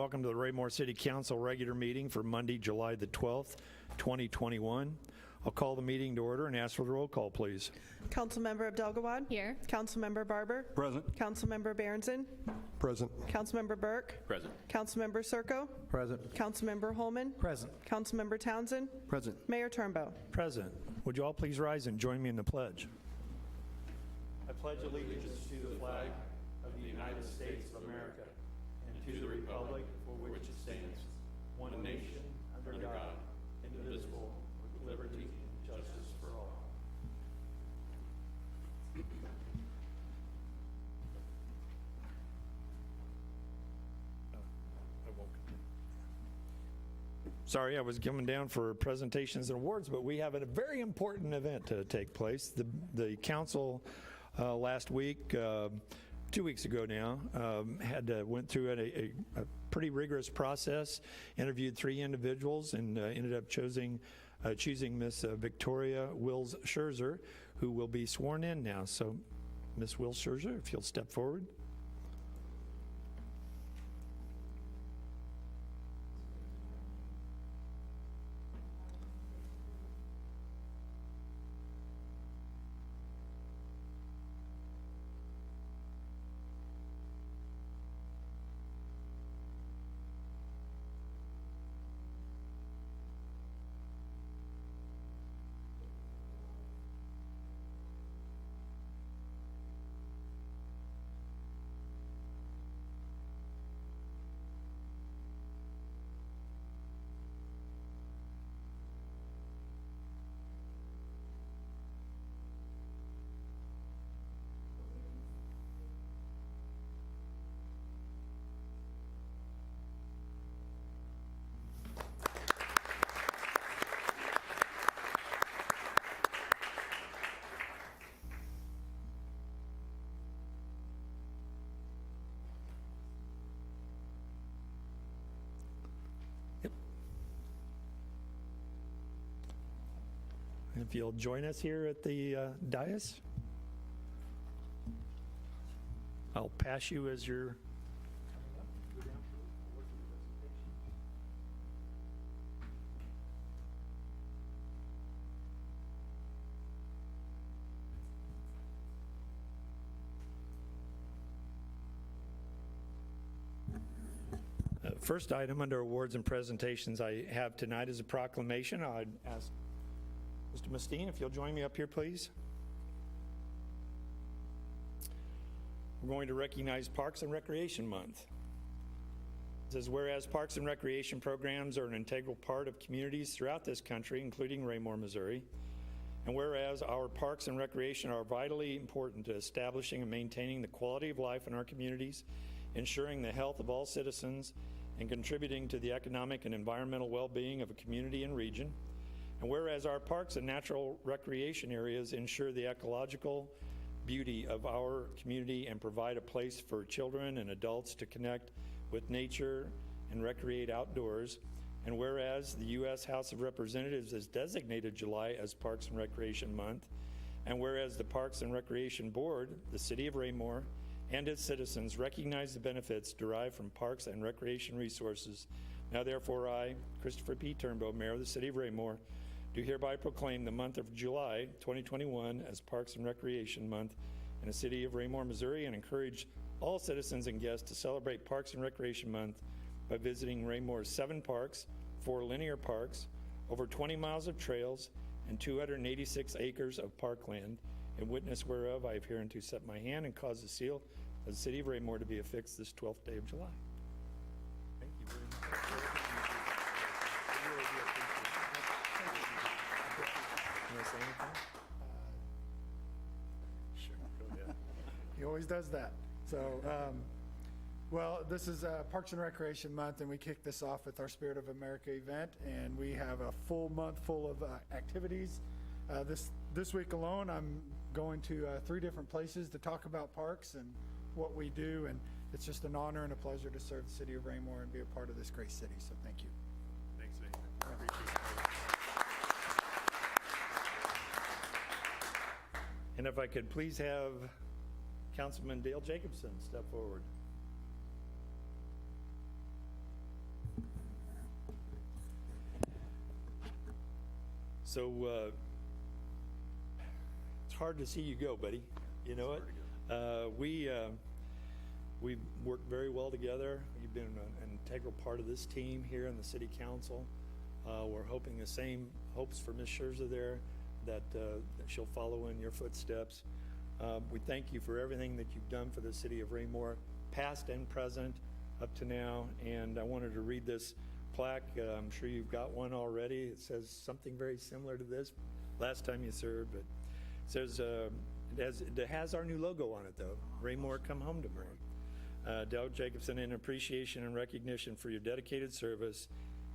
welcome to the Raymore City Council regular meeting for Monday, July the 12th, 2021. I'll call the meeting to order and ask for the roll call, please. Councilmember Abdelgawad. Here. Councilmember Barber. Present. Councilmember Berenson. Present. Councilmember Burke. Present. Councilmember Circo. Present. Councilmember Holman. Present. Councilmember Townsend. Present. Mayor Turnbow. Present. Would you all please rise and join me in the pledge? I pledge allegiance to the flag of the United States of America and to the republic for which it stands, one nation, under God, indivisible, with liberty and justice for all. Sorry, I was coming down for presentations and awards, but we have a very important event to take place. The council last week, 2 weeks ago now, went through a pretty rigorous process, interviewed 3 individuals, and ended up choosing Miss Victoria Wills Scherzer, who will be sworn in now. So, Miss Wills Scherzer, if you'll step forward. If you'll join us here at the dais, I'll pass you as your. First item under awards and presentations I have tonight is a proclamation. I'd ask Mr. Mustine, if you'll join me up here, please. We're going to recognize Parks and Recreation Month. It says, whereas parks and recreation programs are an integral part of communities throughout this country, including Raymore, Missouri, and whereas our parks and recreation are vitally important to establishing and maintaining the quality of life in our communities, ensuring the health of all citizens, and contributing to the economic and environmental well-being of a community and region, and whereas our parks and natural recreation areas ensure the ecological beauty of our community and provide a place for children and adults to connect with nature and recreate outdoors, and whereas the U.S. House of Representatives has designated July as Parks and Recreation Month, and whereas the Parks and Recreation Board, the City of Raymore, and its citizens recognize the benefits derived from parks and recreation resources, now therefore I, Christopher P. Turnbow, Mayor of the City of Raymore, do hereby proclaim the month of July 2021 as Parks and Recreation Month in the City of Raymore, Missouri, and encourage all citizens and guests to celebrate Parks and Recreation Month by visiting Raymore's 7 parks, 4 linear parks, over 20 miles of trails, and 286 acres of parkland, in witness whereof I have hereunto set my hand and caused the seal of the City of Raymore to be affixed this 12th day of July. Thank you very much. You want to say anything? Sure, go ahead. He always does that. So, well, this is Parks and Recreation Month, and we kick this off with our Spirit of America event, and we have a full month full of activities. This week alone, I'm going to 3 different places to talk about parks and what we do, and it's just an honor and a pleasure to serve the City of Raymore and be a part of this great city, so thank you. Thanks, Nathan. I appreciate it. And if I could please have Councilman Dale Jacobson step forward. So it's hard to see you go, buddy. You know it. We've worked very well together. You've been an integral part of this team here in the city council. We're hoping the same hopes for Ms. Scherzer there, that she'll follow in your footsteps. We thank you for everything that you've done for the city of Raymore, past and present, up to now. And I wanted to read this plaque. I'm sure you've got one already. It says something very similar to this last time you served, but it says, it has our new logo on it, though. Raymore, come home to me. Dale Jacobson, in appreciation and recognition for your dedicated service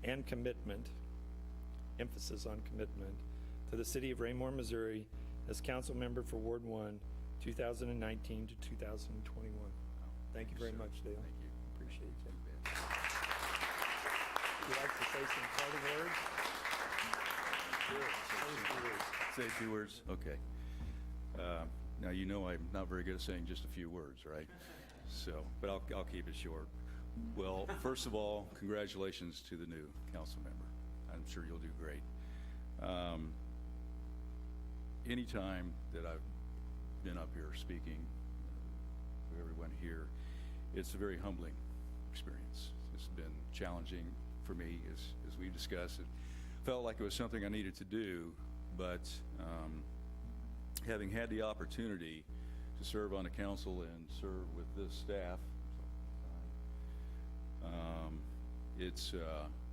and commitment, emphasis on commitment, to the city of Raymore, Missouri, as council member for Ward 1, 2019 to 2021. Thank you very much, Dale. Thank you. Appreciate you. Would you like to say some parting words? Say 2 words? Okay. Now, you know I'm not very good at saying just a few words, right? So, but I'll keep it short. Well, first of all, congratulations to the new council member. I'm sure you'll do great. Anytime that I've been up here speaking to everyone here, it's a very humbling experience. It's been challenging for me, as we discussed. It felt like it was something I needed to do, but having had the opportunity to serve on the council and serve with this staff,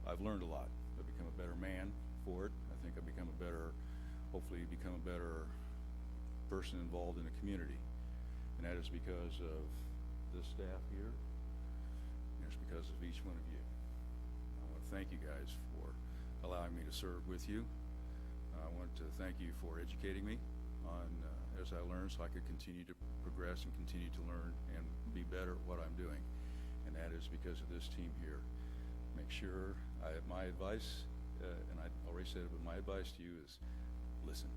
I've learned a lot. I've become a better man for it. I think I've become hopefully become a better person involved in the community. And that is because of this staff here, and it's because of each one of you. I want to thank you guys for allowing me to serve with you. I want to thank you for educating me on as I learn, so I could continue to progress and continue to learn and be better at what I'm doing. And that is because of this team here. Make sure my advice, and I already said it, but my advice to you is listen.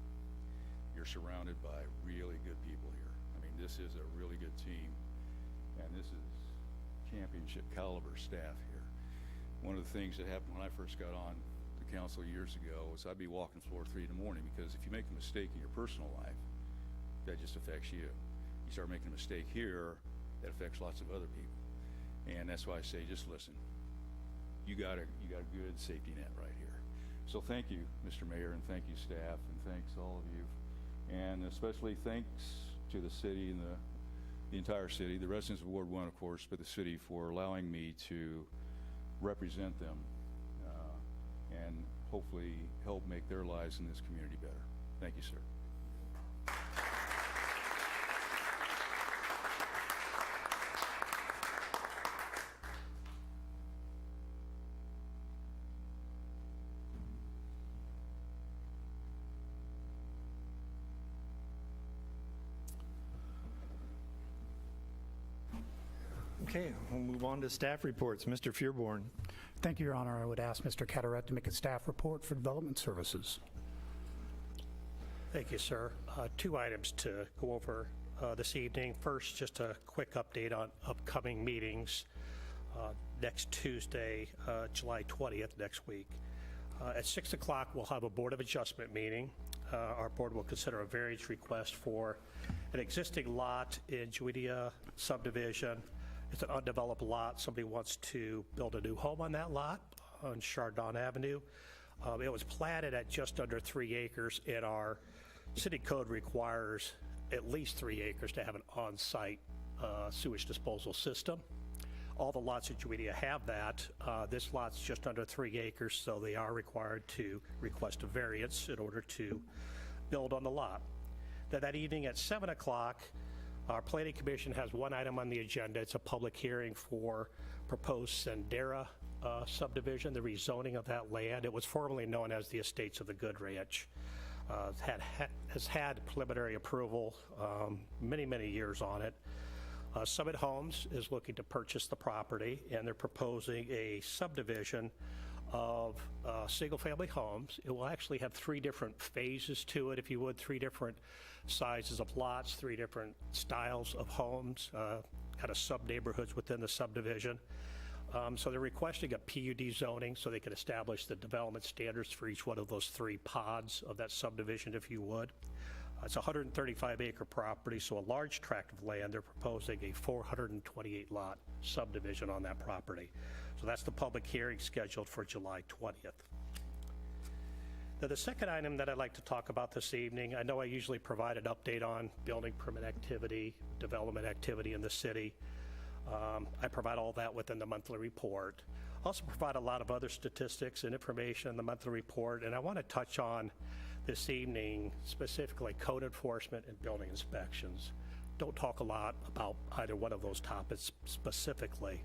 You're surrounded by really good people here. I mean, this is a really good team, and this is championship caliber staff here. One of the things that happened when I first got on the council years ago was I'd be walking floor 3 in the morning, because if you make a mistake in your personal life, that just affects you. You start making a mistake here, that affects lots of other people. And that's why I say, just listen. You got a good safety net right here. So thank you, Mr. Mayor, and thank you, staff, and thanks all of you. And especially thanks to the city and the entire city, the residents of Ward 1, of course, but the city, for allowing me to represent them and hopefully help make their lives in this community better. Thank you, sir. Okay, we'll move on to staff reports. Mr. Fearborn. Thank you, Your Honor. I would ask Mr. Cataret to make a staff report for Development Services. Thank you, sir. 2 items to go over this evening. First, just a quick update on upcoming meetings. Next Tuesday, July 20th, next week. At 6 o'clock, we'll have a Board of Adjustment meeting. Our board will consider a variance request for an existing lot in Juidia subdivision. It's an undeveloped lot. Somebody wants to build a new home on that lot on Chardon Avenue. It was platted at just under 3 acres, and our city code requires at least 3 acres to have an on-site sewage disposal system. All the lots in Juidia have that. This lot's just under 3 acres, so they are required to request a variance in order to build on the lot. Then that evening at 7 o'clock, our Planning Commission has 1 item on the agenda. It's a public hearing for proposed Sendera subdivision, the rezoning of that land. It was formerly known as the Estates of the Good Ranch. Has had preliminary approval, many years on it. Summit Homes is looking to purchase the property, and they're proposing a subdivision of single-family homes. It will actually have 3 different phases to it, if you would, 3 different sizes of lots, 3 different styles of homes, kind of sub-neighborhoods within the subdivision. So they're requesting a PUD zoning so they can establish the development standards for each one of those 3 pods of that subdivision, if you would. It's a 135-acre property, so a large tract of land. They're proposing a 428-lot subdivision on that property. So that's the public hearing scheduled for July 20th. Now, the second item that I'd like to talk about this evening, I know I usually provide an update on building permit activity, development activity in the city. I provide all that within the monthly report. Also provide a lot of other statistics and information in the monthly report, and I want to touch on this evening specifically code enforcement and building inspections. Don't talk a lot about either one of those topics specifically.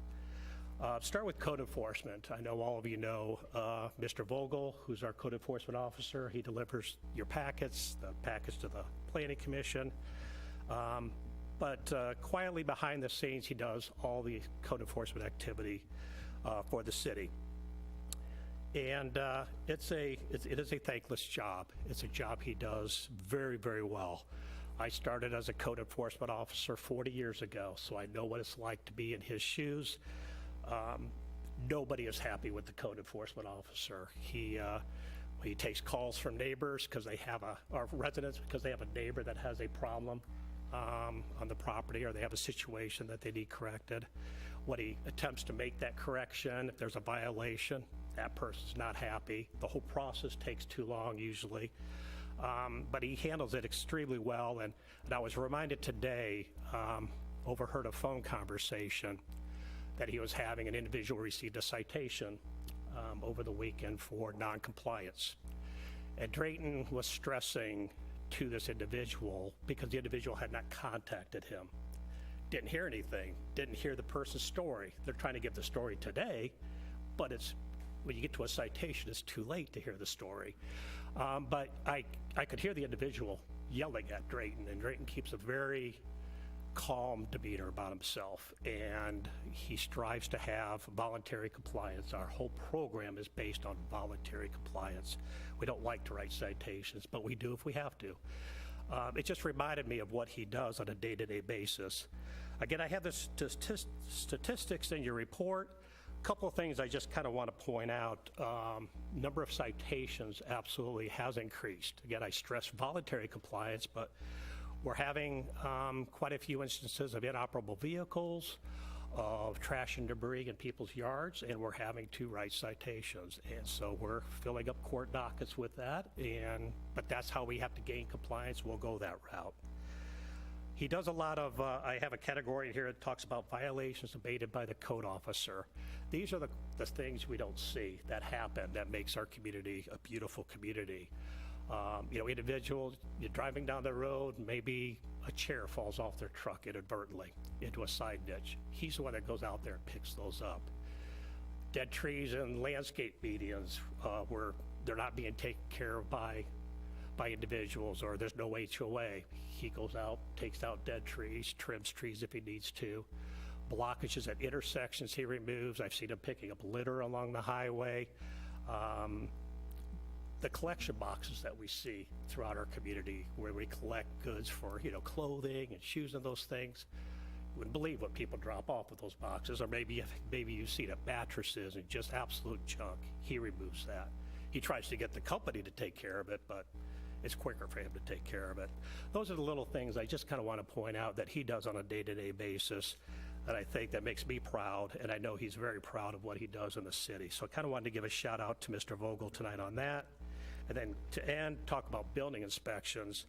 Start with code enforcement. I know all of you know Mr. Vogel, who's our code enforcement officer. He delivers your packets, the packets to the Planning Commission. But quietly behind the scenes, he does all the code enforcement activity for the city. And it is a thankless job. It's a job he does very, very well. I started as a code enforcement officer 40 years ago, so I know what it's like to be in his shoes. Nobody is happy with the code enforcement officer. He takes calls from neighbors because or residents because they have a neighbor that has a problem on the property, or they have a situation that they need corrected. When he attempts to make that correction, if there's a violation, that person's not happy. The whole process takes too long usually. But he handles it extremely well. And I was reminded today, overheard a phone conversation that he was having. An individual received a citation over the weekend for non-compliance. And Drayton was stressing to this individual because the individual had not contacted him. Didn't hear anything, didn't hear the person's story. They're trying to give the story today, but when you get to a citation, it's too late to hear the story. But I could hear the individual yelling at Drayton, and Drayton keeps a very calm demeanor about himself, and he strives to have voluntary compliance. Our whole program is based on voluntary compliance. We don't like to write citations, but we do if we have to. It just reminded me of what he does on a day-to-day basis. Again, I have the statistics in your report. A couple of things I just kind of want to point out. Number of citations absolutely has increased. Again, I stress voluntary compliance, but we're having quite a few instances of inoperable vehicles, of trash and debris in people's yards, and we're having to write citations. And so we're filling up court dockets with that, but that's how we have to gain compliance. We'll go that route. He does a lot of, I have a category here that talks about violations abated by the code officer. These are the things we don't see that happen that makes our community a beautiful community. Individuals, you're driving down the road, maybe a chair falls off their truck inadvertently into a side ditch. He's the one that goes out there and picks those up. Dead trees and landscape medians where they're not being taken care of by individuals, or there's no HOA. He goes out, takes out dead trees, trims trees if he needs to. Blockages at intersections he removes. I've seen him picking up litter along the highway. The collection boxes that we see throughout our community where we collect goods for, clothing and shoes and those things. You wouldn't believe what people drop off with those boxes, or maybe you've seen it, mattresses and just absolute junk. He removes that. He tries to get the company to take care of it, but it's quicker for him to take care of it. Those are the little things I just kind of want to point out that he does on a day-to-day basis that I think that makes me proud, and I know he's very proud of what he does in the city. So I kind of wanted to give a shout out to Mr. Vogel tonight on that. And then to end, talk about building inspections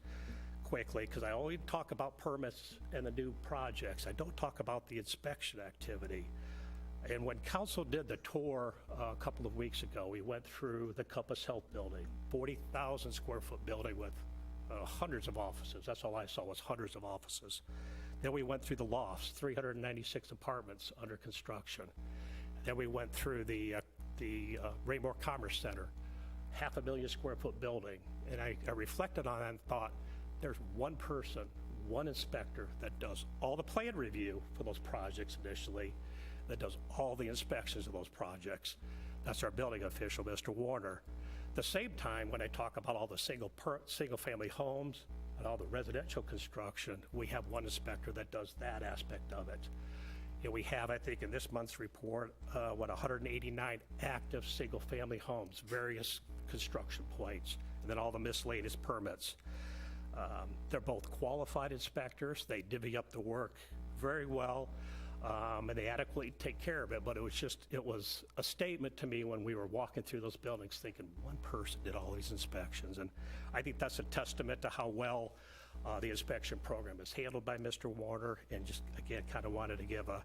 quickly, because I only talk about permits and the new projects. I don't talk about the inspection activity. And when council did the tour a couple of weeks ago, we went through the Compass Health building, 40,000 square foot building with hundreds of offices. That's all I saw was hundreds of offices. Then we went through the lofts, 396 apartments under construction. Then we went through the Raymore Commerce Center, 500,000 square foot building. And I reflected on that and thought, there's one person, one inspector that does all the plan review for those projects initially, that does all the inspections of those projects. That's our building official, Mr. Warner. At the same time, when I talk about all the single family homes and all the residential construction, we have one inspector that does that aspect of it. We have, I think, in this month's report, 189 active single-family homes, various construction points, and then all the miscellaneous permits. They're both qualified inspectors. They divvy up the work very well, and they adequately take care of it. But it was a statement to me when we were walking through those buildings thinking one person did all these inspections. And I think that's a testament to how well the inspection program is handled by Mr. Warner. And just, again, kind of wanted to give a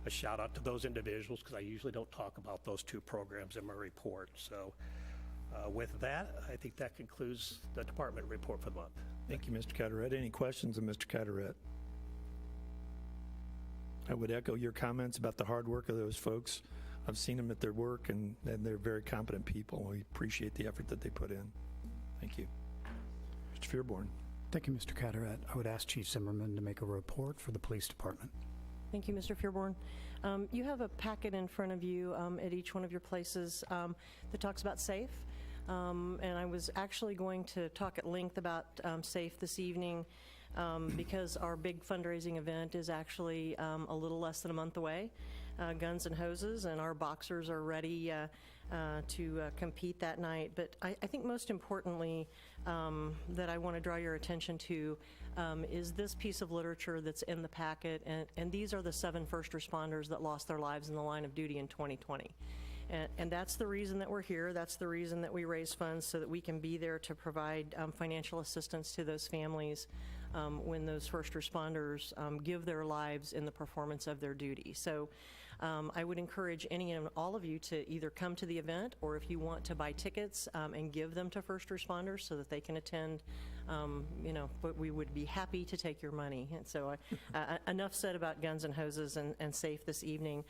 shout out to those individuals, because I usually don't talk about those two programs in my report. So with that, I think that concludes the department report for the month. Thank you, Mr. Carteret. Any questions of Mr. Carteret? I would echo your comments about the hard work of those folks. I've seen them at their work, and they're very competent people. We appreciate the effort that they put in. Thank you. Mr. Fearborn. Thank you, Mr. Carteret. I would ask Chief Zimmerman to make a report for the police department. Thank you, Mr. Fearborn. You have a packet in front of you at each one of your places that talks about SAFE. And I was actually going to talk at length about SAFE this evening because our big fundraising event is actually a little less than a month away, Guns and Hoses, and our boxers are ready to compete that night. But I think most importantly that I want to draw your attention to is this piece of literature that's in the packet, and these are the 7 first responders that lost their lives in the line of duty in 2020. And that's the reason that we're here. That's the reason that we raise funds, so that we can be there to provide financial assistance to those families when those first responders give their lives in the performance of their duty. So I would encourage any and all of you to either come to the event, or if you want to buy tickets and give them to first responders so that they can attend, but we would be happy to take your money. And so enough said about Guns and Hoses and SAFE this evening.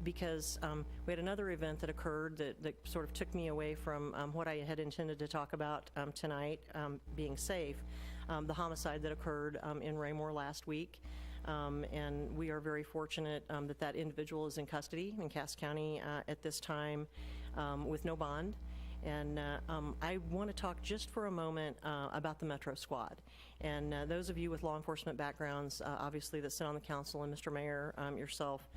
Because we had another event that occurred that sort of took me away from what I had intended to talk about tonight, being safe, the homicide that occurred in Raymore last week. And we are very fortunate that individual is in custody in Cass County at this time with no bond. And I want to talk just for a moment about the Metro Squad. And those of you with law enforcement backgrounds, obviously, that sit on the council, and Mr. Mayor, yourself,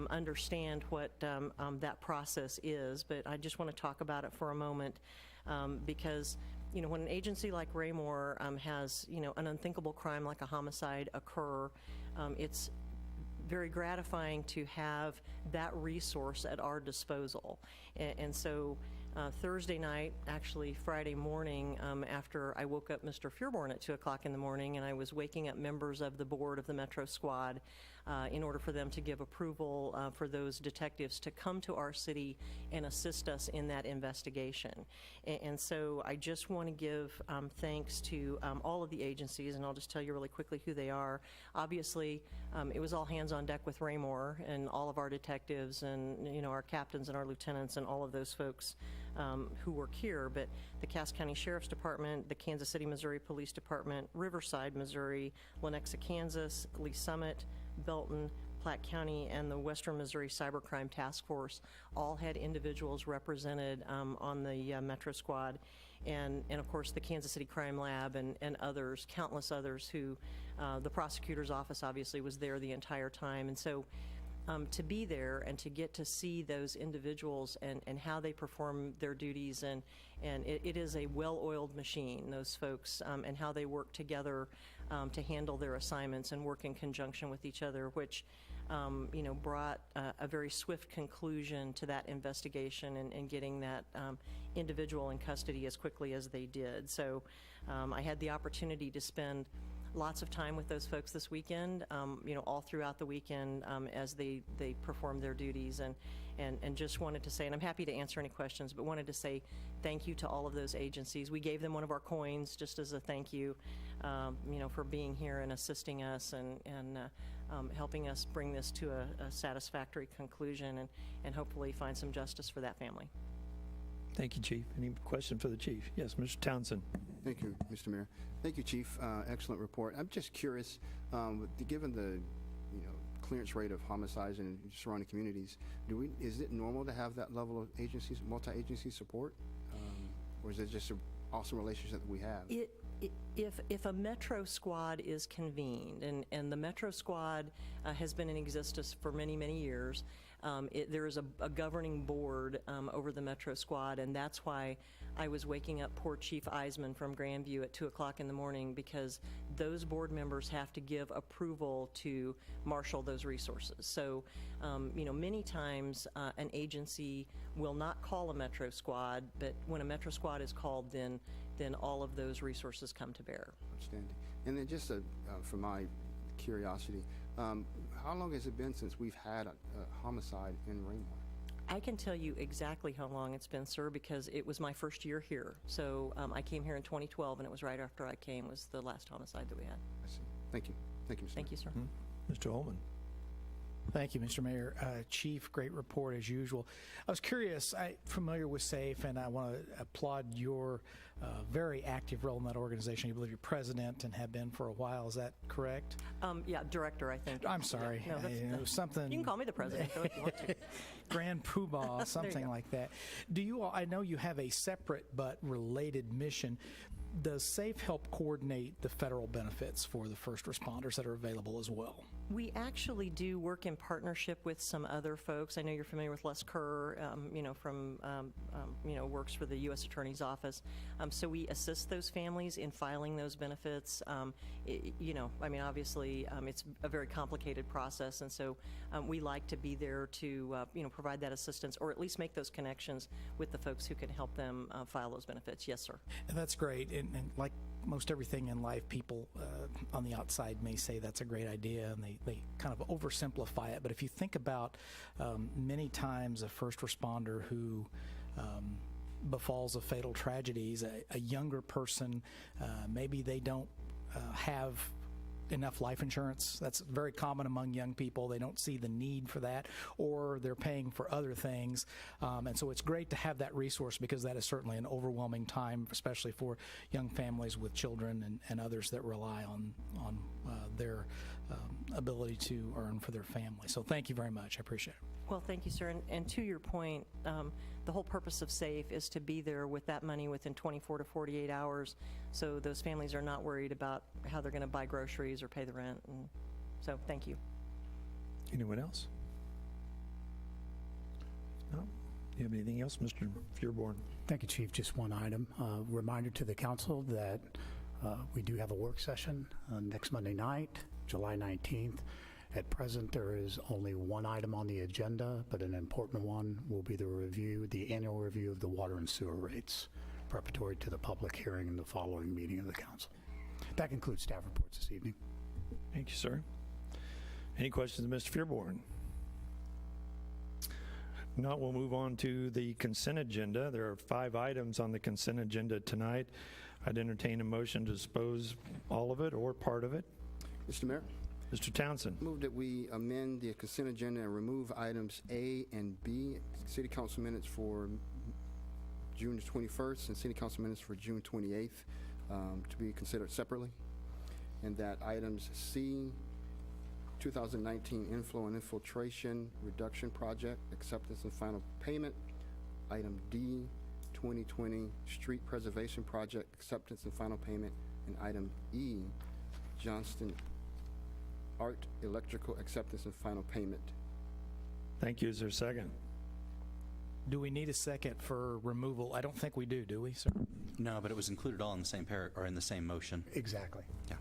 understand what that process is. But I just want to talk about it for a moment because, when an agency like Raymore has, an unthinkable crime like a homicide occur, it's very gratifying to have that resource at our disposal. And so Thursday night, actually Friday morning, after I woke up Mr. Fearborn at 2 o'clock in the morning, and I was waking up members of the board of the Metro Squad in order for them to give approval for those detectives to come to our city and assist us in that investigation. And so I just want to give thanks to all of the agencies, and I'll just tell you really quickly who they are. Obviously, it was all hands on deck with Raymore and all of our detectives and, our captains and our lieutenants and all of those folks who work here. But the Cass County Sheriff's Department, the Kansas City, Missouri Police Department, Riverside, Missouri, Lenexa, Kansas, Lee Summit, Belton, Platte County, and the Western Missouri Cybercrime Task Force all had individuals represented on the Metro Squad, and of course the Kansas City Crime Lab and others, countless others who, the prosecutor's office obviously was there the entire time. And so to be there and to get to see those individuals and how they perform their duties, and it is a well-oiled machine, those folks, and how they work together to handle their assignments and work in conjunction with each other, which brought a very swift conclusion to that investigation and getting that individual in custody as quickly as they did. So I had the opportunity to spend lots of time with those folks this weekend, all throughout the weekend as they perform their duties, and just wanted to say, and I'm happy to answer any questions, but wanted to say thank you to all of those agencies. We gave them one of our coins just as a thank you, for being here and assisting us and helping us bring this to a satisfactory conclusion and hopefully find some justice for that family. Thank you, Chief. Any question for the Chief? Yes, Mr. Townsend. Thank you, Mr. Mayor. Thank you, Chief. Excellent report. I'm just curious, given the clearance rate of homicides in surrounding communities, is it normal to have that level of agencies, multi-agency support, or is it just an awesome relationship that we have? If a Metro Squad is convened, and the Metro Squad has been in existence for many, many years, there is a governing board over the Metro Squad, and that's why I was waking up poor Chief Eisman from Grandview at 2 o'clock in the morning, because those board members have to give approval to marshal those resources. So, many times an agency will not call a Metro Squad, but when a Metro Squad is called, then all of those resources come to bear. Outstanding. And then just for my curiosity, how long has it been since we've had a homicide in Raymore? I can tell you exactly how long it's been, sir, because it was my first year here. So I came here in 2012, and it was right after I came was the last homicide that we had. I see. Thank you. Thank you, Mr. Thank you, sir. Mr. Holman? Thank you, Mr. Mayor. Chief, great report as usual. I was curious, I'm familiar with SAFE, and I want to applaud your very active role in that organization. You believe you're president and have been for a while. Is that correct? Yeah, director, I think. I'm sorry. No, that's, It was something. you can call me the president, though, if you want to. Grand Poobah, something go. like that. Do you all, I know you have a separate but related mission. Does SAFE help coordinate the federal benefits for the first responders that are available as well? We actually do work in partnership with some other folks. I know you're familiar with Les Kerr, from, works for the U.S. Attorney's Office. So we assist those families in filing those benefits. Obviously, it's a very complicated process, and so we like to be there to, provide that assistance, or at least make those connections with the folks who can help them file those benefits. Yes, sir. And that's great. And like most everything in life, people on the outside may say that's a great idea, and they kind of oversimplify it. But if you think about many times a first responder who befalls of fatal tragedies, a younger person, maybe they don't have enough life insurance. That's very common among young people. They don't see the need for that, or they're paying for other things. And so it's great to have that resource, because that is certainly an overwhelming time, especially for young families with children and others that rely on their ability to earn for their family. So thank you very much. I appreciate it. Well, thank you, sir. And to your point, the whole purpose of SAFE is to be there with that money within 24 to 48 hours, so those families are not worried about how they're going to buy groceries or pay the rent. And so thank you. Anyone else? No? Do you have anything else, Mr. Feuerborn? Thank you, Chief. Just one item. Reminder to the council that we do have a work session next Monday night, July 19th. At present, there is only one item on the agenda, but an important one will be the annual review of the water and sewer rates, preparatory to the public hearing in the following meeting of the council. That concludes staff reports this evening. Thank you, sir. Any questions of Mr. Feuerborn? Not, we'll move on to the consent agenda. There are 5 items on the consent agenda tonight. I'd entertain a motion to dispose all of it or part of it. Mr. Mayor, Mr. Townsend. move that we amend the consent agenda and remove items A and B, city council minutes for June 21st and city council minutes for June 28th to be considered separately, and that items C, 2019 inflow and infiltration reduction project, acceptance and final payment, item D, 2020 street preservation project, acceptance and final payment, and item E, Johnston Art Electrical acceptance and final payment. Thank you. Is there a second? Do we need a second for removal? I don't think we do we, sir? No, but it was included all in the same or in the same motion. Exactly. Yeah.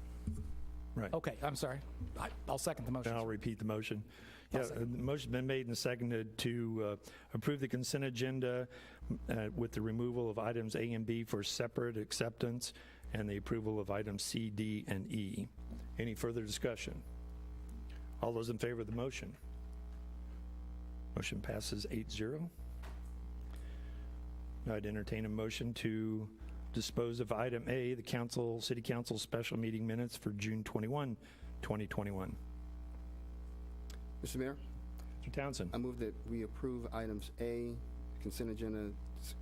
Right. Okay, I'm sorry. I'll second the motion. Then I'll repeat the motion. I'll Yeah, second. the motion's been made and seconded to approve the consent agenda with the removal of items A and B for separate acceptance, and the approval of items C, D, and E. Any further discussion? All those in favor of the motion? Motion passes 8-0. Now I'd entertain a motion to dispose of item A, the City Council special meeting minutes for June 21, 2021. Mr. Mayor, Mr. Townsend. I move that we approve items A, consent agenda,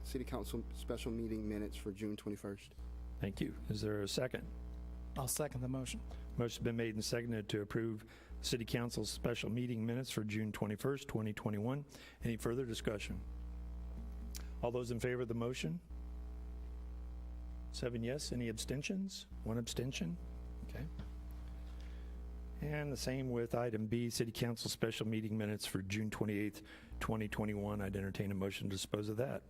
city council special meeting minutes for June 21st. Thank you. Is there a second? I'll second the motion. Motion's been made and seconded to approve City Council's special meeting minutes for June 21st, 2021. Any further discussion? All those in favor of the motion? 7 yes. Any abstentions? 1 abstention. Okay. And the same with item B, City Council special meeting minutes for June 28th, 2021. I'd entertain a motion to dispose of that.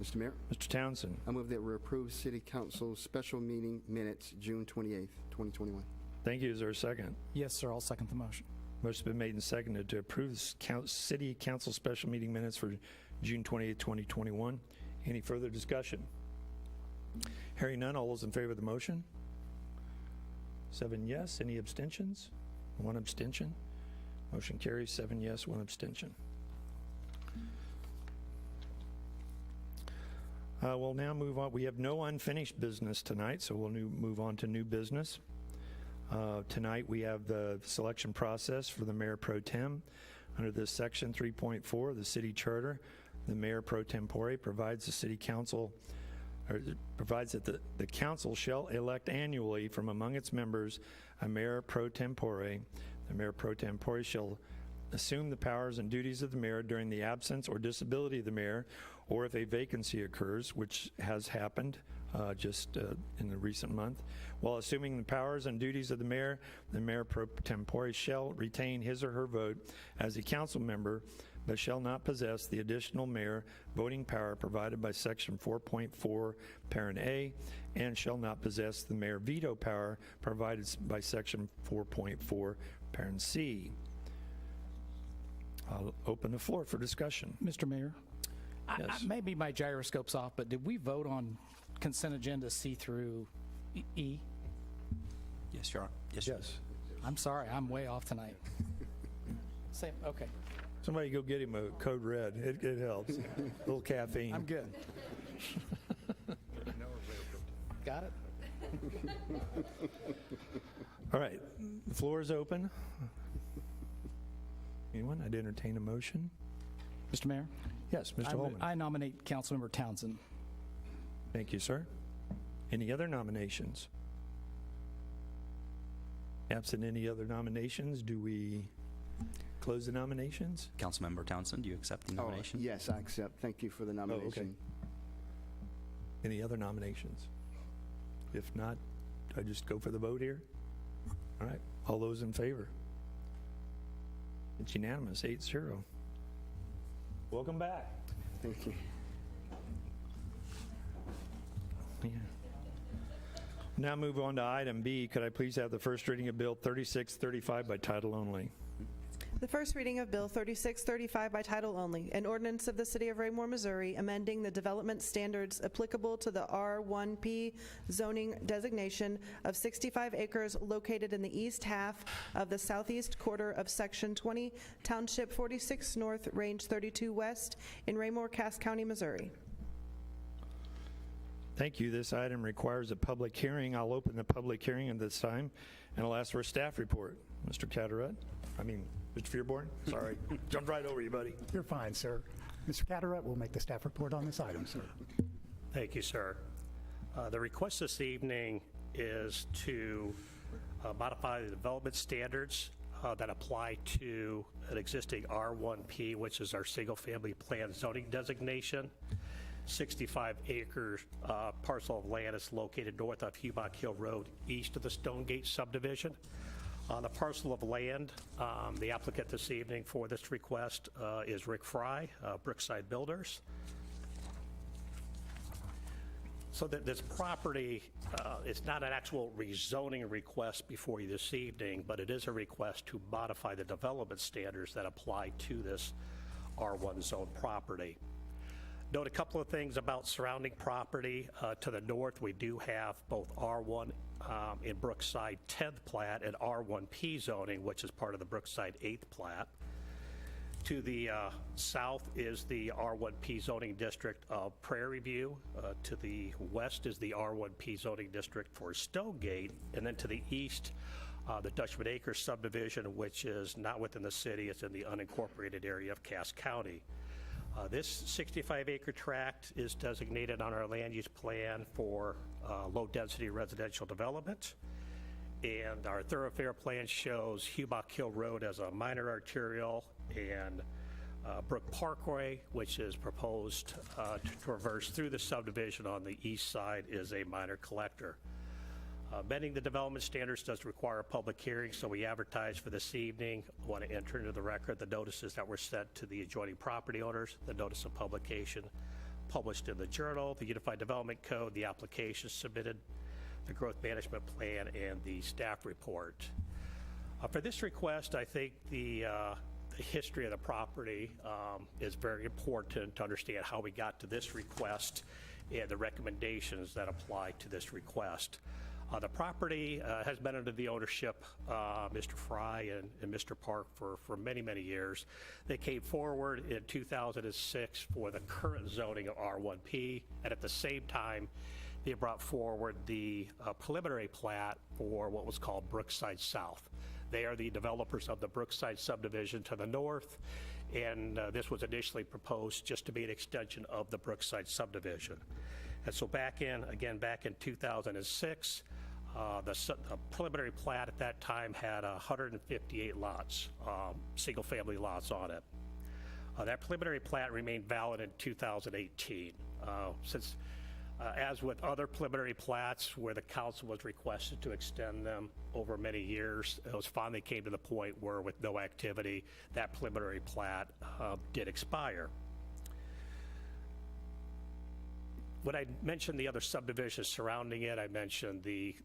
Mr. Mayor, Mr. Townsend, I move that we approve City Council special meeting minutes, June 28th, 2021. thank you. Is there a second? Yes, sir, I'll second the motion. Motion's been made and seconded to approve the City Council special meeting minutes for June 28th, 2021. Any further discussion? Hearing none, all those in favor of the motion? 7 yes. Any abstentions? 1 abstention. Motion carries 7 yes, 1 abstention. We'll now move on. We have no unfinished business tonight, so we'll move on to new business. Tonight we have the selection process for the Mayor Pro Tem. Under this section 3.4 of the City Charter, the Mayor Pro Tempore provides the City Council, or provides that the Council shall elect annually from among its members a Mayor Pro Tempore. The Mayor Pro Tempore shall assume the powers and duties of the mayor during the absence or disability of the mayor, or if a vacancy occurs, which has happened just in the recent month. While assuming the powers and duties of the mayor pro tempore shall retain his or her vote as a council member, but shall not possess the additional mayor voting power provided by Section 4.4, Parent A, and shall not possess the mayor veto power provided by Section 4.4, Parent C. I'll open the floor for discussion. Mr. Mayor? Yes. Maybe my gyroscope's off, but did we vote on consent agenda C through E? Yes, Your Honor. Yes, sir. Yes. I'm sorry, I'm way off tonight. Same, okay, Somebody go get him a Code Red. It helps. A little caffeine. I'm good. Got it? All right. The floor is open. Anyone? I'd entertain a motion. Mr. Mayor? Yes, Mr. Holman. I nominate Councilmember Townsend. Thank you, sir. Any other nominations? Absent any other nominations, do we close the nominations? Councilmember Townsend, do you accept the nomination? Yes, I accept. Thank you for the nomination. Any other nominations? If not, I just go for the vote here? All right. All those in favor? It's unanimous, 8-0. Welcome back. Thank you. Yeah. Now move on to item B. Could I please have the first reading of Bill 3635 by title only? The first reading of Bill 3635 by title only, an ordinance of the City of Raymore, Missouri, amending the development standards applicable to the R1P zoning designation of 65 acres located in the east half of the southeast quarter of Section 20, Township 46 North, Range 32 West, in Raymore, Cass County, Missouri. Thank you. This item requires a public hearing. I'll open the public hearing at this time, and I'll ask for a staff report. Mr. Catterett? Mr. Fearborn? Sorry. Jumped right over you, buddy. You're fine, sir. Mr. Catterett will make the staff report on this item, sir. Thank you, sir. The request this evening is to modify the development standards that apply to an existing R1P, which is our single-family plan zoning designation. 65-acre parcel of land is located north of Humock Hill Road, east of the Stonegate subdivision. On the parcel of land, the applicant this evening for this request is Rick Fry, Brookside Builders. So that this property, it's not an actual rezoning request before you this evening, but it is a request to modify the development standards that apply to this R1 zone property. Note a couple of things about surrounding property. To the north, we do have both R1 in Brookside 10th plat and R1P zoning, which is part of the Brookside 8th plat. To the south is the R1P zoning district of Prairie View. To the west is the R1P zoning district for Stonegate. And then to the east, the Dutchman Acres subdivision, which is not within the city. It's in the unincorporated area of Cass County. This 65-acre tract is designated on our land use plan for low-density residential development. And our thoroughfare plan shows Humock Hill Road as a minor arterial and Brook Parkway, which is proposed to traverse through the subdivision on the east side, is a minor collector. Amending the development standards does require a public hearing, so we advertise for this evening. I want to enter into the record the notices that were sent to the adjoining property owners, the notice of publication published in the Journal, the Unified Development Code, the application submitted, the growth management plan, and the staff report. For this request, I think the history of the property is very important to understand how we got to this request and the recommendations that apply to this request. The property has been under the ownership Mr. Fry and Mr. Park for many, many years. They came forward in 2006 for the current zoning of R1P, and at the same time, they brought forward the preliminary plat for what was called Brookside South. They are the developers of the Brookside subdivision to the north, and this was initially proposed just to be an extension of the Brookside subdivision. And so back in 2006, the preliminary plat at that time had 158 lots, single-family lots on it. That preliminary plat remained valid in 2018. Since, as with other preliminary plats where the council was requested to extend them over many years, it was finally came to the point where with no activity, that preliminary plat did expire. When I mentioned the other subdivisions surrounding it, I mentioned the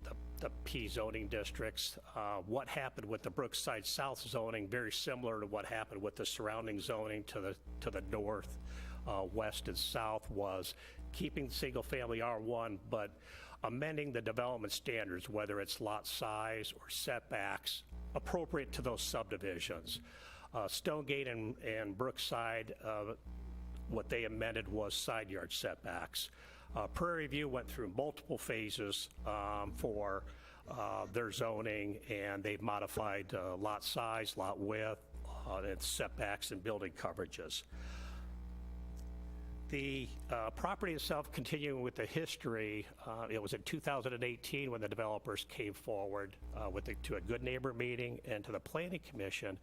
P zoning districts. What happened with the Brookside South zoning, very similar to what happened with the surrounding zoning to the north, west, and south, was keeping single-family R1, but amending the development standards, whether it's lot size or setbacks, appropriate to those subdivisions. Stonegate and Brookside, what they amended was side yard setbacks. Prairie View went through multiple phases for their zoning, and they've modified lot size, lot width, and setbacks and building coverages. The property itself, continuing with the history, it was in 2018 when the developers came forward to a Good Neighbor meeting and to the Planning Commission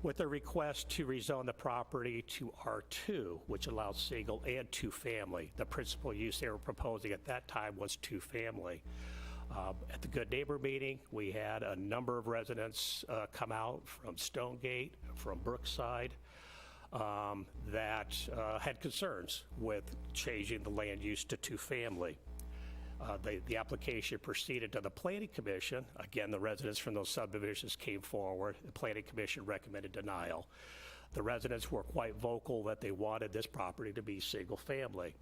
with a request to rezone the property to R2, which allows single and two-family. The principal use they were proposing at that time was two-family. At the Good Neighbor meeting, we had a number of residents come out from Stonegate, from Brookside, that had concerns with changing the land use to two-family. The application proceeded to the Planning Commission. Again, the residents from those subdivisions came forward. The Planning Commission recommended denial. The residents were quite vocal that they wanted this property to be single-family.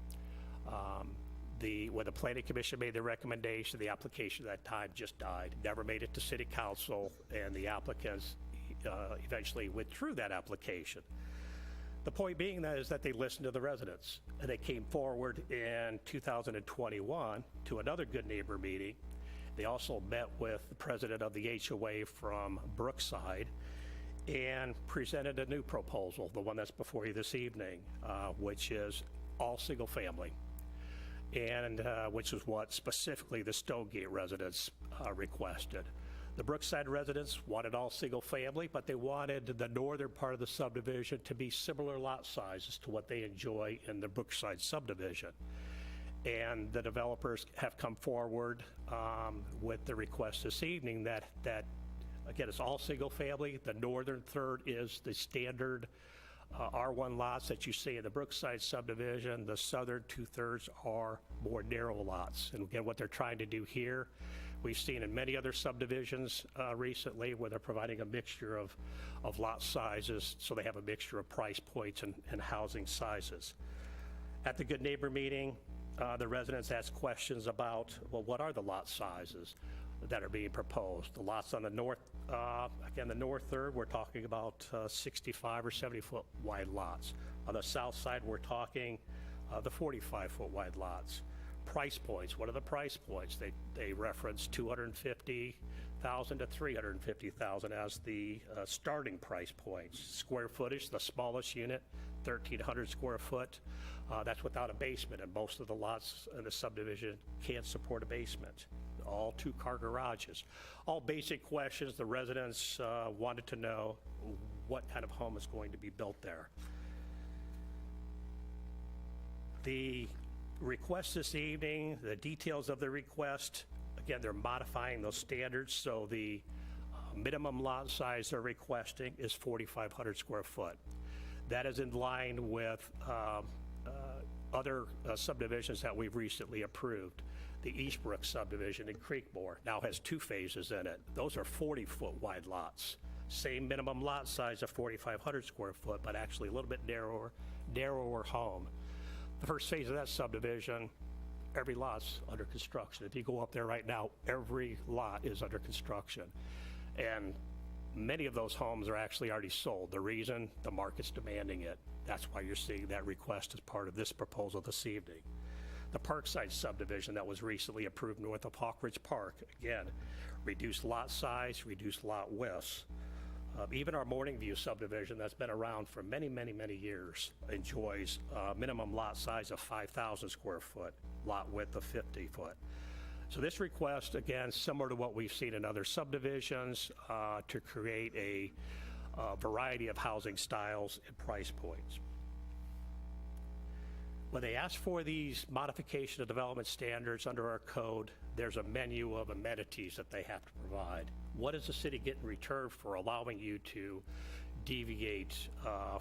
When the Planning Commission made the recommendation, the application at that time just died, never made it to City Council, and the applicants eventually withdrew that application. The point being that is that they listened to the residents, and they came forward in 2021 to another Good Neighbor meeting. They also met with the president of the HOA from Brookside and presented a new proposal, the one that's before you this evening, which is all single family, and which is what specifically the Stonegate residents requested. The Brookside residents wanted all single family, but they wanted the northern part of the subdivision to be similar lot sizes to what they enjoy in the Brookside subdivision. And the developers have come forward with the request this evening that again, it's all single family. The northern third is the standard R1 lots that you see in the Brookside subdivision. The southern 2/3 are more narrow lots. And again, what they're trying to do here, we've seen in many other subdivisions recently where they're providing a mixture of lot sizes, so they have a mixture of price points and housing sizes. At the Good Neighbor meeting, the residents asked questions about, well, what are the lot sizes that are being proposed? The lots on the north, again, the north third, we're talking about 65 or 70-foot wide lots. On the south side, we're talking the 45-foot wide lots. Price points, what are the price points? They reference $250,000 to $350,000 as the starting price points. Square footage, the smallest unit, 1,300 square foot. That's without a basement, and most of the lots in the subdivision can't support a basement. All two-car garages. All basic questions the residents wanted to know. what kind of home is going to be built there. The request this evening, the details of the request, again, they're modifying those standards, so the minimum lot size they're requesting is 4,500 square foot. That is in line with other subdivisions that we've recently approved. The Eastbrook subdivision in Creekmore now has 2 phases in it. Those are 40-foot wide lots. Same minimum lot size of 4,500 square foot, but actually a little bit narrower home. The first phase of that subdivision, every lot's under construction. If you go up there right now, every lot is under construction. And many of those homes are actually already sold. The reason, the market's demanding it. That's why you're seeing that request as part of this proposal this evening. The Parkside subdivision that was recently approved north of Hawk Ridge Park, again, reduced lot size, reduced lot widths. Even our Morning View subdivision that's been around for many, many, many years enjoys a minimum lot size of 5,000 square foot, lot width of 50 foot. So this request, again, similar to what we've seen in other subdivisions, to create a variety of housing styles and price points. When they ask for these modification of development standards under our code, there's a menu of amenities that they have to provide. What does the city get in return for allowing you to deviate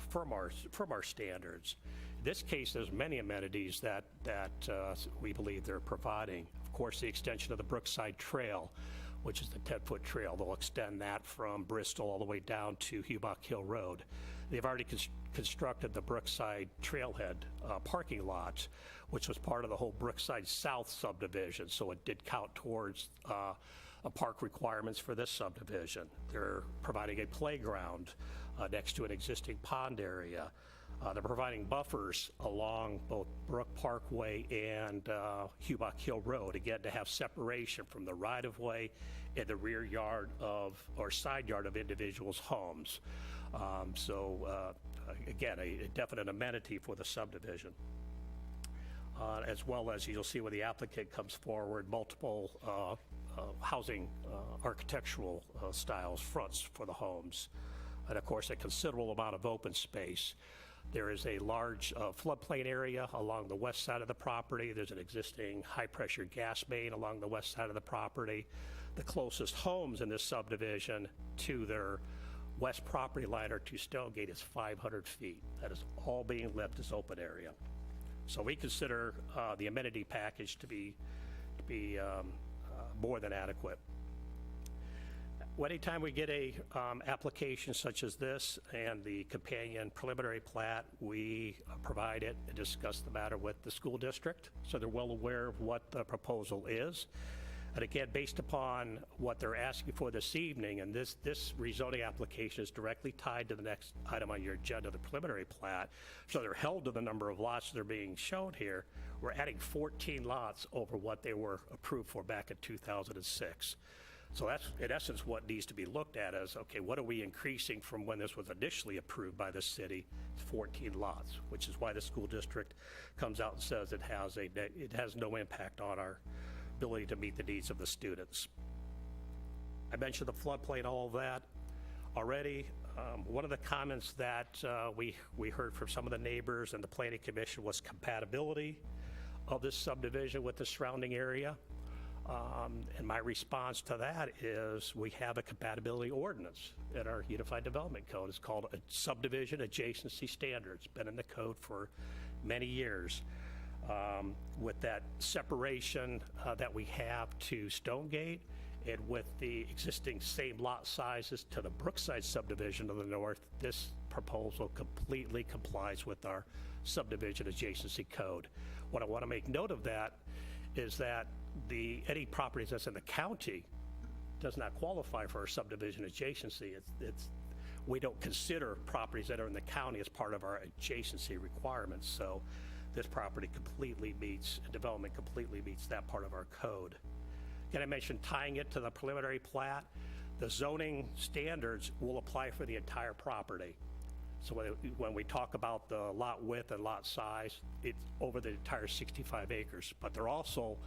from our standards? In this case, there's many amenities that we believe they're providing. Of course, the extension of the Brookside Trail, which is the 10-foot trail. They'll extend that from Bristol all the way down to Hubach Hill Road. They've already constructed the Brookside Trailhead parking lot, which was part of the whole Brookside South subdivision, so it did count towards park requirements for this subdivision. They're providing a playground next to an existing pond area. They're providing buffers along both Brook Parkway and Hubach Hill Road, again, to have separation from the right-of-way and the rear yard of, or side yard of individuals' homes. Again, a definite amenity for the subdivision. As well as you'll see when the applicant comes forward, multiple housing architectural styles, fronts for the homes. And of course, a considerable amount of open space. There is a large floodplain area along the west side of the property. There's an existing high-pressure gas main along the west side of the property. The closest homes in this subdivision to their west property line or to Stonegate is 500 feet. That is all being left as open area. So we consider the amenity package to be more than adequate. Anytime we get a application such as this and the companion preliminary plat, we provide it and discuss the matter with the school district, so they're well aware of what the proposal is. And again, based upon what they're asking for this evening, and this rezoning application is directly tied to the next item on your agenda, the preliminary plat, so they're held to the number of lots that are being shown here. We're adding 14 lots over what they were approved for back in 2006. So that's, in essence, what needs to be looked at as, okay, what are we increasing from when this was initially approved by the city? It's 14 lots, which is why the school district comes out and says it has no impact on our ability to meet the needs of the students. I mentioned the floodplain, all of that already. One of the comments that we heard from some of the neighbors and the planning commission was compatibility of this subdivision with the surrounding area. And my response to that is we have a compatibility ordinance in our Unified Development Code. It's called a Subdivision Adjacency Standards. It's been in the code for many years. With that separation that we have to Stonegate and with the existing same lot sizes to the Brookside subdivision to the north, this proposal completely complies with our Subdivision Adjacency Code. What I want to make note of that is that any properties that's in the county does not qualify for our subdivision adjacency. We don't consider properties that are in the county as part of our adjacency requirements. So this property completely meets, development completely meets that part of our code. Again, I mentioned tying it to the preliminary plat. The zoning standards will apply for the entire property. So when we talk about the lot width and lot size, it's over the entire 65 acres, but they're also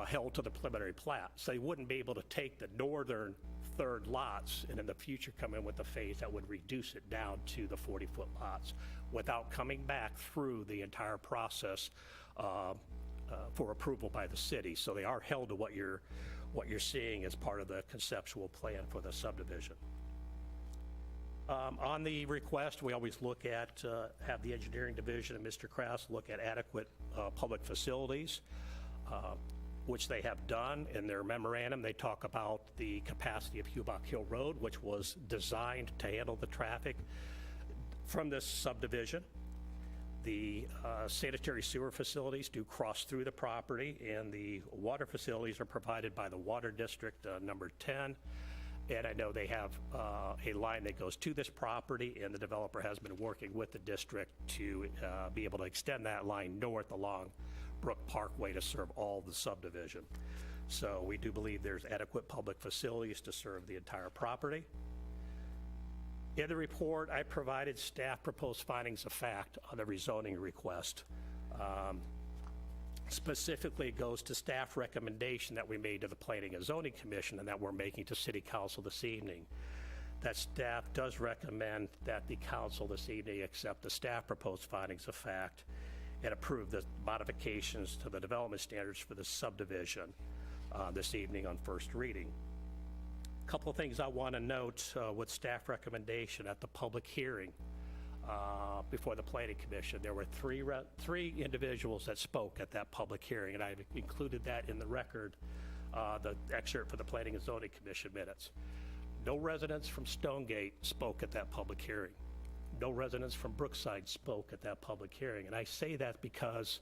held to the preliminary plat. So they wouldn't be able to take the northern third lots and in the future come in with a phase that would reduce it down to the 40-foot lots without coming back through the entire process for approval by the city. So they are held to what you're seeing as part of the conceptual plan for the subdivision. On the request, we always look at, have the engineering division and Mr. Kraus look at adequate public facilities, which they have done. In their memorandum, they talk about the capacity of Hubach Hill Road, which was designed to handle the traffic from this subdivision. The sanitary sewer facilities do cross through the property, and the water facilities are provided by the Water District number 10. And I know they have a line that goes to this property, and the developer has been working with the district to be able to extend that line north along Brook Parkway to serve all the subdivision. So we do believe there's adequate public facilities to serve the entire property. In the report, I provided staff proposed findings of fact on the rezoning request. Specifically, it goes to staff recommendation that we made to the Planning and Zoning Commission and that we're making to City Council this evening. That staff does recommend that the council this evening accept the staff proposed findings of fact and approve the modifications to the development standards for the subdivision this evening on first reading. A couple of things I want to note with staff recommendation at the public hearing before the Planning Commission. There were three individuals that spoke at that public hearing, and I've included that in the record, the excerpt for the Planning and Zoning Commission minutes. No residents from Stonegate spoke at that public hearing. No residents from Brookside spoke at that public hearing. And I say that because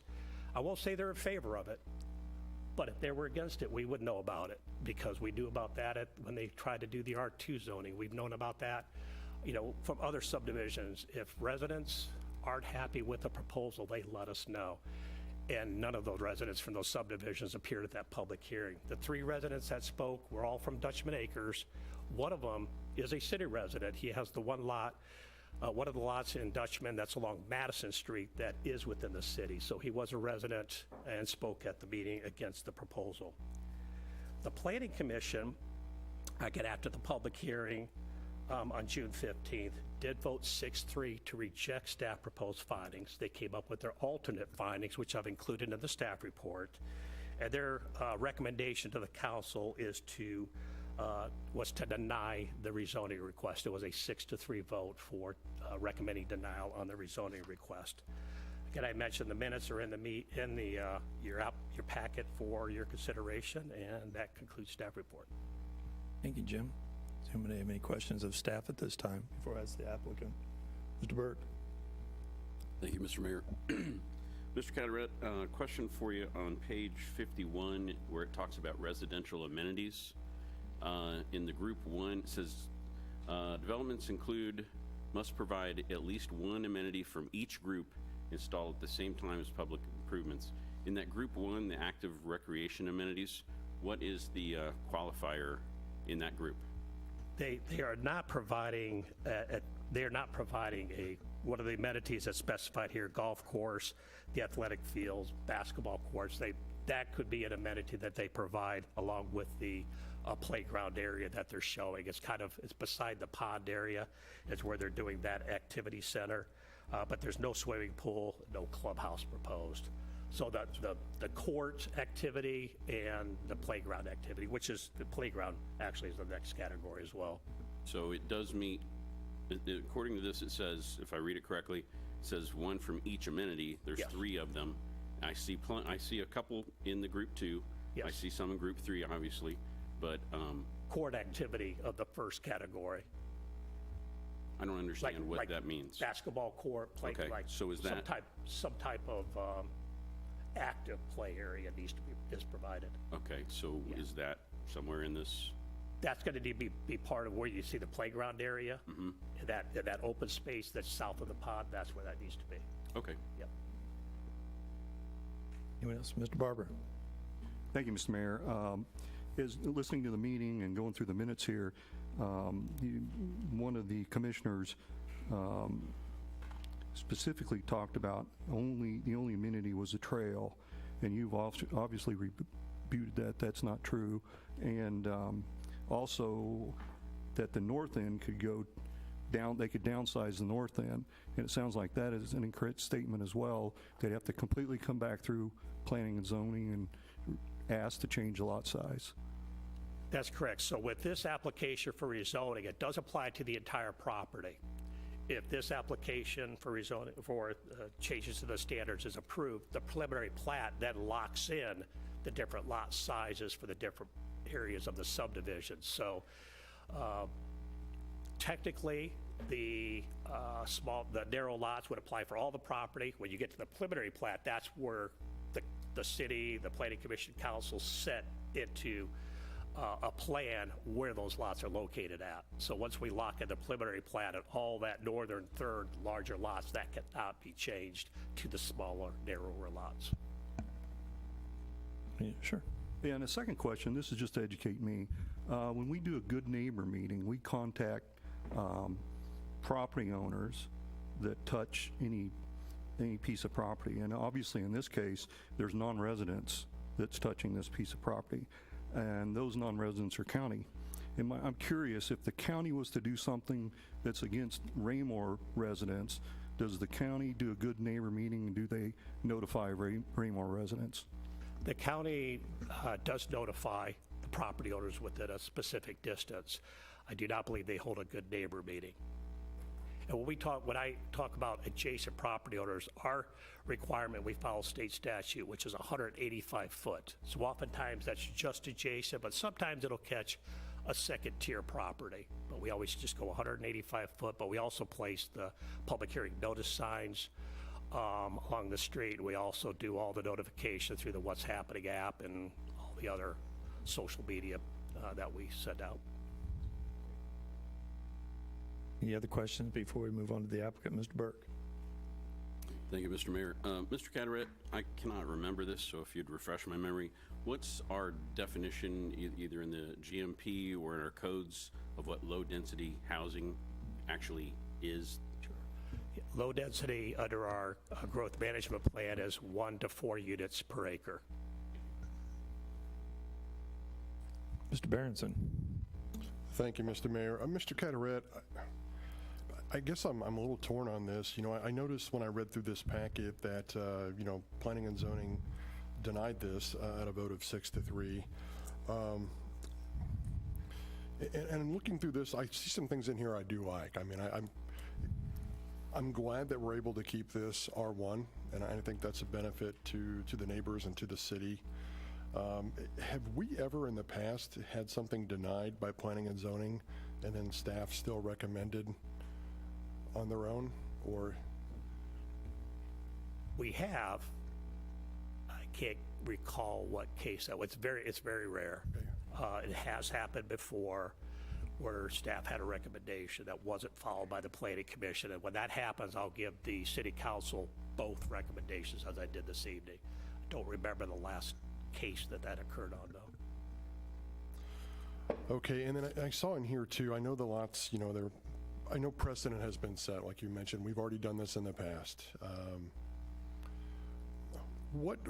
I won't say they're in favor of it, but if they were against it, we would know about it, because we knew about that when they tried to do the R2 zoning. We've known about that, you know, from other subdivisions. If residents aren't happy with the proposal, they let us know. And none of those residents from those subdivisions appeared at that public hearing. The three residents that spoke were all from Dutchman Acres. One of them is a city resident. He has the one lot, one of the lots in Dutchman that's along Madison Street that is within the city. So he was a resident and spoke at the meeting against the proposal. The Planning Commission, again after the public hearing on June 15th, did vote 6-3 to reject staff proposed findings. They came up with their alternate findings, which I've included in the staff report. And their recommendation to the council was to deny the rezoning request. It was a 6-3 vote for recommending denial on the rezoning request. Again, I mentioned the minutes are in your packet for your consideration, and that concludes staff report. Thank you, Jim. Does anybody have any questions of staff at this time before I ask the applicant? Mr. Burke. Thank you, Mr. Mayor. Mr. Carteret, question for you on page 51 where it talks about residential amenities. In the group 1, it says developments must provide at least one amenity from each group installed at the same time as public improvements. In that group 1, the active recreation amenities, what is the qualifier in that group? They are not providing one of the amenities that's specified here: golf course, the athletic fields, basketball courts. That could be an amenity that they provide along with the playground area that they're showing. It's beside the pond area. It's where they're doing that activity center, but there's no swimming pool, no clubhouse proposed. So the court activity and the playground activity, which is the playground actually is the next category as well. So it does meet, according to this, it says, if I read it correctly, it says one from each amenity. There's Yes. 3 of them. I see a couple in the group 2. Yes. I see some in group 3, obviously, but Court activity of the first category. I don't understand what that means. Basketball court, Okay, so is that- some type of active play area is provided. Okay, so Yeah. is that somewhere in this? That's going to be part of where you see the playground area. Mm-hmm. That open space that's south of the pond, that's where that needs to be. Okay. Yep. Anyone else? Mr. Barber. Thank you, Mr. Mayor. Listening to the meeting and going through the minutes here, one of the commissioners specifically talked about the only amenity was a trail, and you've obviously disputed that. That's not true. And also that the north end could go down, they could downsize the north end. And it sounds like that is an incorrect statement as well. They'd have to completely come back through planning and zoning and ask to change the lot size. That's correct. So with this application for rezoning, it does apply to the entire property. If this application for rezoning, for changes to the standards is approved, the preliminary plat then locks in the different lot sizes for the different areas of the subdivision. So technically, the narrow lots would apply for all the property. When you get to the preliminary plat, that's where the city, the planning commission, council set into a plan where those lots are located at. So once we lock in the preliminary plat at all that northern third larger lots, that cannot be changed to the smaller, narrower lots. Yeah, sure. Yeah, and a second question, this is just to educate me. When we do a good neighbor meeting, we contact property owners that touch any piece of property. And obviously, in this case, there's non-residents that's touching this piece of property. And those non-residents are county. And I'm curious, if the county was to do something that's against Raymore residents, does the county do a good neighbor meeting, and do they notify Raymore residents? The county does notify the property owners within a specific distance. I do not believe they hold a good neighbor meeting. And when I talk about adjacent property owners, our requirement, we follow state statute, which is 185 foot. So oftentimes that's just adjacent, but sometimes it'll catch a second tier property. But we always just go 185 foot, but we also place the public hearing notice signs along the street. We also do all the notification through the What's Happening app and all the other social media that we send out. Any other questions before we move on to the applicant, Mr. Burke? Thank you, Mr. Mayor. Mr. Carteret, I cannot remember this, so if you'd refresh my memory, what's our definition, either in the GMP or in our codes, of what low-density housing actually is? Low density under our growth management plan is 1 to 4 units per acre. Mr. Berenson. Thank you, Mr. Mayor. Mr. Carteret, I guess I'm a little torn on this. You know, I noticed when I read through this packet that, you know, planning and zoning denied this at a vote of 6-3. And looking through this, I see some things in here I do like. I mean, I'm glad that we're able to keep this R1, and I think that's a benefit to the neighbors and to the city. Have we ever in the past had something denied by planning and zoning and then staff still recommended on their own, or? We have. I can't recall what case that was. It's very rare. Okay. It has happened before where staff had a recommendation that wasn't followed by the planning commission. And when that happens, I'll give the city council both recommendations as I did this evening. I don't remember the last case that occurred on, though. Okay, and then I saw in here too, I know the lots, you know, I know precedent has been set, like you mentioned. We've already done this in the past. What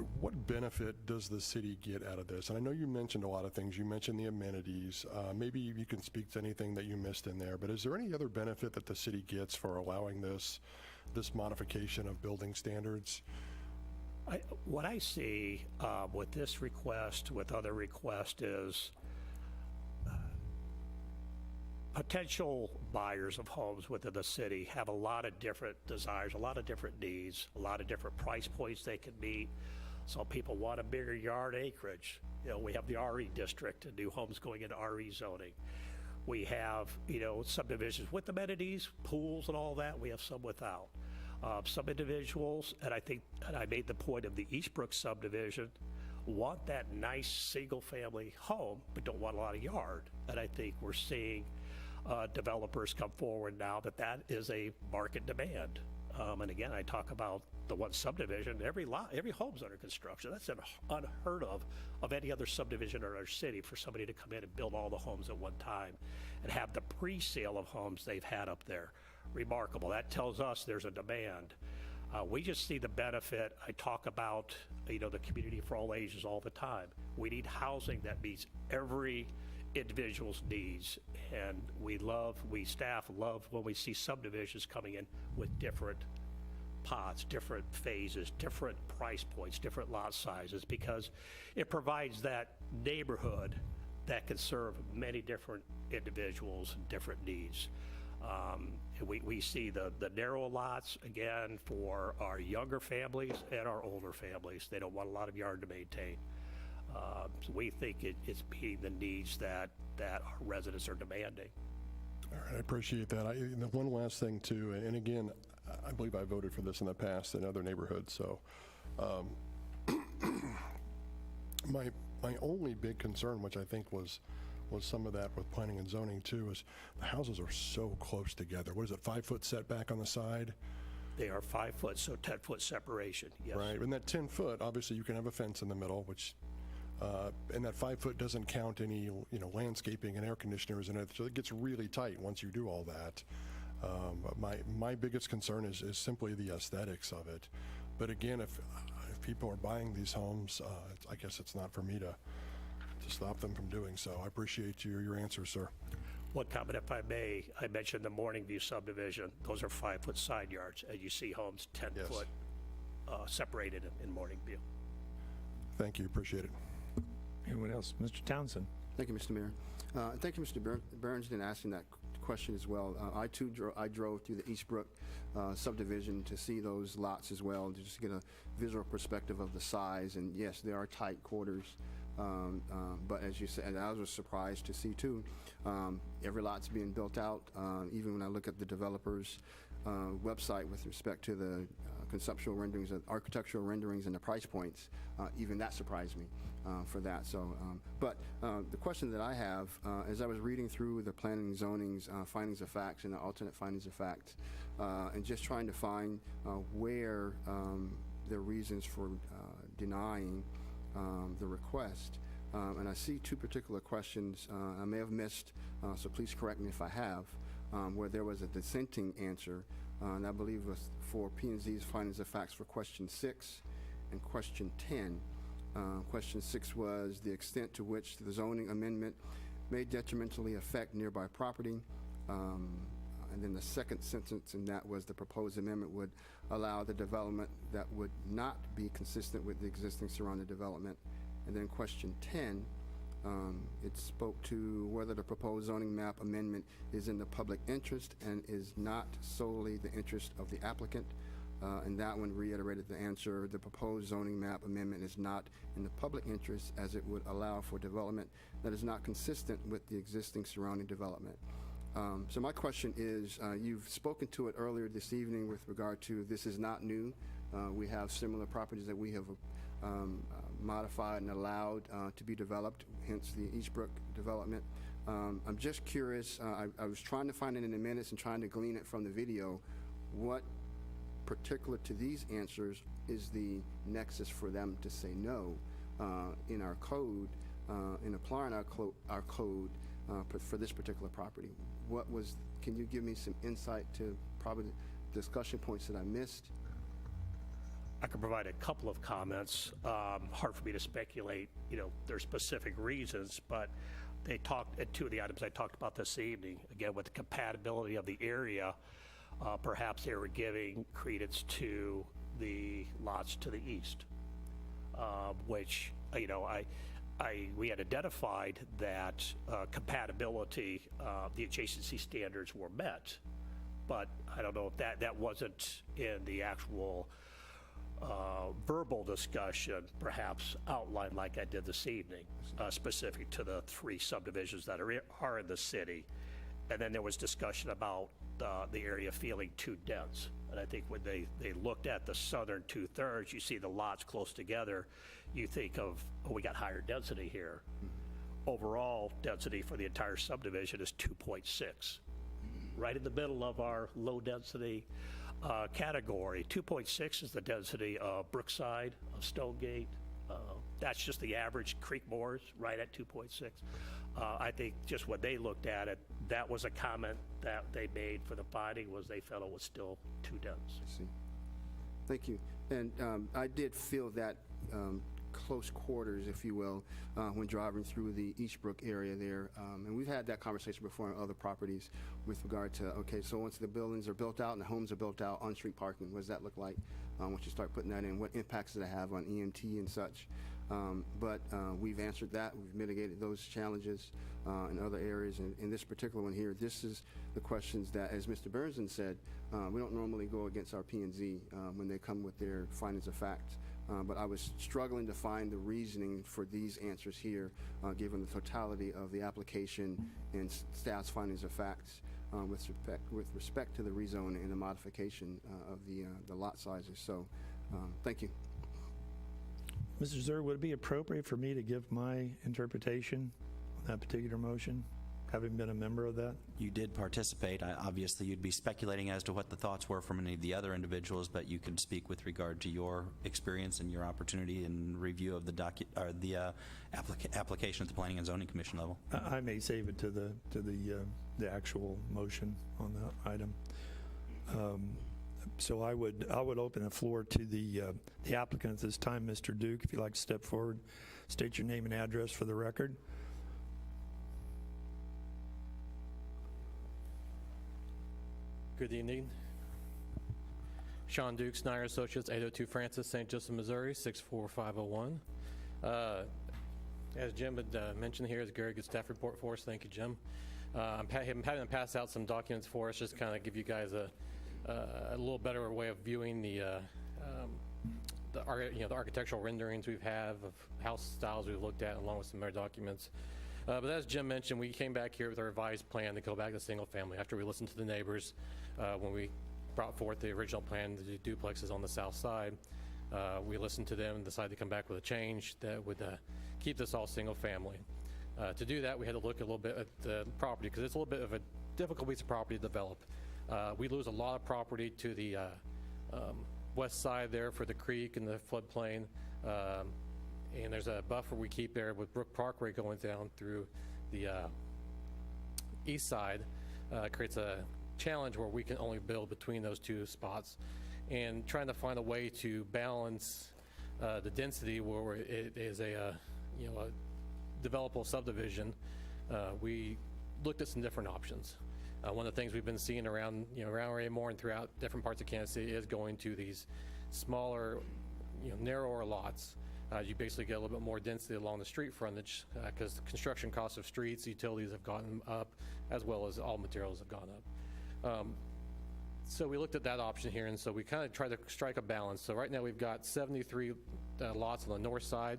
benefit does the city get out of this? And I know you mentioned a lot of things. You mentioned the amenities. Maybe you can speak to anything that you missed in there, but is there any other benefit that the city gets for allowing this modification of building standards? What I see with this request, with other requests, is potential buyers of homes within the city have a lot of different desires, a lot of different needs, a lot of different price points they can meet. Some people want a bigger yard acreage. You know, we have the RE district and new homes going into RE zoning. We have, you know, subdivisions with amenities, pools and all that. We have some without. Some individuals, and I made the point of the Eastbrook subdivision, want that nice single-family home, but don't want a lot of yard. And I think we're seeing developers come forward now that is a market demand. And again, I talk about the one subdivision, every home's under construction. That's unheard of any other subdivision in our city, for somebody to come in and build all the homes at one time and have the pre-sale of homes they've had up there. Remarkable. That tells us there's a demand. We just see the benefit. I talk about, the community for all ages all the time. We need housing that meets every individual's needs, and we staff love when we see subdivisions coming in with different pots, different phases, different price points, different lot sizes, because it provides that neighborhood that can serve many different individuals and different needs. We see the narrow lots, again, for our younger families and our older families. They don't want a lot of yard to maintain. So we think it's meeting the needs that our residents are demanding. All right, I appreciate that. One last thing, too, and again, I believe I voted for this in the past in other neighborhoods, so my only big concern, which I think was some of that with planning and zoning too, is the houses are so close together. What is it, 5-foot setback on the side? They are 5 foot, so 10-foot separation, yes. Right, and that 10-foot, obviously you can have a fence in the middle, which, and that 5-foot doesn't count any, landscaping and air conditioners in it, so it gets really tight once you do all that. But my biggest concern is simply the aesthetics of it. But again, if people are buying these homes, I guess it's not for me to stop them from doing so. I appreciate your answer, sir. One comment, if I may. I mentioned the Morning View subdivision. Those are 5-foot side yards, and you see homes 10 Yes. foot separated in Morning View. Thank you, appreciate it. Anyone else? Mr. Townsend? Thank you, Mr. Mayor. Thank you, Mr. Burns, in asking that question as well. I too drove through the Eastbrook subdivision to see those lots as well, to just get a visual perspective of the size. And yes, there are tight quarters. But as you said, and I was surprised to see too, every lot's being built out. Even when I look at the developer's website with respect to the conceptual renderings, architectural renderings, and the price points, even that surprised me for that. So, but the question that I have, as I was reading through the planning and zoning's findings of facts and the alternate findings of facts, and just trying to find where the reasons for denying the request. And I see two particular questions I may have missed, so please correct me if I have, where there was a dissenting answer, and I believe was for P&Z's findings of facts for question 6 and question 10. Question 6 was the extent to which the zoning amendment may detrimentally affect nearby property. And then the second sentence in that was the proposed amendment would allow the development that would not be consistent with the existing surrounding development. And then question 10, it spoke to whether the proposed zoning map amendment is in the public interest and is not solely the interest of the applicant. And that one reiterated the answer: the proposed zoning map amendment is not in the public interest, as it would allow for development that is not consistent with the existing surrounding development. So my question is, you've spoken to it earlier this evening with regard to this is not new. We have similar properties that we have modified and allowed to be developed, hence the Eastbrook development. I'm just curious, I was trying to find it in the minutes and trying to glean it from the video. What particular to these answers is the nexus for them to say no in our code, in applying our code for this particular property? Can you give me some insight to probably the discussion points that I missed? I can provide a couple of comments. Hard for me to speculate, their specific reasons, but they talked at two of the items I talked about this evening. Again, with the compatibility of the area, perhaps they were giving credence to the lots to the east, which, we had identified that compatibility, the adjacency standards were met, but I don't know if that wasn't in the actual verbal discussion, perhaps outlined like I did this evening, specific to the 3 subdivisions that are in the city. And then there was discussion about the area feeling too dense. And I think when they looked at the southern 2/3, you see the lots close together, you think of, we got higher density here. Overall density for the entire subdivision is 2.6, right in the middle of our low density category. 2.6 is the density of Brookside, of Stonegate. That's just the average. Creekmore's right at 2.6. I think just when they looked at it, that was a comment that they made for the finding, was they felt it was still too dense. I see. Thank you. And I did feel that close quarters, if you will, when driving through the Eastbrook area there. And we've had that conversation before on other properties with regard to, okay, so once the buildings are built out and the homes are built out, on-street parking, what does that look like? Once you start putting that in, what impacts does it have on EMT and such? But we've answered that. We've mitigated those challenges in other areas. And in this particular one here, this is the questions that, as Mr. Burnson said, we don't normally go against our P&Z when they come with their findings of fact. But I was struggling to find the reasoning for these answers here, given the totality of the application and staff's findings of facts with respect to the rezone and the modification of the lot sizes. So, thank you. Mr. Zur, would it be appropriate for me to give my interpretation on that particular motion, having been a member of that? You did participate. Obviously, you'd be speculating as to what the thoughts were from any of the other individuals, but you could speak with regard to your experience and your opportunity and review of the application at the Planning and Zoning Commission level. I may save it to the actual motion on that item. So I would open the floor to the applicant at this time, Mr. Duke. If you'd like to step forward, state your name and address for the record. Good evening. Sean Duke, Snyder Associates, 802 Francis, St. Joseph, Missouri, 64501. As Jim had mentioned here, it's a very good staff report for us. Thank you, Jim. I'm having to pass out some documents for us, just kind of give you guys a little better way of viewing the architectural renderings we have of house styles we've looked at, along with some other documents. But as Jim mentioned, we came back here with a revised plan to go back to single family after we listened to the neighbors when we brought forth the original plan to do duplexes on the south side. We listened to them and decided to come back with a change that would keep this all single family. To do that, we had to look a little bit at the property because it's a little bit of a difficult piece of property to develop. We lose a lot of property to the west side there for the creek and the floodplain. And there's a buffer we keep there with Brook Parkway going down through the east side. Creates a challenge where we can only build between those two spots. And trying to find a way to balance the density where it is a developable subdivision, we looked at some different options. One of the things we've been seeing around Raymore and throughout different parts of Kansas City is going to these smaller, narrower lots. You basically get a little bit more density along the street frontage because the construction costs of streets, utilities have gone up, as well as all materials have gone up. So we looked at that option here, and so we kind of tried to strike a balance. So right now we've got 73 lots on the north side,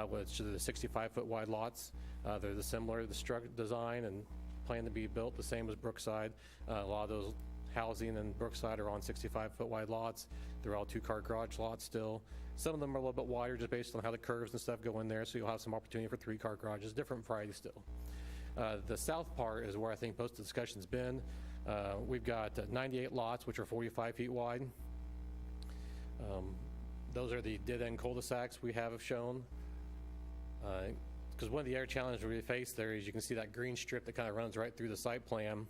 which are the 65-foot wide lots. They're the similar, the design and plan to be built the same as Brookside. A lot of those housing in Brookside are on 65-foot wide lots. They're all two-car garage lots still. Some of them are a little bit wider just based on how the curves and stuff go in there, so you'll have some opportunity for three-car garages, different variety still. The south part is where I think most of the discussion's been. We've got 98 lots, which are 45 feet wide. Those are the dead-end cul-de-sacs we have shown. Because one of the air challenges we face there is you can see that green strip that kind of runs right through the site plan.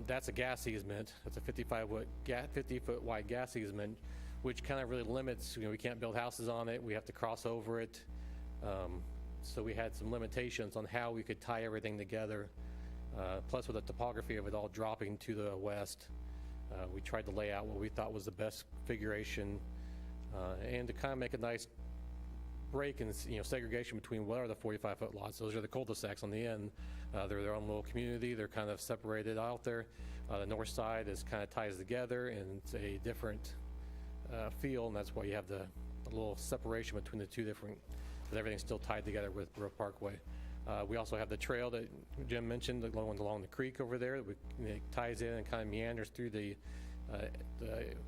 That's a gas easement. That's a 50-foot wide gas easement, which kind of really limits, we can't build houses on it. We have to cross over it. So we had some limitations on how we could tie everything together. Plus with the topography of it all dropping to the west, we tried to lay out what we thought was the best configuration and to kind of make a nice break and segregation between what are the 45-foot lots. Those are the cul-de-sacs on the end. They're their own little community. They're kind of separated out there. The north side is kind of ties together, and it's a different feel, and that's why you have the little separation between the two different, but everything's still tied together with Brook Parkway. We also have the trail that Jim mentioned, the one along the creek over there. It ties in and kind of meanders through the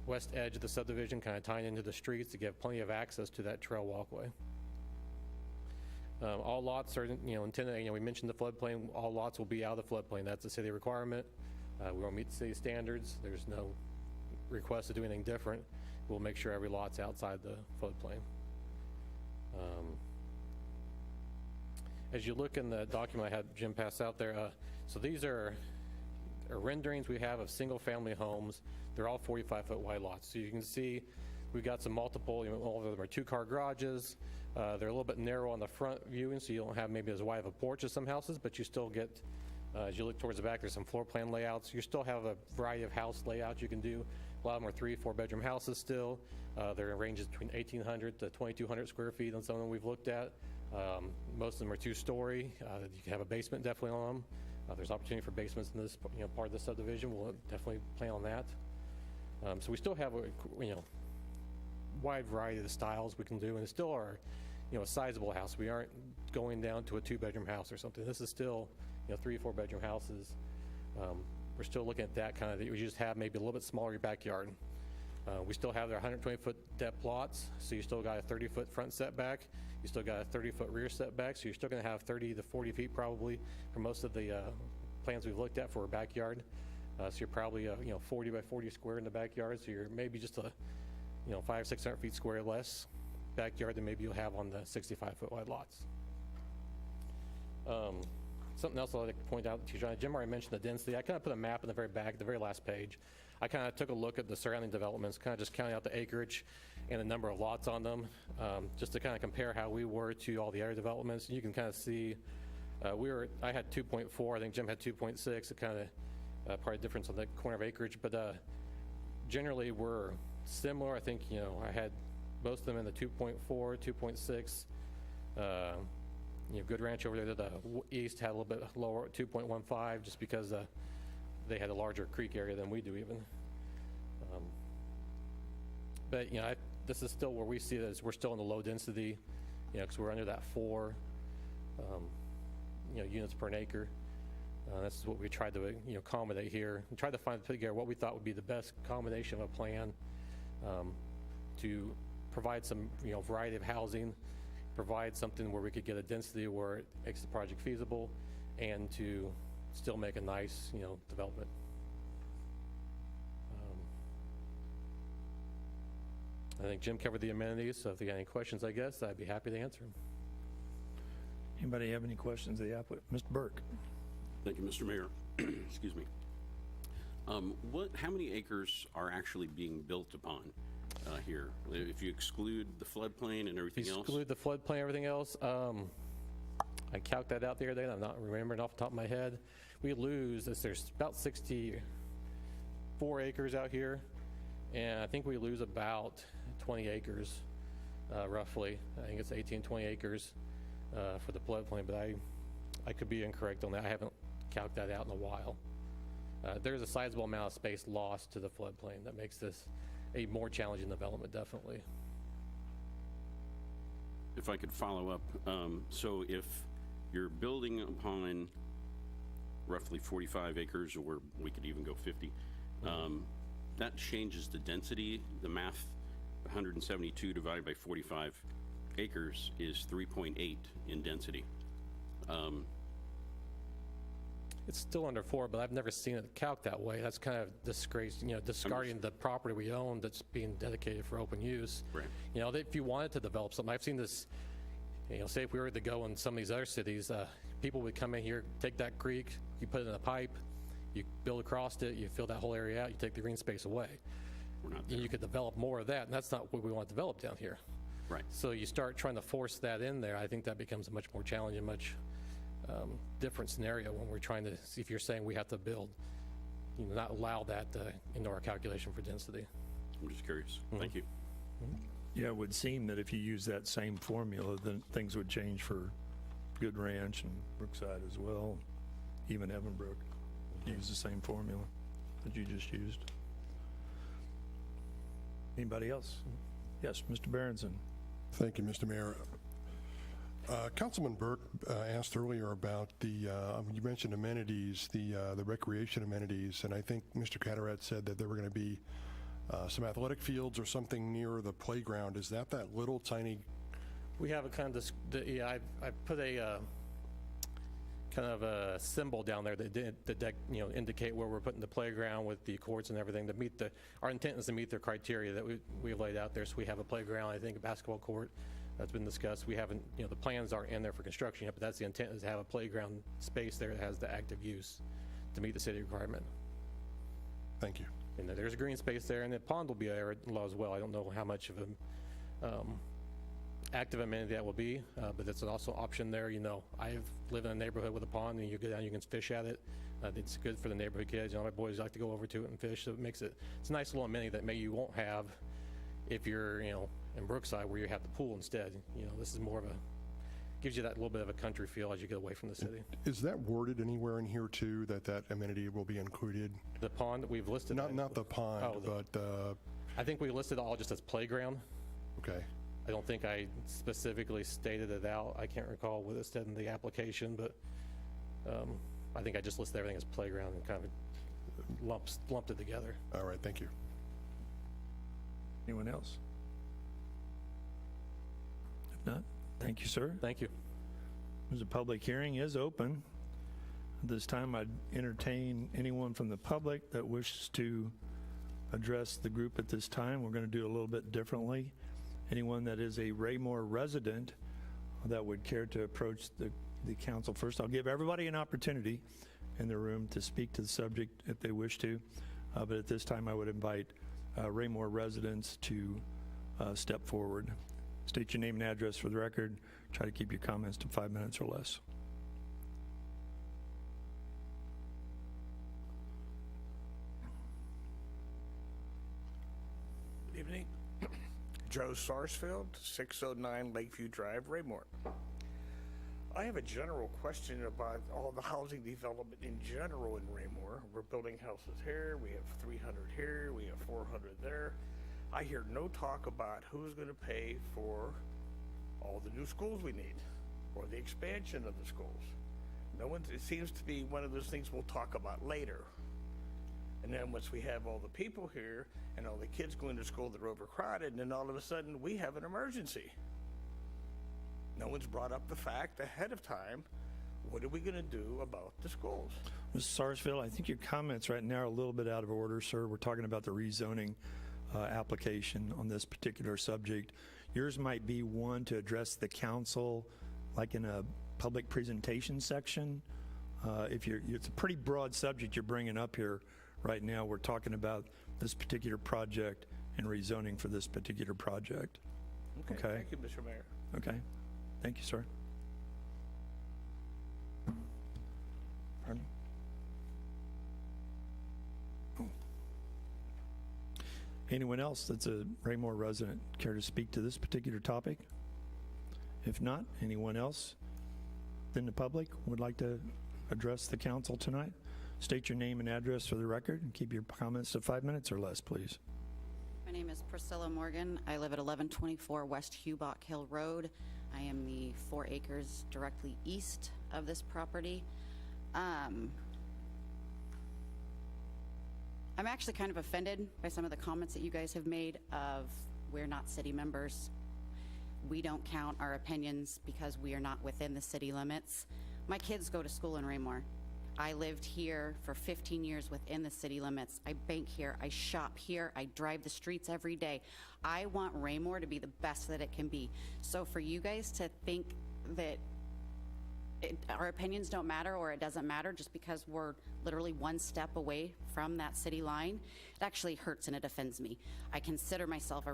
west edge of the subdivision, kind of tying into the streets to give plenty of access to that trail walkway. All lots are, intended, we mentioned the floodplain, all lots will be out of the floodplain. That's a city requirement. We won't meet the city standards. There's no request to do anything different. We'll make sure every lot's outside the floodplain. As you look in the document I had Jim pass out there, so these are renderings we have of single-family homes. They're all 45-foot wide lots. So you can see we've got some multiple, all of them are two-car garages. They're a little bit narrow on the front viewing, so you don't have maybe as wide of a porch as some houses, but you still get, as you look towards the back, there's some floor plan layouts. You still have a variety of house layouts you can do. A lot of them are 3- or 4-bedroom houses still. They're in ranges between 1,800 to 2,200 square feet on some of them we've looked at. Most of them are 2-story. You can have a basement definitely on them. There's opportunity for basements in this, part of the subdivision. We'll definitely plan on that. So we still have a, wide variety of the styles we can do, and it's still our, a sizable house. We aren't going down to a 2-bedroom house or something. This is still, 3- or 4-bedroom houses. We're still looking at that kind of, we just have maybe a little bit smaller backyard. We still have their 120-foot depth plots, so you still got a 30-foot front setback. You still got a 30-foot rear setback, so you're still going to have 30 to 40 feet probably for most of the plans we've looked at for a backyard. So you're probably 40 by 40 square in the backyard, so you're maybe just a 500-600 feet square less backyard than maybe you'll have on the 65-foot wide lots. Something else I'd like to point out to you, John, Jim already mentioned the density. I kind of put a map in the very back, the very last page. I kind of took a look at the surrounding developments, kind of just counting out the acreage and the number of lots on them, just to kind of compare how we were to all the other developments. And you can kind of see, I had 2.4, I think Jim had 2.6, it kind of, probably difference on the corner of acreage, but generally we're similar. I think, I had most of them in the 2.4, 2.6. Good Ranch over there to the east had a little bit lower, 2.15, just because they had a larger creek area than we do even. But this is still where we see it as we're still in the low density, because we're under that 4 units per acre. This is what we tried to accommodate here. We tried to put together what we thought would be the best combination of a plan to provide some variety of housing, provide something where we could get a density where it makes the project feasible, and to still make a nice development. I think Jim covered the amenities, so if you got any questions, I guess I'd be happy to answer them. Anybody have any questions of the applicant? Mr. Burke. Thank you, Mr. Mayor. Excuse me. How many acres are actually being built upon here? If you exclude the floodplain and everything else? Exclude the floodplain, everything else. I calculated that out the other day, and I'm not remembering off the top of my head. We lose, there's about 64 acres out here, and I think we lose about 20 acres, roughly. I think it's 18, 20 acres for the floodplain, but I could be incorrect on that. I haven't calculated that out in a while. There's a sizable amount of space lost to the floodplain that makes this a more challenging development, definitely. If I could follow up, so if you're building upon roughly 45 acres, or we could even go 50, that changes the density. The math, 172 divided by 45 acres is 3.8 in density. It's still under 4, but I've never seen it calc that way. That's kind of discarding the property we own that's being dedicated for open use. Right. If you wanted to develop something, I've seen this, say if we were to go in some of these other cities, people would come in here, take that creek, you put it in a pipe, you build across it, you fill that whole area out, you take the green space away. We're not there. And you could develop more of that, and that's not what we want to develop down here. Right. So you start trying to force that in there, I think that becomes a much more challenging, much different scenario when we're trying to see if you're saying we have to build, not allow that into our calculation for density. I'm just curious. Thank you. Yeah, it would seem that if you use that same formula, then things would change for Good Ranch and Brookside as well, even Evanbrook. Use the same formula that you just used. Anybody else? Yes, Mr. Berenson. Thank you, Mr. Mayor. Councilman Burke asked earlier about you mentioned amenities, the recreation amenities, and I think Mr. Carteret said that there were going to be some athletic fields or something near the playground. Is that little tiny? We have a kind of, I put a kind of a symbol down there that indicate where we're putting the playground with the courts and everything to meet our intent is to meet the criteria that we've laid out there. So we have a playground, I think a basketball court that's been discussed. We haven't, the plans aren't in there for construction yet, but that's the intent, is to have a playground space there that has the active use to meet the city requirement. Thank you. And there's a green space there, and the pond will be there as well. I don't know how much of an active amenity that will be, but it's also an option there. You know, I've lived in a neighborhood with a pond, and you go down, you can fish at it. It's good for the neighborhood kids. You know, my boys like to go over to it and fish, so it's a nice little amenity that maybe you won't have if you're, you know, in Brookside where you have the pool instead. You know, this is more of a, gives you that little bit of a country feel as you get away from the city. Is that worded anywhere in here too, that amenity will be included? The pond that we've listed. Not the pond, but I think we listed all just as playground. okay. I don't think I specifically stated it out. I can't recall what it said in the application, but I think I just listed everything as playground and kind of lumped it together. All right, thank you. Anyone else? If not, thank you, sir. Thank you. The public hearing is open. At this time, I'd entertain anyone from the public that wishes to address the group at this time. We're going to do it a little bit differently. Anyone that is a Raymore resident that would care to approach the council first. I'll give everybody an opportunity in the room to speak to the subject if they wish to. But at this time, I would invite Raymore residents to step forward. State your name and address for the record. Try to keep your comments to 5 minutes or less. Good evening. Joe Sarsfield, 609 Lakeview Drive, Raymore. I have a general question about all the housing development in general in Raymore. We're building houses here, we have 300 here, we have 400 there. I hear no talk about who's going to pay for all the new schools we need or the expansion of the schools. No one, it seems to be one of those things we'll talk about later. And then once we have all the people here and all the kids going to school that are overcrowded, and then all of a sudden we have an emergency. No one's brought up the fact ahead of time, what are we going to do about the schools? Mr. Sarsfield, I think your comments right now are a little bit out of order, sir. We're talking about the rezoning application on this particular subject. Yours might be one to address the council, like in a public presentation section. It's a pretty broad subject you're bringing up here right now. We're talking about this particular project and rezoning for this particular project. Okay. Thank you, Mr. Mayor. Okay. Thank you, sir. Pardon? Oh. Anyone else that's a Raymore resident care to speak to this particular topic? If not, anyone else in the public would like to address the council tonight? State your name and address for the record and keep your comments to 5 minutes or less, please. My name is Priscilla Morgan. I live at 1124 West Hubach Hill Road. I am the 4 acres directly east of this property. I'm actually kind of offended by some of the comments that you guys have made of we're not city members. We don't count our opinions because we are not within the city limits. My kids go to school in Raymore. I lived here for 15 years within the city limits. I bank here, I shop here, I drive the streets every day. I want Raymore to be the best that it can be. So for you guys to think that our opinions don't matter or it doesn't matter just because we're literally one step away from that city line, it actually hurts and it offends me. I consider myself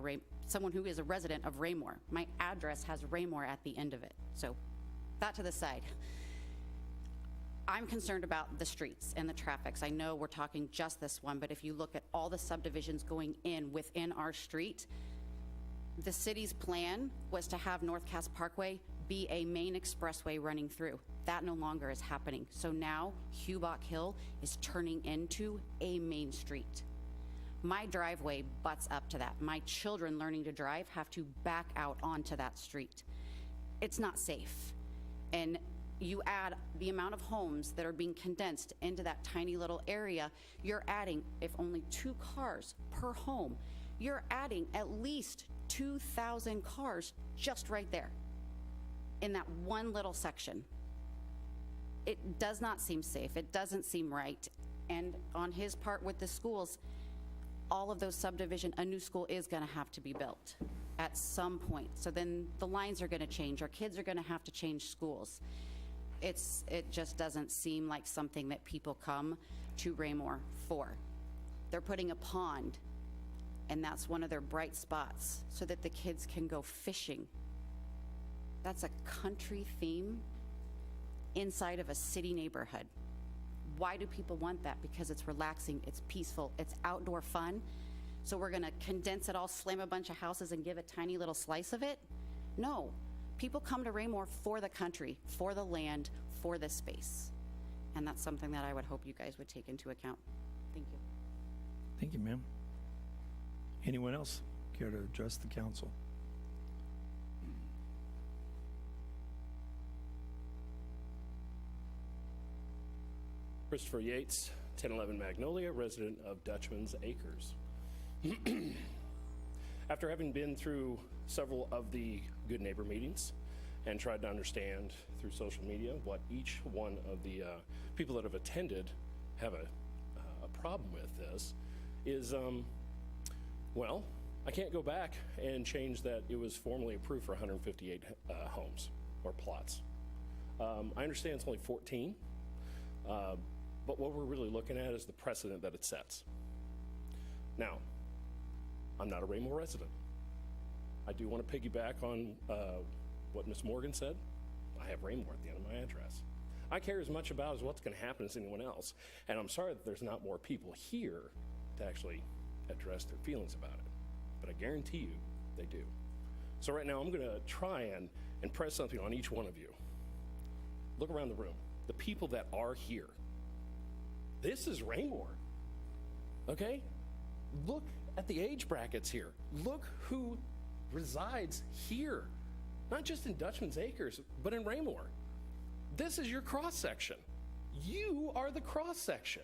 someone who is a resident of Raymore. My address has Raymore at the end of it. So that to the side. I'm concerned about the streets and the traffics. I know we're talking just this one, but if you look at all the subdivisions going in within our street, the city's plan was to have North Cass Parkway be a main expressway running through. That no longer is happening. So now Hubach Hill is turning into a main street. My driveway butts up to that. My children learning to drive have to back out onto that street. It's not safe. And you add the amount of homes that are being condensed into that tiny little area, you're adding, if only 2 cars per home, you're adding at least 2,000 cars just right there in that one little section. It does not seem safe. It doesn't seem right. And on his part with the schools, all of those subdivision, a new school is going to have to be built at some point. So then the lines are going to change. Our kids are going to have to change schools. It just doesn't seem like something that people come to Raymore for. They're putting a pond, and that's one of their bright spots so that the kids can go fishing. That's a country theme inside of a city neighborhood. Why do people want that? Because it's relaxing, it's peaceful, it's outdoor fun. So we're gonna condense it all, slam a bunch of houses and give a tiny little slice of it? No. People come to Raymore for the country, for the land, for the space. And that's something that I would hope you guys would take into account. Thank you. Thank you, ma'am. Anyone else care to address the council? Christopher Yates, 1011 Magnolia, resident of Dutchman's Acres. After having been through several of the Good Neighbor meetings and tried to understand through social media what each one of the people that have attended have a problem with this is, well, I can't go back and change that it was formally approved for 158 homes or plots. I understand it's only 14, but what we're really looking at is the precedent that it sets. Now, I'm not a Raymore resident. I do want to piggyback on what Ms. Morgan said. I have Raymore at the end of my address. I care as much about as what's going to happen as anyone else. And I'm sorry that there's not more people here to actually address their feelings about it. But I guarantee you they do. So right now I'm going to try and press something on each one of you. Look around the room. The people that are here. This is Raymore. Okay? Look at the age brackets here. Look who resides here. Not just in Dutchman's Acres, but in Raymore. This is your cross-section. You are the cross-section.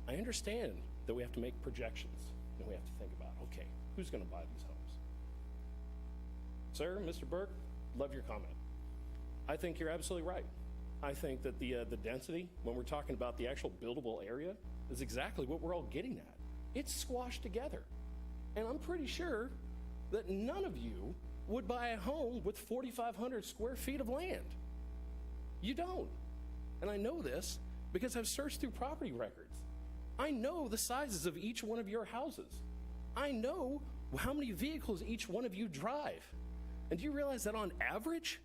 I understand that we have to make projections, and we have to think about, okay, who's going to buy these homes? Sir, Mr. Burke, love your comment. I think you're absolutely right. I think that the density, when we're talking about the actual buildable area, is exactly what we're all getting at. It's squashed together. And I'm pretty sure that none of you would buy a home with 4,500 square feet of land. You don't. And I know this because I've searched through property records. I know the sizes of each one of your houses. I know how many vehicles each one of you drive. And do you realize that on average,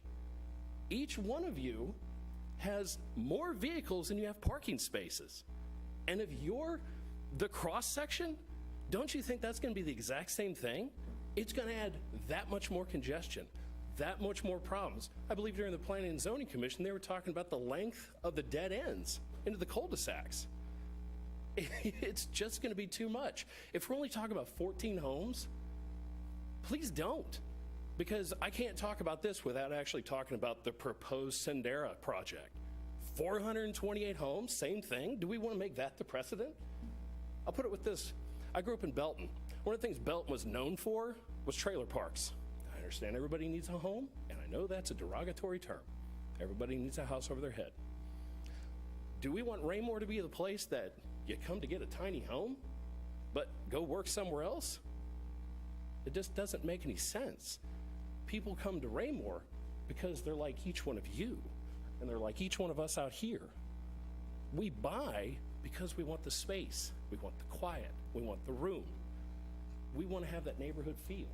each one of you has more vehicles than you have parking spaces? And if you're the cross section, don't you think that's going to be the exact same thing? It's going to add that much more congestion, that much more problems. I believe during the Planning and Zoning Commission, they were talking about the length of the dead ends into the cul-de-sacs. It's just going to be too much. If we're only talking about 14 homes, please don't. Because I can't talk about this without actually talking about the proposed Sendera project. 428 homes, same thing. Do we want to make that the precedent? I'll put it with this. I grew up in Belton. One of the things Belton was known for was trailer parks. I understand everybody needs a home, and I know that's a derogatory term. Everybody needs a house over their head. Do we want Raymore to be the place that you come to get a tiny home, but go work somewhere else? It just doesn't make any sense. People come to Raymore because they're like each one of you, and they're like each one of us out here. We buy because we want the space, we want the quiet, we want the room. We want to have that neighborhood feel.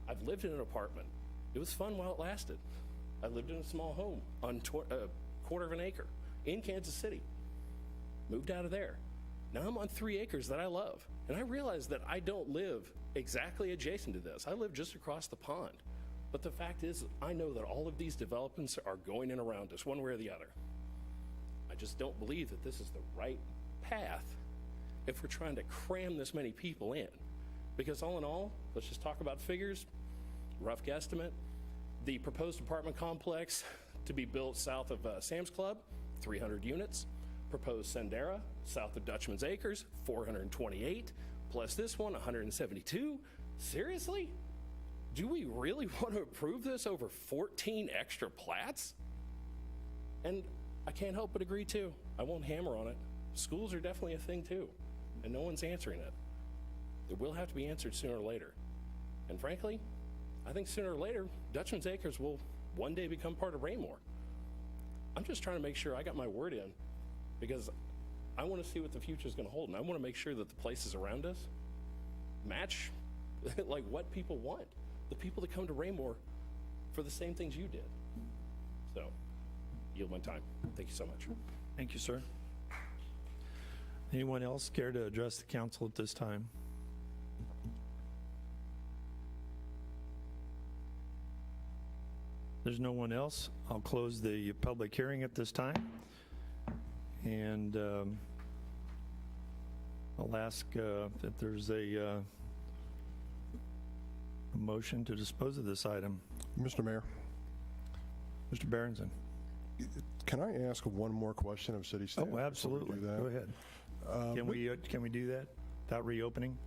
I've lived in an apartment. It was fun while it lasted. I lived in a small home on a quarter of an acre in Kansas City. Moved out of there. Now I'm on 3 acres that I love. And I realize that I don't live exactly adjacent to this. I live just across the pond. But the fact is, I know that all of these developments are going in around us one way or the other. I just don't believe that this is the right path if we're trying to cram this many people in. Because all in all, let's just talk about figures, rough guesstimate. The proposed apartment complex to be built south of Sam's Club, 300 units. Proposed Sendera, south of Dutchman's Acres, 428. Plus this one, 172. Seriously? Do we really want to approve this over 14 extra plats? And I can't help but agree too. I won't hammer on it. Schools are definitely a thing too, and no one's answering it. It will have to be answered sooner or later. And frankly, I think sooner or later, Dutchman's Acres will one day become part of Raymore. I'm just trying to make sure I got my word in, because I want to see what the future is going to hold, and I want to make sure that the places around us match like what people want. The people that come to Raymore for the same things you did. So, yield my time. Thank you so much. Thank you, sir. Anyone else care to address the council at this time? There's no one else. I'll close the public hearing at this time. And I'll ask if there's a motion to dispose of this item. Mr. Mayor, Mr. Berenson. can I ask one more question of city staff? Oh, before we absolutely. do that? Go ahead. Can we do that without reopening?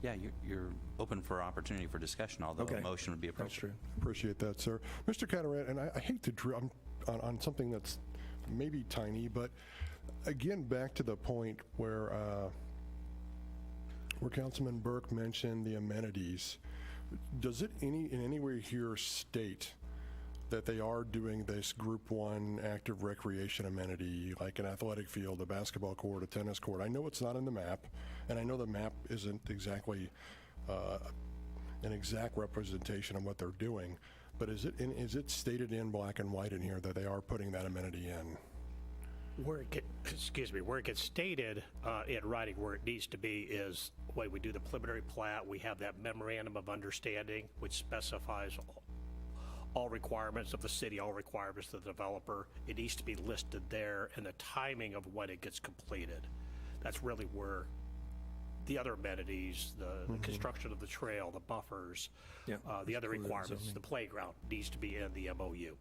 Yeah, you're open for opportunity for discussion, although Okay. a motion would be appropriate. That's true. Appreciate that, sir. Mr. Carteret, and I hate to drill on something that's maybe tiny, but again, back to the point where Councilman Burke mentioned the amenities. Does it in any way here state that they are doing this Group 1 active recreation amenity, like an athletic field, a basketball court, a tennis court? I know it's not in the map, and I know the map isn't exactly an exact representation of what they're doing, but is it stated in black and white in here that they are putting that amenity in? Where it gets stated in writing where it needs to be is when we do the preliminary plat, we have that memorandum of understanding which specifies all requirements of the city, all requirements of the developer. It needs to be listed there and the timing of when it gets completed. That's really where the other amenities, the construction of the trail, the buffers, the other requirements, the playground needs to be in the MOU.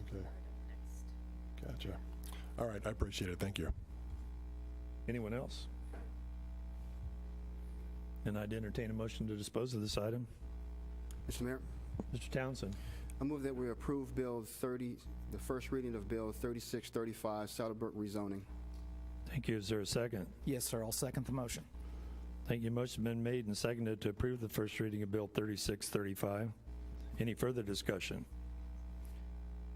Okay. Gotcha. All right, I appreciate it. Thank you. Anyone else? And I'd entertain a motion to dispose of this item. Mr. Mayor, Mr. Townsend. I move that we approve Bill 30, the first reading of Bill 3635, Saddlebrook rezoning. Thank you. Is there a second? Yes, sir. I'll second the motion. Thank you. Motion been made and seconded to approve the first reading of Bill 3635. Any further discussion?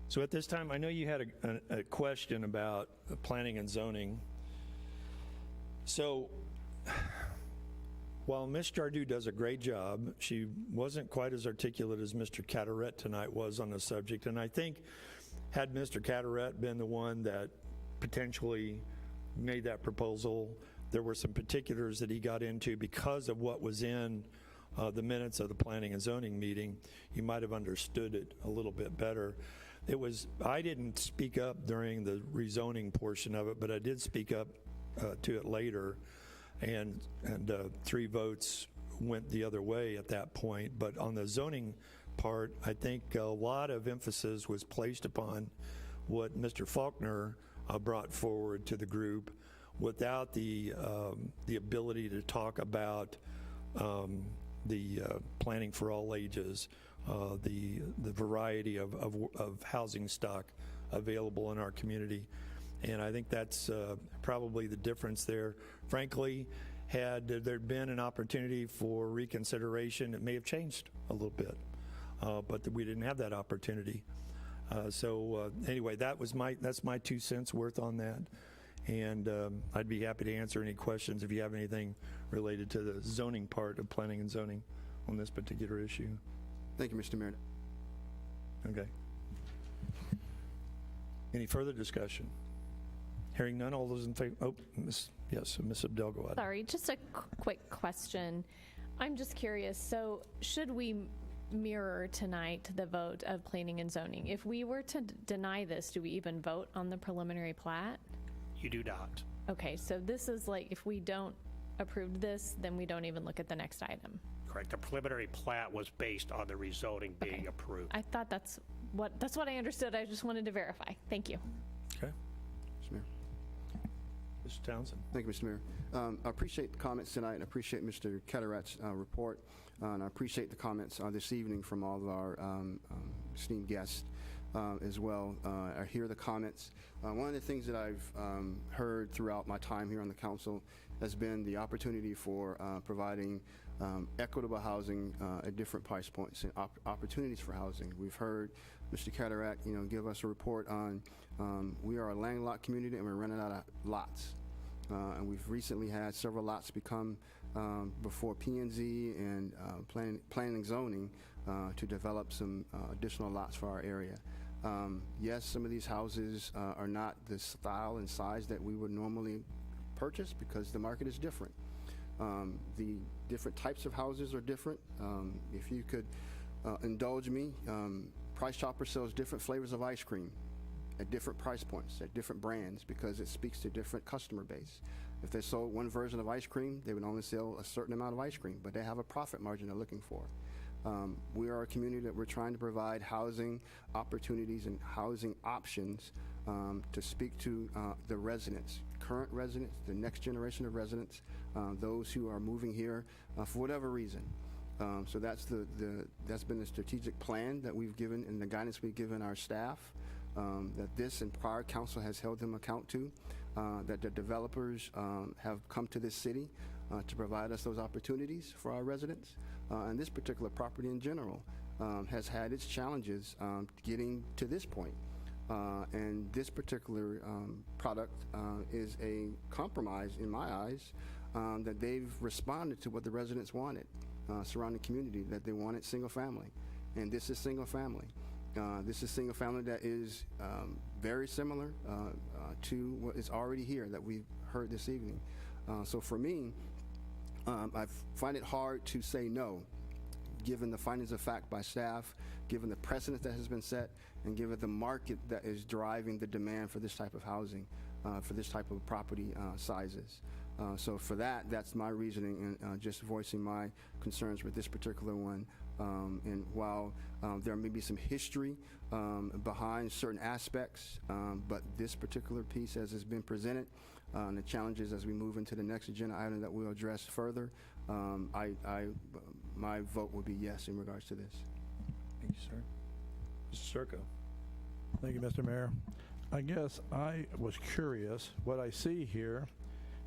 So at this time, I know you had a question about planning and zoning. So while Ms. Jardu does a great job, she wasn't quite as articulate as Mr. Carteret tonight was on the subject. And I think had Mr. Carteret been the one that potentially made that proposal, there were some particulars that he got into because of what was in the minutes of the planning and zoning meeting. You might have understood it a little bit better. I didn't speak up during the rezoning portion of it, but I did speak up to it later, and 3 votes went the other way at that point. But on the zoning part, I think a lot of emphasis was placed upon what Mr. Faulkner brought forward to the group without the ability to talk about the planning for all ages, the variety of housing stock available in our community. And I think that's probably the difference there. Frankly, had there been an opportunity for reconsideration, it may have changed a little bit, but we didn't have that opportunity. So anyway, that's my 2 cents worth on that. And I'd be happy to answer any questions if you have anything related to the zoning part of planning and zoning on this particular issue. Thank you, Mr. Mayor. Okay. Any further discussion? Hearing none, all those in favor? Oh, Ms. Abdel, go ahead. Sorry, just a quick question. I'm just curious, so should we mirror tonight the vote of planning and zoning? If we were to deny this, do we even vote on the preliminary plat? You do not. Okay, so this is like, if we don't approve this, then we don't even look at the next item. Correct. The preliminary plat was based on the rezoning being approved. I thought that's what I understood. I just wanted to verify. Thank you. Okay. Mr. Mayor. Mr. Townsend. Thank you, Mr. Mayor. I appreciate the comments tonight, and I appreciate Mr. Carteret's report, and I appreciate the comments this evening from all of our esteemed guests as well. I hear the comments. One of the things that I've heard throughout my time here on the council has been the opportunity for providing equitable housing at different price points and opportunities for housing. We've heard Mr. Cataract, give us a report on we are a landlocked community and we're running out of lots. And we've recently had several lots become before P&Z and planning and zoning to develop some additional lots for our area. Yes, some of these houses are not the style and size that we would normally purchase because the market is different. The different types of houses are different. If you could indulge me, Price Chopper sells different flavors of ice cream at different price points, at different brands, because it speaks to different customer base. If they sold one version of ice cream, they would only sell a certain amount of ice cream, but they have a profit margin they're looking for. We are a community that we're trying to provide housing opportunities and housing options to speak to the residents, current residents, the next generation of residents, those who are moving here for whatever reason. So that's been the strategic plan that we've given and the guidance we've given our staff, that this and prior council has held them account to, that the developers have come to this city to provide us those opportunities for our residents. And this particular property in general has had its challenges getting to this point. And this particular product is a compromise in my eyes that they've responded to what the residents wanted, surrounding community, that they wanted single family. And this is single family. This is single family that is very similar to what is already here that we've heard this evening. So for me, I find it hard to say no, given the findings of fact by staff, given the precedent that has been set, and given the market that is driving the demand for this type of housing, for this type of property sizes. So for that's my reasoning and just voicing my concerns with this particular one. And while there may be some history behind certain aspects, but this particular piece as has been presented, and the challenges as we move into the next agenda item that we'll address further, my vote would be yes in regards to this. Thank you, sir. Mr. Circo. Thank you, Mr. Mayor. I guess I was curious. What I see here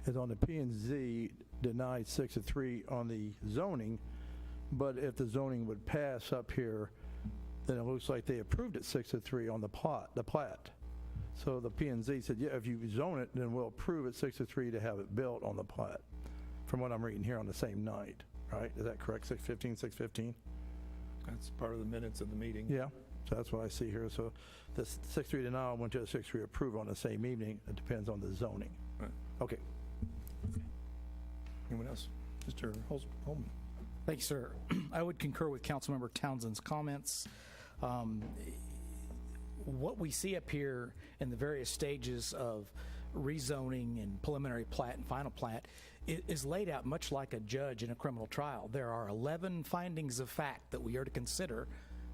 is on the P&Z denied 6-3 on the zoning, but if the zoning would pass up here, then it looks like they approved it 6-3 on the plat. So the P&Z said, yeah, if you zone it, then we'll approve it 6-3 to have it built on the plat, from what I'm reading here on the same night, right? Is that correct, 615? That's part of the minutes of the meeting. Yeah, so that's what I see here. So the 6-3 denial went to a 6-3 approval on the same evening. It depends on the zoning. Right. Okay. Anyone else? Mr. Holman. Thank you, sir. I would concur with Councilmember Townsend's comments. What we see up here in the various stages of rezoning and preliminary plat and final plat is laid out much like a judge in a criminal trial. There are 11 findings of fact that we are to consider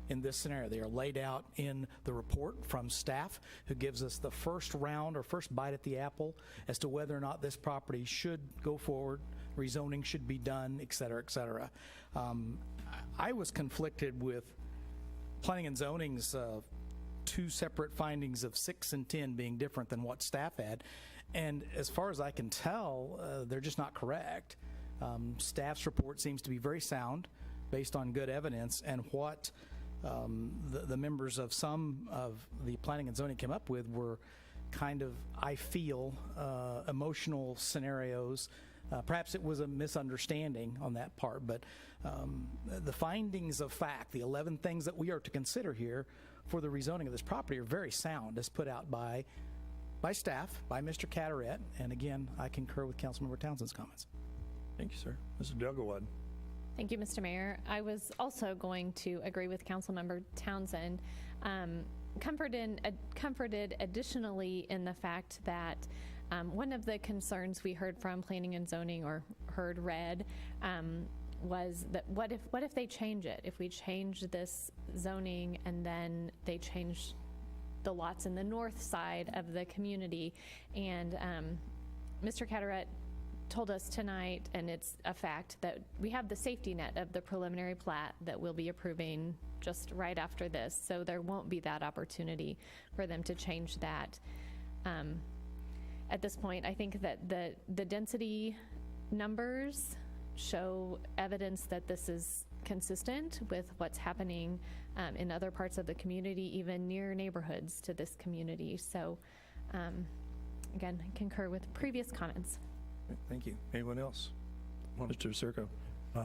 in this scenario. They are laid out in the report from staff, who gives us the first round or first bite at the apple as to whether or not this property should go forward, rezoning should be done, et cetera, et cetera. I was conflicted with planning and zoning's two separate findings of 6 and 10 being different than what staff had. And as far as I can tell, they're just not correct. Staff's report seems to be very sound based on good evidence, and what the members of some of the planning and zoning came up with were kind of, I feel, emotional scenarios. Perhaps it was a misunderstanding on that part, but the findings of fact, the 11 things that we are to consider here for the rezoning of this property are very sound, as put out by staff, by Mr. Cataract, and again, I concur with Councilmember Townsend's comments. Thank you, sir. Mr. Duggarwood. Thank you, Mr. Mayor. I was also going to agree with Councilmember Townsend, comforted additionally in the fact that one of the concerns we heard from planning and zoning, or heard read, was that what if they change it? If we change this zoning and then they change the lots in the north side of the community, and Mr. Cataract told us tonight, and it's a fact, that we have the safety net of the preliminary plat that we'll be approving just right after this, so there won't be that opportunity for them to change that. at this point, I think that the density numbers show evidence that this is consistent with what's happening in other parts of the community, even near neighborhoods to this community. So again, I concur with previous comments. Thank you. Anyone else? Mr. Circo.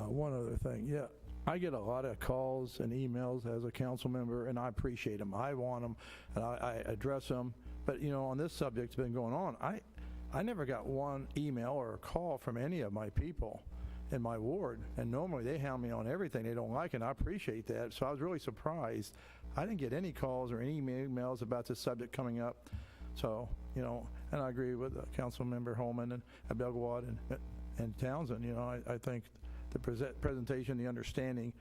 One other thing, yeah. I get a lot of calls and emails as a council member, and I appreciate them. I want them, and I address them. But, you know, on this subject that's been going on, I never got one email or a call from any of my people in my ward. And normally they hound me on everything they don't like, and I appreciate that. So I was really surprised. I didn't get any calls or any emails about this subject coming up. So, you know, and I agree with Council Member Holman and Abdelgawad and Townsend. You know, I think the presentation, the understanding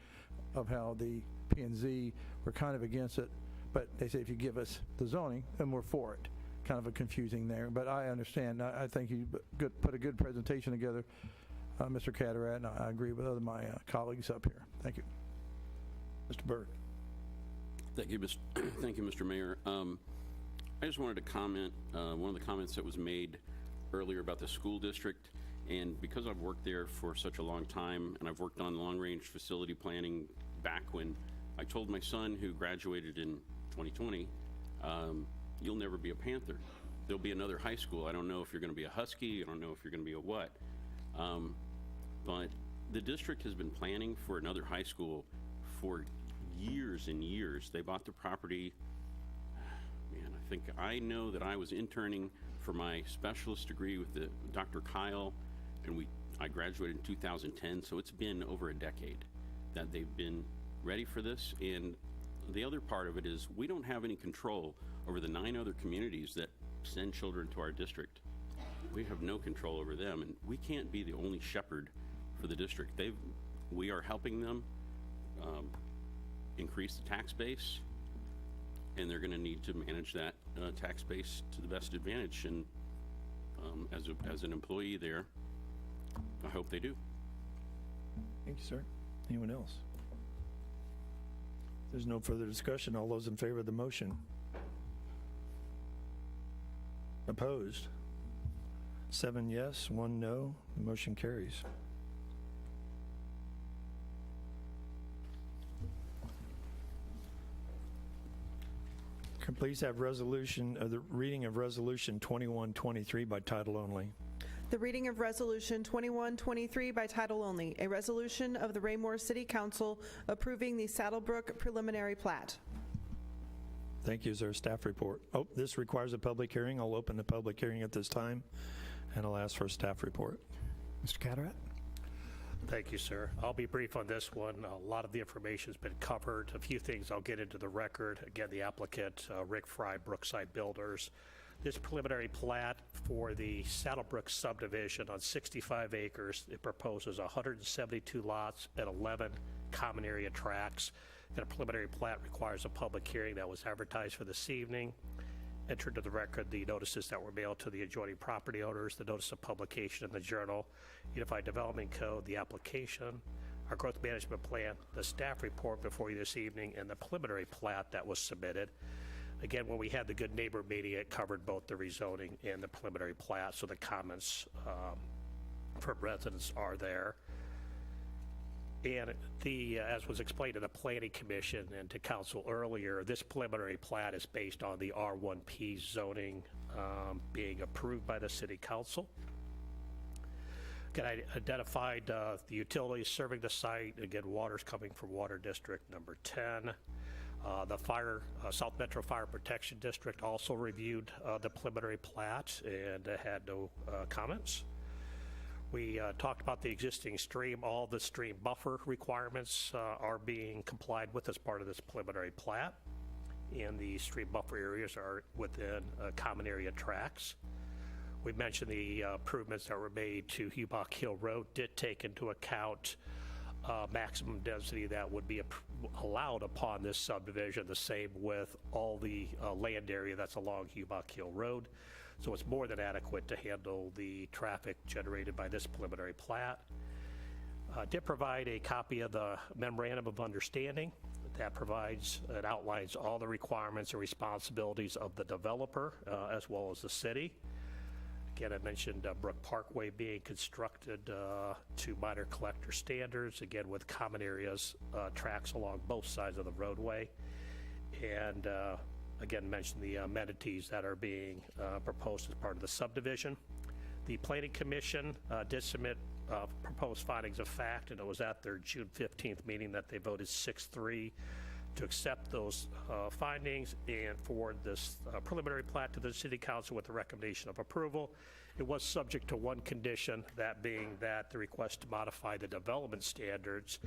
of how the P&Z were kind of against it, but they say if you give us the zoning, then we're for it. Kind of a confusing there, but I understand. I think you put a good presentation together, Mr. Catarat, and I agree with other my colleagues up here. Thank you. Mr. Burke. Thank you, Mr. Mayor. I just wanted to comment, one of the comments that was made earlier about the school district, and because I've worked there for such a long time, and I've worked on long-range facility planning back when I told my son, who graduated in 2020, you'll never be a Panther. There'll be another high school. I don't know if you're going to be a Husky. I don't know if you're going to be a what. But the district has been planning for another high school for years and years. They bought the property. Man, I know that I was interning for my specialist degree with Dr. Kyle, and I graduated in 2010, so it's been over a decade that they've been ready for this. And the other part of it is we don't have any control over the 9 other communities that send children to our district. We have no control over them, and we can't be the only shepherd for the district. We are helping them increase the tax base, and they're going to need to manage that tax base to the best advantage. And as an employee there, I hope they do. Thank you, sir. Anyone else? If there's no further discussion, all those in favor of the motion? Opposed? 7 yes, 1 no. The motion carries. Can please have the reading of Resolution 2123 by title only. The reading of Resolution 2123 by title only, a resolution of the Raymore City Council approving the Saddlebrook preliminary plat. Thank you. Is there a staff report? Oh, this requires a public hearing. I'll open the public hearing at this time, and I'll ask for a staff report. Mr. Catarat? Thank you, sir. I'll be brief on this one. A lot of the information's been covered. A few things I'll get into the record. Again, the applicant, Rick Fry, Brookside Builders. This preliminary plat for the Saddlebrook subdivision on 65 acres, it proposes 172 lots and 11 common area tracts. And a preliminary plat requires a public hearing that was advertised for this evening. Entered to the record the notices that were mailed to the adjoining property owners, the notice of publication in the Journal, Unified Development Code, the application, our growth management plan, the staff report before you this evening, and the preliminary plat that was submitted. Again, when we had the Good Neighbor meeting, it covered both the rezoning and the preliminary plat, so the comments from residents are there. And as was explained to the Planning Commission and to Council earlier, this preliminary plat is based on the R1P zoning being approved by the City Council. Again, I identified the utilities serving the site. Again, water's coming from Water District number 10. The South Metro Fire Protection District also reviewed the preliminary plat and had no comments. We talked about the existing stream. All the stream buffer requirements are being complied with as part of this preliminary plat, and the stream buffer areas are within common area tracts. We mentioned the improvements that were made to Hubach Hill Road did take into account maximum density that would be allowed upon this subdivision, the same with all the land area that's along Hubach Hill Road. So it's more than adequate to handle the traffic generated by this preliminary plat. Did provide a copy of the Memorandum of Understanding that provides and outlines all the requirements and responsibilities of the developer as well as the city. Again, I mentioned Brook Parkway being constructed to minor collector standards, again with common areas, tracks along both sides of the roadway. And again, mentioned the amenities that are being proposed as part of the subdivision. The Planning Commission did submit proposed findings of fact, and it was at their June 15th meeting that they voted 6-3 to accept those findings and forward this preliminary plat to the City Council with the recommendation of approval. It was subject to one condition, that being that the request to modify the development standards,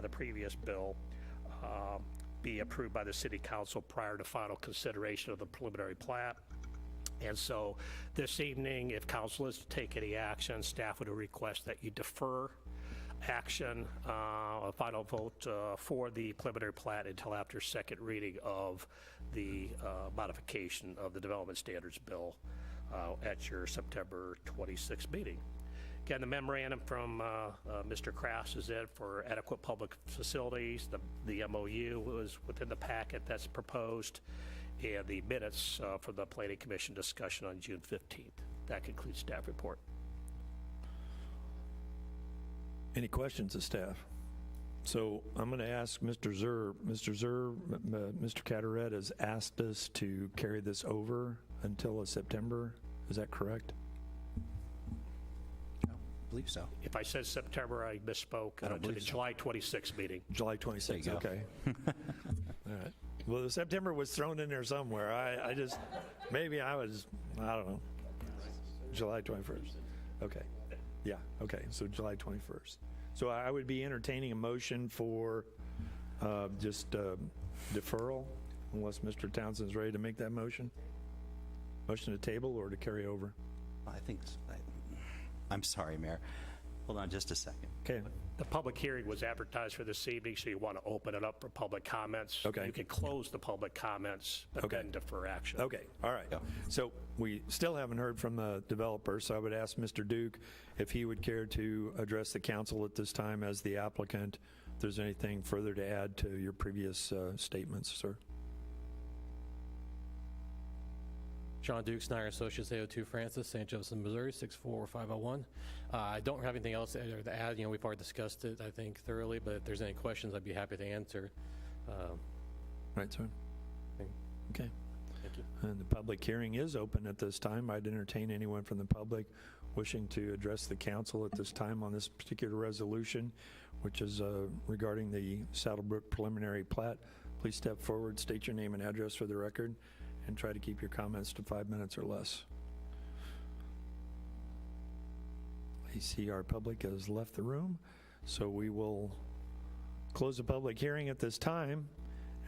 the previous bill, be approved by the City Council prior to final consideration of the preliminary plat. And so this evening, if council is to take any action, staff would request that you defer action, a final vote for the preliminary plat until after second reading of the modification of the development standards bill at your September 26th meeting. Again, the memorandum from Mr. Kraft is in for adequate public facilities. The MOU was within the packet that's proposed, and the minutes for the Planning Commission discussion on June 15th. That concludes staff report. Any questions of staff? So I'm going to ask Mr. Zur. Mr. Zur, Mr. Cataret has asked us to carry this over until September. Is that correct? I believe so. If I said September, I misspoke to the July 26th meeting. July 26th, go. okay. All right. Well, the September was thrown in there somewhere. I just, maybe I don't know. July 21st. Okay. Yeah, okay, so July 21st. So I would be entertaining a motion for just deferral, unless Mr. Townsend's ready to make that motion? Motion to table or to carry over? I think, I'm sorry, Mayor. Hold on just a second. Okay. The public hearing was advertised for this evening, so you want to open it up for public comments. Okay. You can close the public comments, but Okay. then defer action. Okay, all right. So we still haven't heard from the developer, so I would ask Mr. Duke if he would care to address the council at this time as the applicant, if there's anything further to add to your previous statements, sir. Sean Duke, Snyder Associates, AO2 Francis, St. Joseph, Missouri, 64501. I don't have anything else to add. You know, we've already discussed it, I think, thoroughly, but if there's any questions, I'd be happy to answer. Right, sir? Okay. Thank you. And the public hearing is open at this time. I'd entertain anyone from the public wishing to address the council at this time on this particular resolution, which is regarding the Saddlebrook preliminary plat. Please step forward, state your name and address for the record, and try to keep your comments to 5 minutes or less. I see our public has left the room, so we will close the public hearing at this time,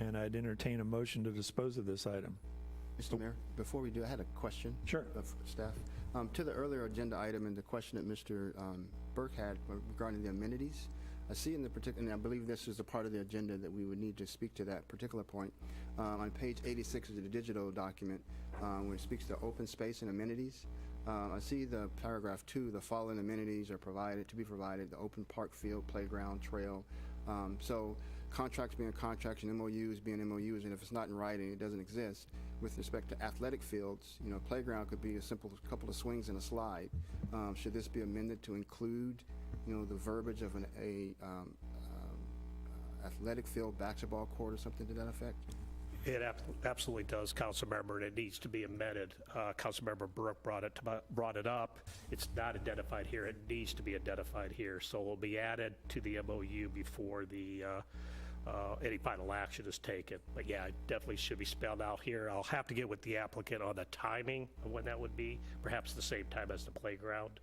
and I'd entertain a motion to dispose of this item. Mr. Mayor, before we do, I had a question. Sure. Of staff. To the earlier agenda item and the question that Mr. Burke had regarding the amenities, I see in the particular, and I believe this is a part of the agenda that we would need to speak to that particular point. On page 86 of the digital document, when it speaks to open space and amenities, I see the paragraph 2, the following amenities are provided, to be provided, the open park, field, playground, trail. So contracts being contracts and MOUs being MOUs, and if it's not in writing, it doesn't exist. With respect to athletic fields, you know, playground could be a simple couple of swings and a slide. Should this be amended to include, you know, the verbiage of an athletic field, basketball court, or something to that effect? It absolutely does, Councilmember, and it needs to be amended. Councilmember Brooke brought it up. It's not identified here. It needs to be identified here. So it will be added to the MOU before the any final action is taken. But yeah, it definitely should be spelled out here. I'll have to get with the applicant on the timing of when that would be, perhaps the same time as the playground.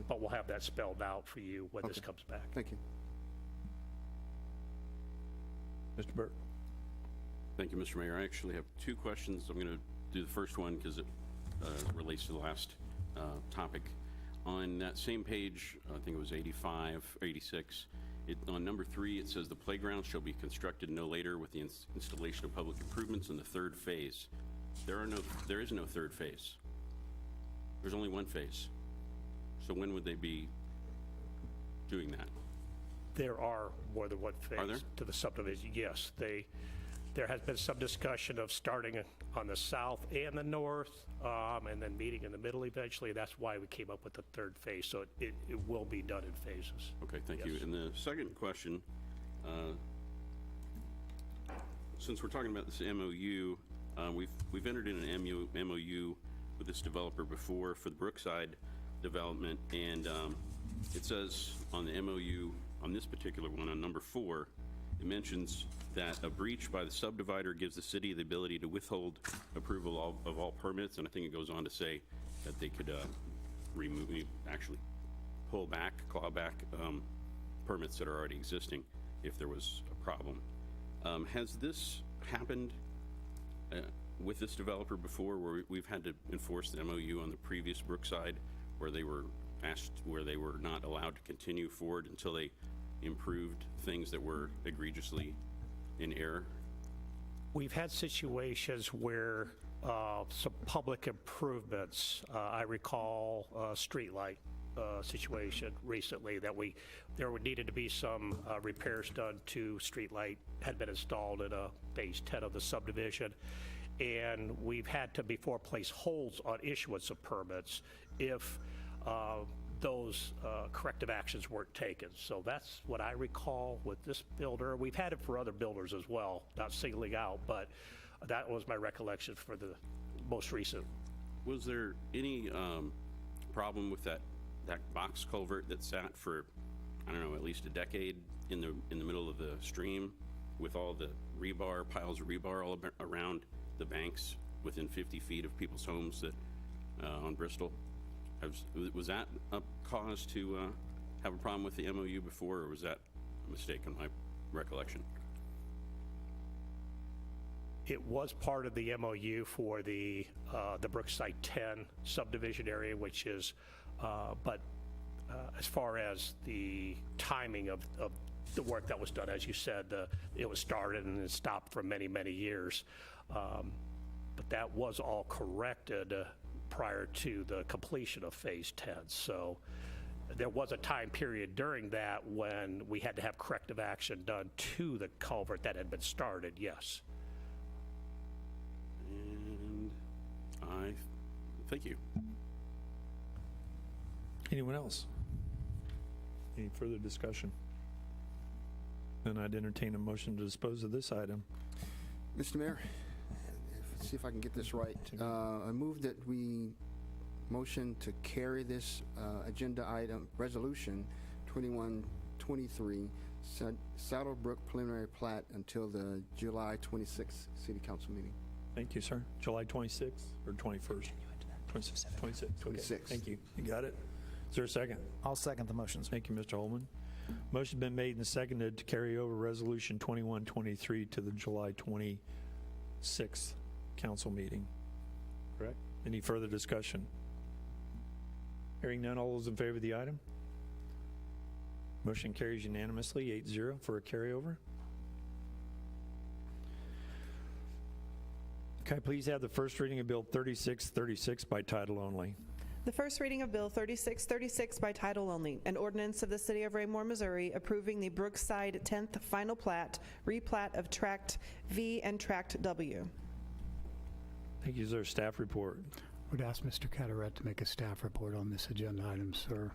But we'll have that spelled out for you when this comes back. Thank you. Mr. Burke. Thank you, Mr. Mayor. I actually have two questions. I'm going to do the first one because it relates to the last topic. On that same page, I think it was 85, 86, on number 3, it says the playground shall be constructed no later with the installation of public improvements in the third phase. There is no third phase. There's only one phase. So when would they be doing that? There are more than one Are there? phase to the subdivision. Yes, There has been some discussion of starting on the south and the north, and then meeting in the middle eventually. That's why we came up with the third phase, so it will be done in phases. Okay, thank you. And the second question, since we're talking about this MOU, we've entered in an MOU with this developer before for the Brookside development, and it says on the MOU, on this particular one, on number 4, it mentions that a breach by the subdivider gives the city the ability to withhold approval of all permits, and I think it goes on to say that they could actually claw back permits that are already existing if there was a problem. Has this happened with this developer before, where we've had to enforce the MOU on the previous Brookside, where they were not allowed to continue forward until they improved things that were egregiously in error? We've had situations where some public improvements, I recall a streetlight situation recently that there needed to be some repairs done to streetlight had been installed in a phase 10 of the subdivision, and we've had to before place holds on issuance of permits if those corrective actions weren't taken. So that's what I recall with this builder. We've had it for other builders as well, not singling out, but that was my recollection for the most recent. Was there any problem with that box culvert that sat for, I don't know, at least a decade in the middle of the stream, with all the piles of rebar all around the banks within 50 feet of people's homes that on Bristol? Was that a cause to have a problem with the MOU before, or was that a mistake in my recollection? It was part of the MOU for the Brookside 10 subdivision area, which is, but as far as the timing of the work that was done, as you said, it was started and then stopped for many, many years. But that was all corrected prior to the completion of phase 10. So there was a time period during that when we had to have corrective action done to the culvert that had been started, yes. And I thank you. Anyone else? Any further discussion? Then I'd entertain a motion to dispose of this item. Mr. Mayor, see if I can get this right. I move that we motion to carry this agenda item, resolution 2123, Saddlebrook preliminary plat, until the July 26th City Council meeting. Thank you, sir. July 26th or 21st? 26th. 26th. Okay. 26th. Thank you. You got it? Is there a second? I'll second the motions. Thank you, Mr. Holman. Motion's been made and seconded to carry over Resolution 2123 to the July 26th council meeting. Correct? Any further discussion? Hearing none, all those in favor of the item? Motion carries unanimously, 8-0 for a carryover. Can I please have the first reading of Bill 3636 by title only? The first reading of Bill 3636 by title only, an ordinance of the City of Raymore, Missouri, approving the Brookside 10th final plat, replat of Tract V and Tract W. Thank you. Is there a staff report? Would ask Mr. Cataret to make a staff report on this agenda item, sir.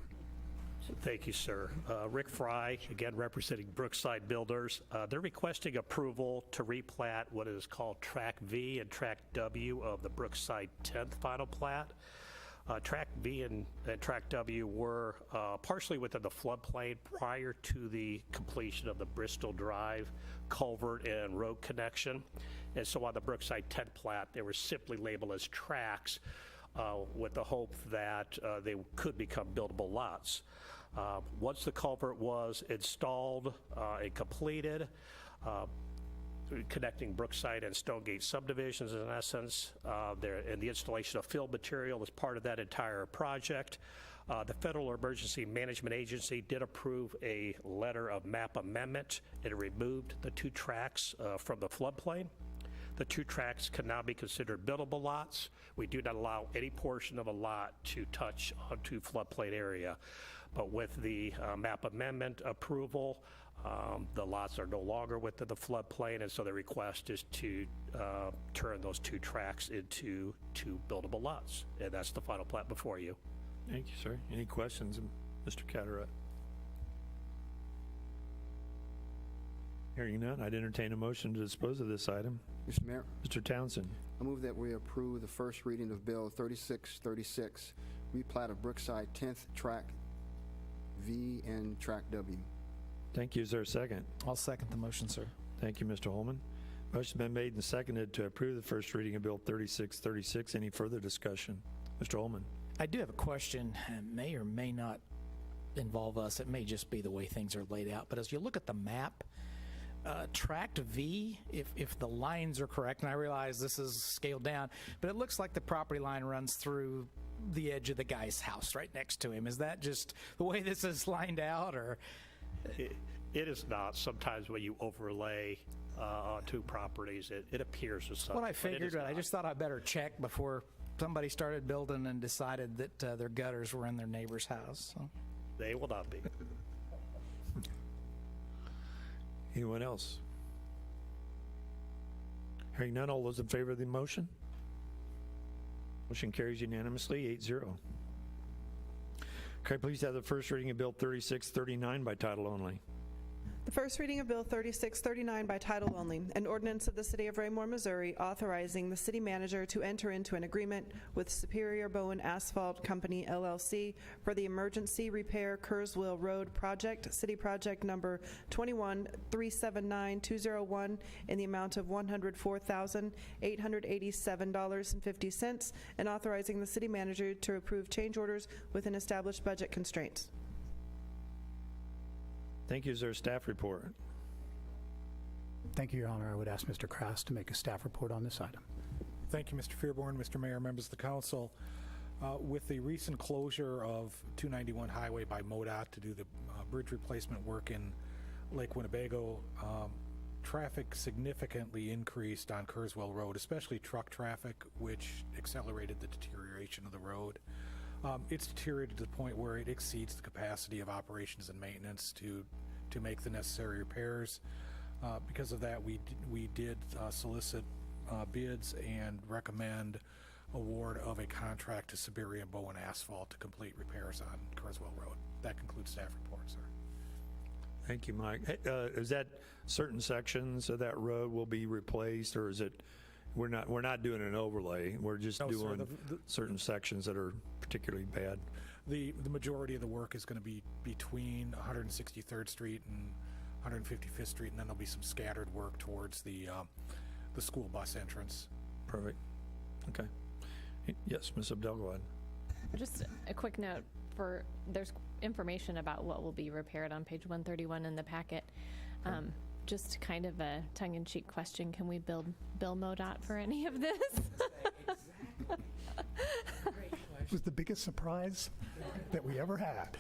Thank you, sir. Rick Fry, again representing Brookside Builders. They're requesting approval to replat what is called Tract V and Tract W of the Brookside 10th final plat. Tract V and Tract W were partially within the floodplain prior to the completion of the Bristol Drive culvert and road connection. And so on the Brookside 10 plat, they were simply labeled as tracts with the hope that they could become buildable lots. Once the culvert was installed and completed, connecting Brookside and Stonegate subdivisions in essence, and the installation of fill material was part of that entire project. The Federal Emergency Management Agency did approve a letter of map amendment. It removed the 2 tracts from the floodplain. The 2 tracts can now be considered buildable lots. We do not allow any portion of a lot to touch onto floodplain area. But with the map amendment approval, The lots are no longer within the floodplain, and so the request is to turn those 2 tracks into 2 buildable lots. And that's the final plat before you. Thank you, sir. Any questions, Mr. Cataract? Hearing none, I'd entertain a motion to dispose of this item. Mr. Mayor, Mr. Townsend. I move that we approve the first reading of Bill 3636, replat of Brookside 10th Track V and Track W. Thank you. Is there a second? I'll second the motion, sir. Thank you, Mr. Holman. Motion's been made and seconded to approve the first reading of Bill 3636. Any further discussion? Mr. Holman. I do have a question. It may or may not involve us. It may just be the way things are laid out. But as you look at the map, Tract V, if the lines are correct, and I realize this is scaled down, but it looks like the property line runs through the edge of the guy's house right next to him. Is that just the way this is lined out, or? It is not. Sometimes when you overlay on 2 properties, it appears as such. What I but it figured, is but I not. just thought I'd better check before somebody started building and decided that their gutters were in their neighbor's house. So. They will not be. Anyone else? Hearing none, all those in favor of the motion? Motion carries unanimously, 8-0. Could I please have the first reading of Bill 3639 by title only? The first reading of Bill 3639 by title only, an ordinance of the City of Raymore, Missouri, authorizing the city manager to enter into an agreement with Superior Bowen Asphalt Company, LLC, for the emergency repair Kurzweil Road project, city project number 21379-201, in the amount of $104,887.50, and authorizing the city manager to approve change orders within established budget constraints. Thank you. Is there a staff report? Thank you, Your Honor. I would ask Mr. Kraft to make a staff report on this item. Thank you, Mr. Fearborn, Mr. Mayor, members of the council. With the recent closure of 291 Highway by MoDOT to do the bridge replacement work in Lake Winnebago, traffic significantly increased on Kurzweil Road, especially truck traffic, which accelerated the deterioration of the road. It's deteriorated to the point where it exceeds the capacity of operations and maintenance to make the necessary repairs. Because of that, we did solicit bids and recommend award of a contract to Superior Bowen Asphalt to complete repairs on Kurzweil Road. That concludes staff report, sir. Thank you, Mike. Is that certain sections of that road will be replaced, or is it we're not doing an overlay? We're just No, sir, doing certain sections that are particularly bad. The majority of the work is going to be between 163rd Street and 155th Street, and then there'll be some scattered work towards the school bus entrance. Perfect. Okay. Yes, Ms. Abdel, go ahead. Just a quick note there's information about what will be repaired on page 131 in the packet. Just kind of a tongue-in-cheek question, can we bill MoDOT for any of this? It was the biggest surprise that we ever had.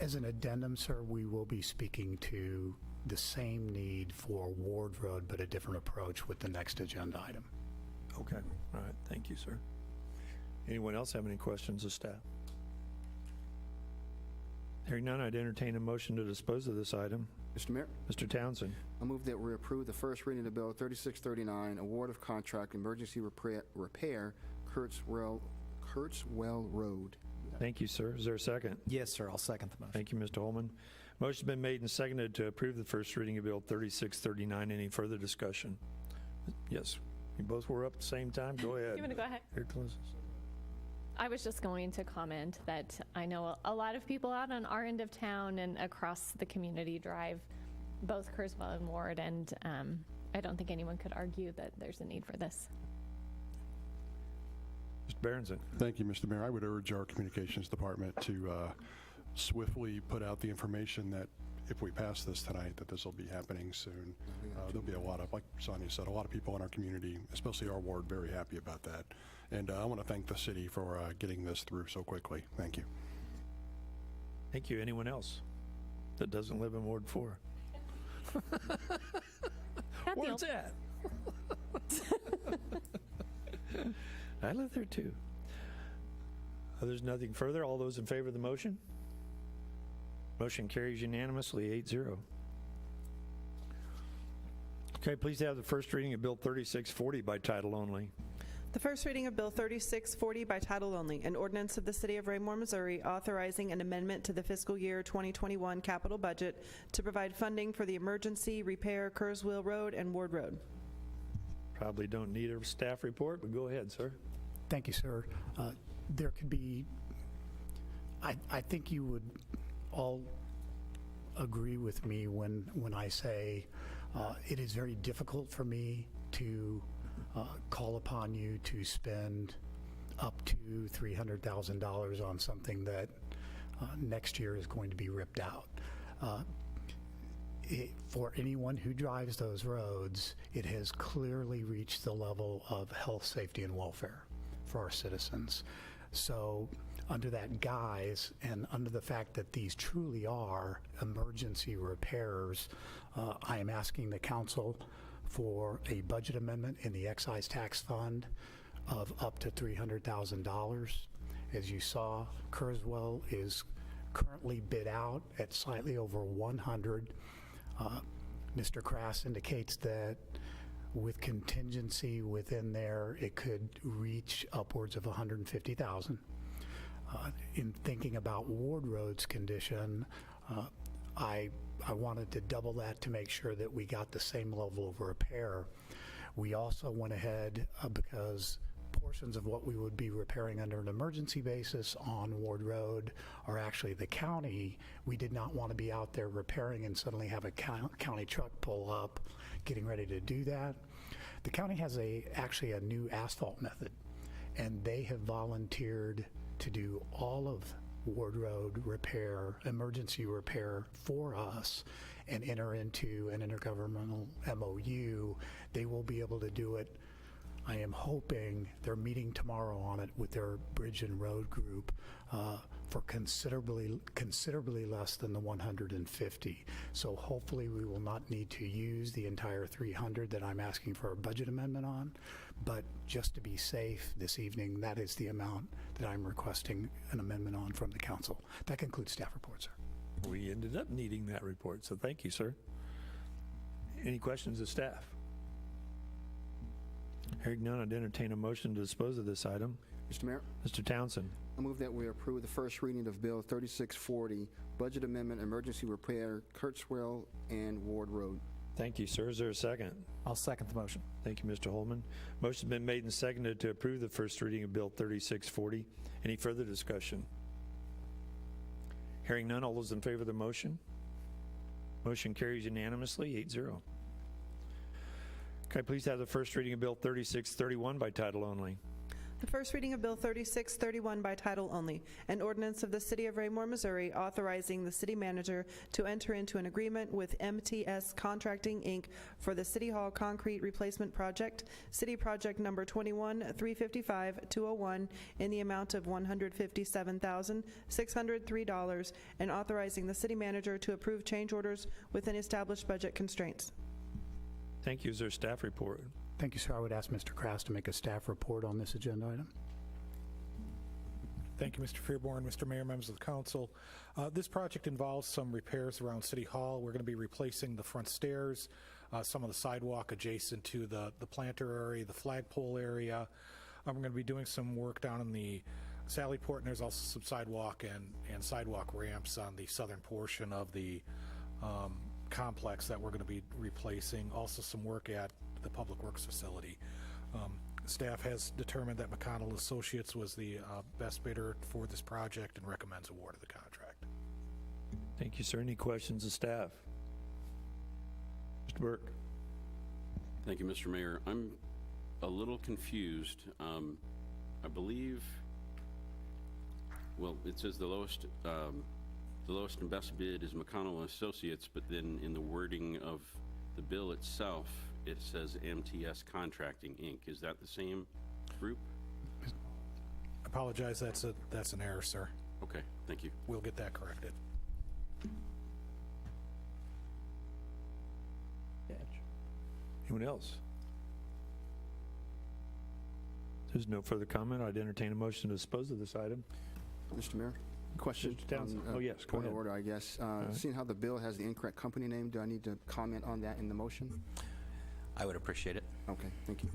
As an addendum, sir, we will be speaking to the same need for Ward Road, but a different approach with the next agenda item. Okay. All right. Thank you, sir. Anyone else have any questions of staff? Hearing none, I'd entertain a motion to dispose of this item. Mr. Mayor, Mr. Townsend. I move that we approve the first reading of Bill 3639, award of contract emergency repair Kurzweil Road. Thank you, sir. Is there a second? Yes, sir. I'll second the motion. Thank you, Mr. Holman. Motion's been made and seconded to approve the first reading of Bill 3639. Any further discussion? Yes. You both were up at the same time? Go ahead. You want to go ahead? Here it closes. I was just going to comment that I know a lot of people out on our end of town and across the community drive both Kurzweil and Ward, and I don't think anyone could argue that there's a need for this. Mr. Berenson. Thank you, Mr. Mayor. I would urge our communications department to swiftly put out the information that if we pass this tonight, that this will be happening soon. There'll be a lot of, like Sonia said, a lot of people in our community, especially our ward, very happy about that. And I want to thank the city for getting this through so quickly. Thank you. Thank you. Anyone else that doesn't live in Ward 4? Where's that? I live there too. There's nothing further. All those in favor of the motion? Motion carries unanimously, 8-0. Okay, please have the first reading of Bill 3640 by title only. The first reading of Bill 3640 by title only, an ordinance of the City of Raymore, Missouri, authorizing an amendment to the fiscal year 2021 capital budget to provide funding for the emergency repair Kurzweil Road and Ward Road. Probably don't need a staff report, but go ahead, sir. Thank you, sir. There could be, I think you would all agree with me when I say it is very difficult for me to call upon you to spend up to $300,000 on something that next year is going to be ripped out. For anyone who drives those roads, it has clearly reached the level of health, safety, and welfare for our citizens. So under that guise and under the fact that these truly are emergency repairs, I am asking the council for a budget amendment in the excise tax fund of up to $300,000. As you saw, Kurzweil is currently bid out at slightly over 100. Mr. Crass indicates that with contingency within there, it could reach upwards of 150,000. In thinking about Ward Road's condition, I wanted to double that to make sure that we got the same level of repair. We also went ahead because portions of what we would be repairing under an emergency basis on Ward Road are actually the county. We did not want to be out there repairing and suddenly have a county truck pull up getting ready to do that. The county has actually a new asphalt method, and they have volunteered to do all of Ward Road repair, emergency repair for us, and enter into an intergovernmental MOU. They will be able to do it. I am hoping they're meeting tomorrow on it with their bridge and road group for considerably less than the 150. So hopefully we will not need to use the entire 300 that I'm asking for a budget amendment on. But just to be safe this evening, that is the amount that I'm requesting an amendment on from the council. That concludes staff report, sir. We ended up needing that report, so thank you, sir. Any questions of staff? Hearing none, I'd entertain a motion to dispose of this item. Mr. Mayor, Mr. Townsend. I move that we approve the first reading of Bill 3640, Budget Amendment, Emergency Repair, Kurzweil and Ward Road. Thank you, sir. Is there a second? I'll second the motion. Thank you, Mr. Holman. Motion's been made and seconded to approve the first reading of Bill 3640. Any further discussion? Hearing none, all those in favor of the motion? Motion carries unanimously, 8-0. Can I please have the first reading of Bill 3631 by title only? The first reading of Bill 3631 by title only, an ordinance of the City of Raymore, Missouri, authorizing the city manager to enter into an agreement with MTS Contracting, Inc. for the City Hall Concrete Replacement Project, City Project Number 21-355-201, in the amount of $157,603, and authorizing the city manager to approve change orders within established budget constraints. Thank you. Is there a staff report? Thank you, sir. I would ask Mr. Crass to make a staff report on this agenda item. Thank you, Mr. Fearborn, Mr. Mayor, members of the council. This project involves some repairs around City Hall. We're going to be replacing the front stairs, some of the sidewalk adjacent to the planter area, the flagpole area. We're going to be doing some work down in the Sally Port, and there's also some sidewalk and sidewalk ramps on the southern portion of the complex that we're going to be replacing. Also some work at the Public Works facility. Staff has determined that McConnell Associates was the best bidder for this project and recommends award of the contract. Thank you, sir. Any questions of staff? Mr. Burke. Thank you, Mr. Mayor. I'm a little confused. I believe, well, it says the lowest and best bid is McConnell Associates, but then in the wording of the bill itself, it says MTS Contracting, Inc. Is that the same group? Apologize, that's an error, sir. Okay, thank you. We'll get that corrected. Anyone else? If there's no further comment, I'd entertain a motion to dispose of this item. Mr. Mayor, Question. Mr. Townsend. on, Oh, yes, go point of ahead. order, I guess. Seeing how the bill has the incorrect company name, do I need to comment on that in the motion? I would appreciate it. Okay, thank you.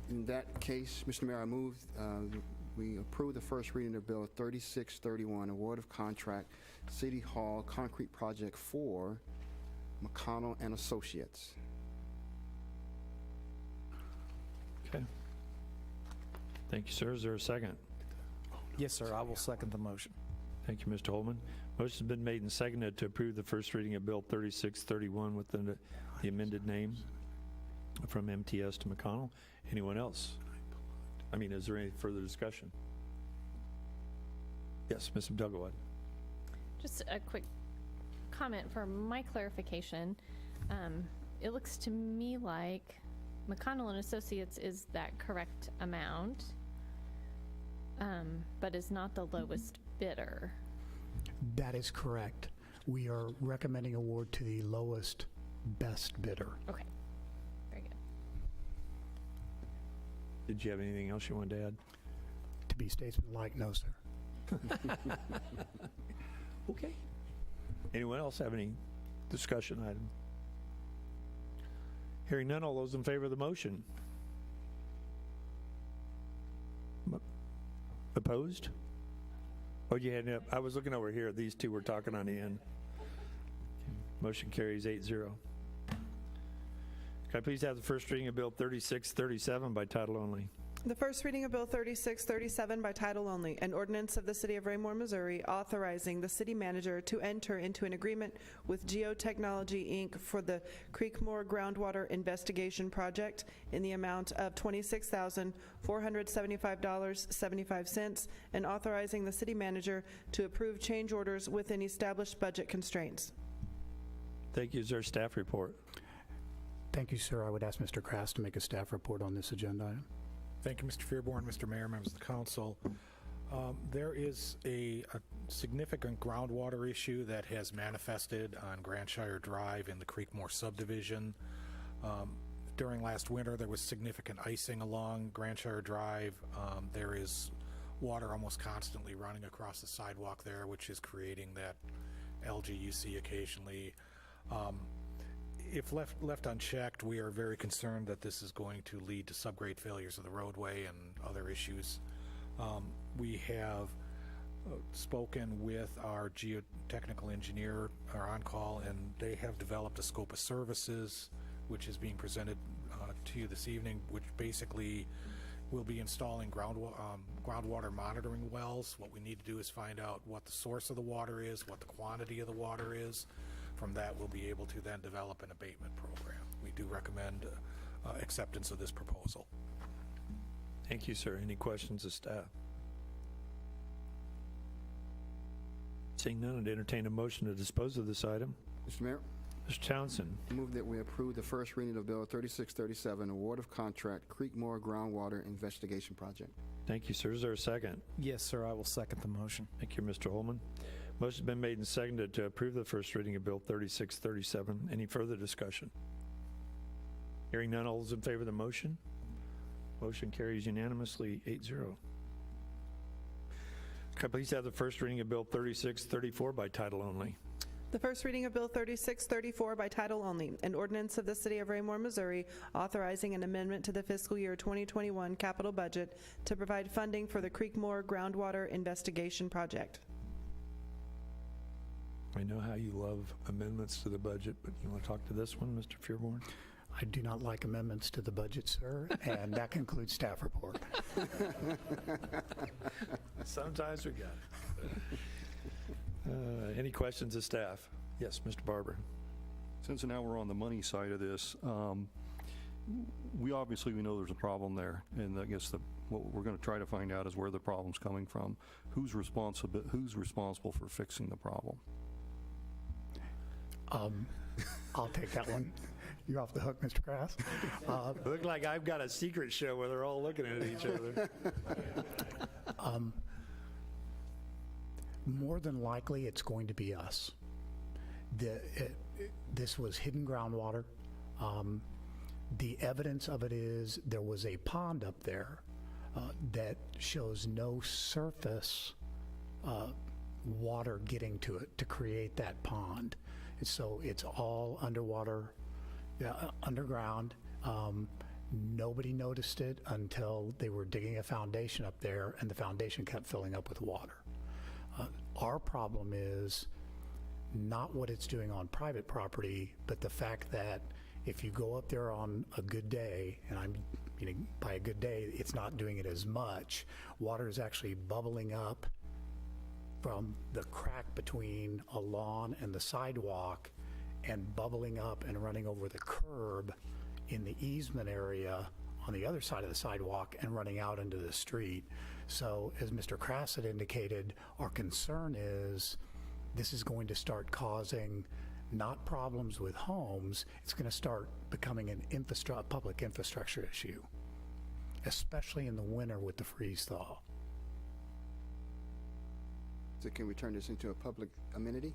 In that case, Mr. Mayor, I move we approve the first reading of Bill 3631, award of contract, City Hall concrete project for McConnell and Associates. Okay. Thank you, sir. Is there a second? Yes, sir, I will second the motion. Thank you, Mr. Holman. Motion's been made and seconded to approve the first reading of Bill 3631 with the amended name from MTS to McConnell. Anyone else? I mean, is there any further discussion? Yes, Ms. Abdulgawad. Just a quick comment for my clarification. It looks to me like McConnell and Associates is that correct amount, but is not the lowest bidder. That is correct. We are recommending award to the lowest best bidder. Okay, very good. Did you have anything else you wanted to add? To be statesmanlike, no, sir. Okay. Anyone else have any discussion item? Hearing none, all those in favor of the motion? Opposed? Oh, you had, I was looking over here. These two were talking on the end. Motion carries 8-0. Can I please have the first reading of Bill 3637 by title only? The first reading of Bill 3637 by title only, an ordinance of the City of Raymore, Missouri, authorizing the city manager to enter into an agreement with Geotechnology, Inc. for the Creekmore Groundwater Investigation Project in the amount of $26,475.75, and authorizing the city manager to approve change orders within established budget constraints. Thank you. Is there a staff report? Thank you, sir. I would ask Mr. Krass to make a staff report on this agenda item. Thank you, Mr. Fearborn, Mr. Mayor, members of the council. There is a significant groundwater issue that has manifested on Grandshire Drive in the Creekmore subdivision. During last winter, there was significant icing along Grandshire Drive. There is water almost constantly running across the sidewalk there, which is creating that algae you see occasionally. If left unchecked, we are very concerned that this is going to lead to subgrade failures of the roadway and other issues. We have spoken with our geotechnical engineer, our on-call, and they have developed a scope of services which is being presented to you this evening, which basically will be installing groundwater monitoring wells. What we need to do is find out what the source of the water is, what the quantity of the water is. From that, we'll be able to then develop an abatement program. We do recommend acceptance of this proposal. Thank you, sir. Any questions of staff? Seeing none, I'd entertain a motion to dispose of this item. Mr. Mayor? Mr. Townsend. I move that we approve the first reading of Bill 3637, award of contract, Creekmore Groundwater Investigation Project. Thank you, sir. Is there a second? Yes, sir, I will second the motion. Thank you, Mr. Holman. Motion's been made and seconded to approve the first reading of Bill 3637. Any further discussion? Hearing none, all those in favor of the motion? Motion carries unanimously 8-0. Can I please have the first reading of Bill 3634 by title only? The first reading of Bill 3634 by title only, an ordinance of the City of Raymore, Missouri, authorizing an amendment to the fiscal year 2021 capital budget to provide funding for the Creekmore Groundwater Investigation Project. I know how you love amendments to the budget, but you want to talk to this one, Mr. Fearborn? I do not like amendments to the budget, sir, and that concludes staff report. Sometimes we got it. Any questions of staff? Yes, Mr. Barber. Since now we're on the money side of this, we know there's a problem there, and I guess what we're going to try to find out is where the problem's coming from. Who's responsible for fixing the problem? I'll take that one. You're off the hook, Mr. Krass. Look like I've got a secret show where they're all looking at each other. More than likely, it's going to be us. This was hidden groundwater. The evidence of it is there was a pond up there that shows no surface water getting to it to create that pond. And so it's all underwater, underground. Nobody noticed it until they were digging a foundation up there, and the foundation kept filling up with water. Our problem is not what it's doing on private property, but the fact that if you go up there on a good day, and I'm meaning by a good day, it's not doing it as much. Water is actually bubbling up from the crack between a lawn and the sidewalk and bubbling up and running over the curb in the easement area on the other side of the sidewalk and running out into the street. So as Mr. Crass had indicated, our concern is this is going to start causing not problems with homes, it's going to start becoming a public infrastructure issue, especially in the winter with the freeze thaw. So can we turn this into a public amenity?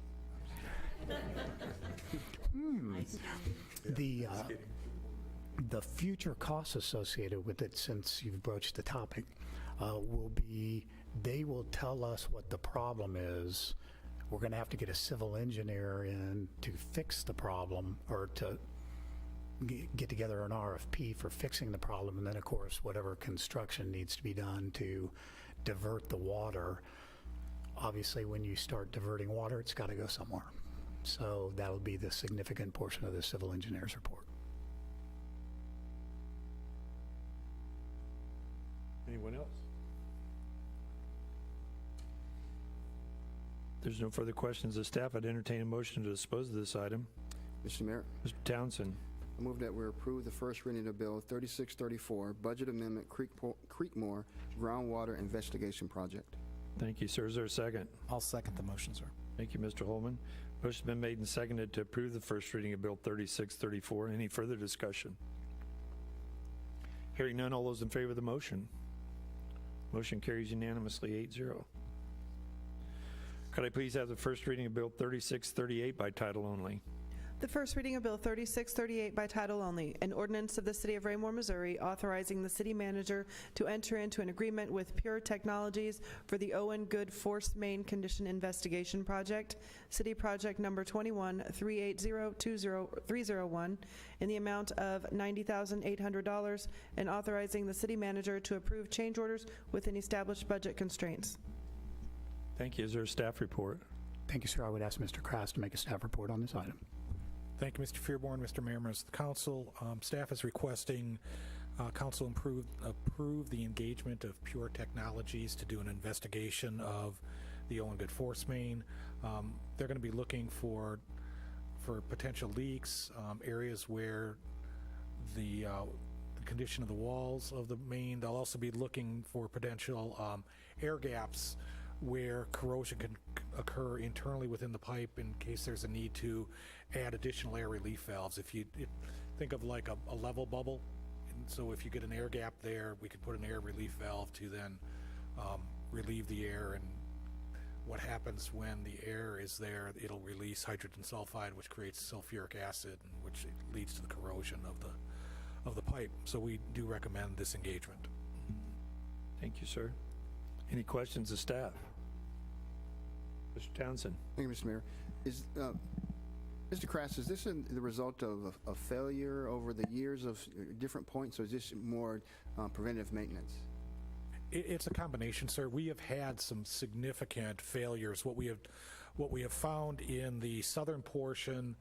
The future costs associated with it, since you've broached the topic, will be, they will tell us what the problem is. We're going to have to get a civil engineer in to fix the problem, or to get together an RFP for fixing the problem, and then of course whatever construction needs to be done to divert the water. Obviously when you start diverting water, it's got to go somewhere. So that'll be the significant portion of the civil engineer's report. Anyone else? There's no further questions of staff. I'd entertain a motion to dispose of this item. Mr. Mayor, Mr. Townsend. I move that we approve the first reading of Bill 3634, Budget Amendment Creekmore Groundwater Investigation Project. Thank you, sir. Is there a second? I'll second the motion, sir. Thank you, Mr. Holman. Motion's been made and seconded to approve the first reading of Bill 3634. Any further discussion? Hearing none, all those in favor of the motion? Motion carries unanimously 8-0. Could I please have the first reading of Bill 3638 by title only? The first reading of Bill 3638 by title only, an ordinance of the City of Raymore, Missouri, authorizing the city manager to enter into an agreement with Pure Technologies for the Owen Good Force Main Condition Investigation Project, City Project Number 21-380-301, in the amount of $90,800, and authorizing the city manager to approve change orders within established budget constraints. Thank you. Is there a staff report? Thank you, sir. I would ask Mr. Crass to make a staff report on this item. Thank you, Mr. Fearborn, Mr. Mayor, members of the council. Staff is requesting council approve the engagement of Pure Technologies to do an investigation of the Owen Good Force Main. They're going to be looking for potential leaks, areas where the condition of the walls of the main. They'll also be looking for potential air gaps where corrosion can occur internally within the pipe in case there's a need to add additional air relief valves. If you think of like a level bubble, and so if you get an air gap there, we could put an air relief valve to then relieve the air. And what happens when the air is there, it'll release hydrogen sulfide, which creates sulfuric acid, which leads to the corrosion of the pipe. So we do recommend this engagement. Thank you, sir. Any questions of staff? Mr. Townsend. Thank you, Mr. Mayor. Mr. Crass, is this the result of a failure over the years of different points, or is this more preventative maintenance? It's a combination, sir. We have had some significant failures. What we have found in the southern portion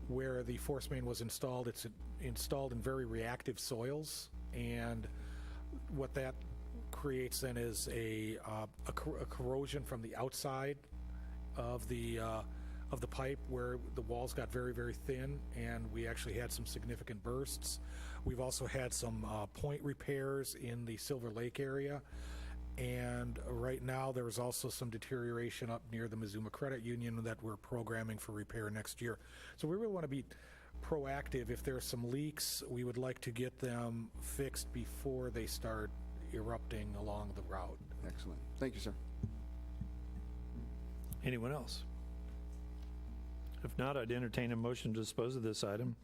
where the force main was installed, it's installed in very reactive soils, and what that creates then is a corrosion from the outside of the pipe, where the walls got very, very thin, and we actually had some significant bursts. We've also had some point repairs in the Silver Lake area, and right now there's also some deterioration up near the Mizuma Credit Union that we're programming for repair next year. So we really want to be proactive. If there are some leaks, we would like to get them fixed before they start erupting along the route. Excellent. Thank you, sir. Anyone else? If not, I'd entertain a motion to dispose of this item.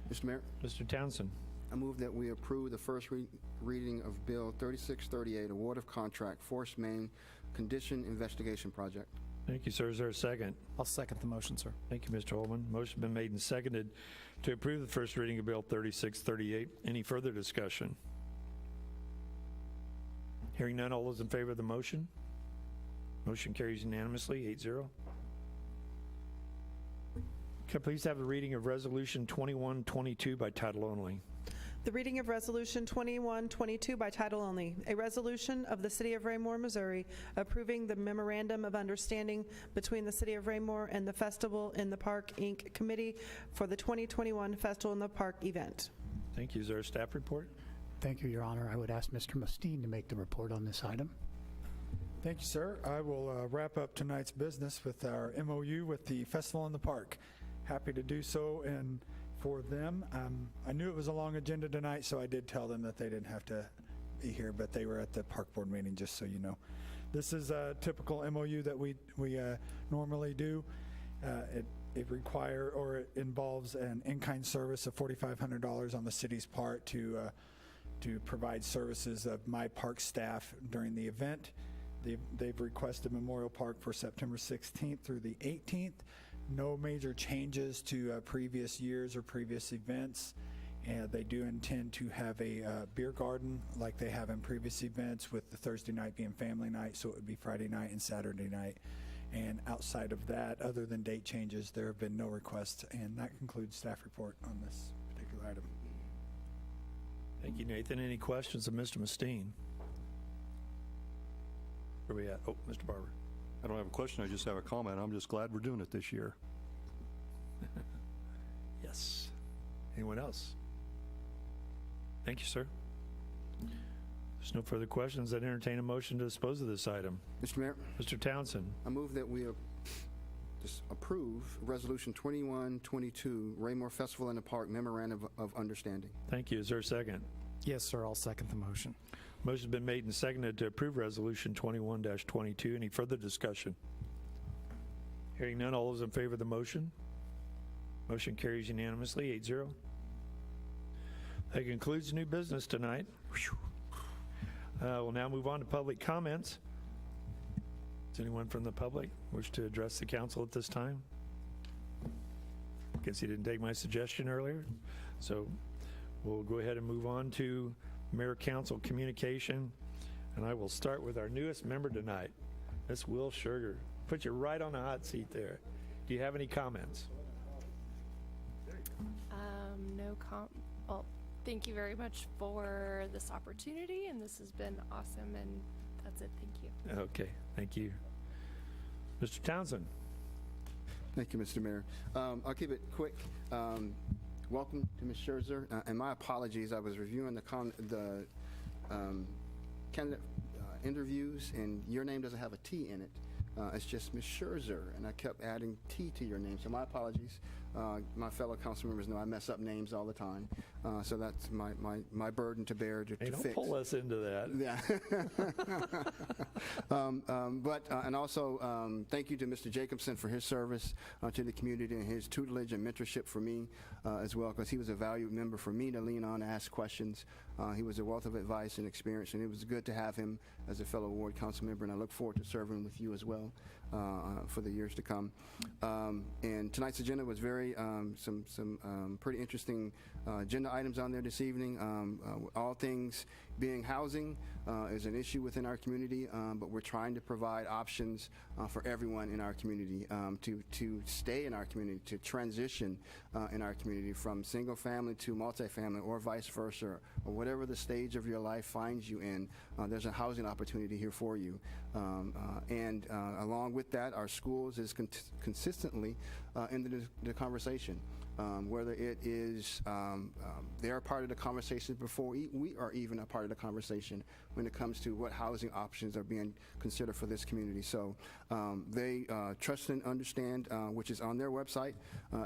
Mr. Mayor? Mr. Townsend. I move that we approve the first reading of Bill 3638, Award of Contract Force Main Condition Investigation Project. Thank you, sir. Is there a second? I'll second the motion, sir. Thank you, Mr. Holman. Motion been made and seconded to approve the first reading of Bill 3638. Any further discussion? Hearing none, all those in favor of the motion? Motion carries unanimously, 8-0. Can I please have a reading of Resolution 2122 by title only? The reading of Resolution 2122 by title only, a resolution of the City of Raymore, Missouri, approving the Memorandum of Understanding between the City of Raymore and the Festival in the Park, Inc. Committee for the 2021 Festival in the Park event. Thank you. Is there a staff report? Thank you, Your Honor. I would ask Mr. Musteen to make the report on this item. Thank you, sir. I will wrap up tonight's business with our MOU with the Festival in the Park. Happy to do so, and for them, I knew it was a long agenda tonight, so I did tell them that they didn't have to be here, but they were at the park board meeting, just so you know. This is a typical MOU that we normally do. It involves an in-kind service of $4,500 on the city's part to provide services of my park staff during the event. They've requested Memorial Park for September 16th through the 18th. No major changes to previous years or previous events. And they do intend to have a beer garden like they have in previous events, with the Thursday night being family night, so it would be Friday night and Saturday night. And outside of that, other than date changes, there have been no requests. And that concludes staff report on this particular item. Thank you, Nathan. Any questions of Mr. Musteen? Where are we at? Oh, Mr. Barber. I don't have a question, I just have a comment. I'm just glad we're doing it this year. Yes. Anyone else? Thank you, sir. There's no further questions. I'd entertain a motion to dispose of this item. Mr. Mayor, Mr. Townsend. I move that we just approve Resolution 2122, Raymore Festival in the Park Memorandum of Understanding. Thank you. Is there a second? Yes, sir. I'll second the motion. Motion's been made and seconded to approve Resolution 21-22. Any further discussion? Hearing none, all those in favor of the motion? Motion carries unanimously, 8-0. That concludes new business tonight. We'll now move on to public comments. Does anyone from the public wish to address the council at this time? Guess you didn't take my suggestion earlier, so we'll go ahead and move on to Mayor-Council communication, and I will start with our newest member tonight, Ms. Will Sugar. Put you right on the hot seat there. Do you have any comments? Well, thank you very much for this opportunity, and this has been awesome, and that's it. Thank you. Okay, thank you. Mr. Townsend. Thank you, Mr. Mayor. I'll keep it quick. Welcome to Ms. Scherzer, and my apologies. I was reviewing the candidate interviews, and your name doesn't have a T in it. It's just Ms. Scherzer, and I kept adding T to your name, so my apologies. My fellow council members know I mess up names all the time, so that's my burden to bear to Hey, don't fix. pull us into that. Yeah. And also, thank you to Mr. Jacobson for his service to the community and his tutelage and mentorship for me as well, because he was a valued member for me to lean on, ask questions. He was a wealth of advice and experience, and it was good to have him as a fellow ward council member, and I look forward to serving with you as well for the years to come. And tonight's agenda was some pretty interesting agenda items on there this evening. All things being housing is an issue within our community, but we're trying to provide options for everyone in our community to stay in our community, to transition in our community from single family to multifamily, or vice versa, or whatever the stage of your life finds you in. There's a housing opportunity here for you. And along with that, our schools is consistently in the conversation. Whether it is they're part of the conversation before we are even a part of the conversation when it comes to what housing options are being considered for this community. So they trust and understand, which is on their website,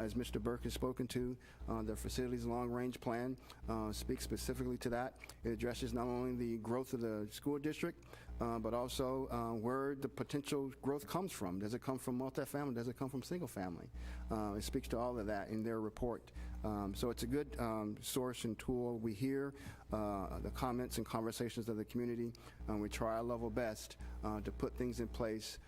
as Mr. Burke has spoken to. Their facilities long-range plan speaks specifically to that. It addresses not only the growth of the school district, but also where the potential growth comes from. Does it come from multifamily? Does it come from single family? It speaks to all of that in their report. So it's a good source and tool. We hear the comments and conversations of the community, and we try our level best to put things in place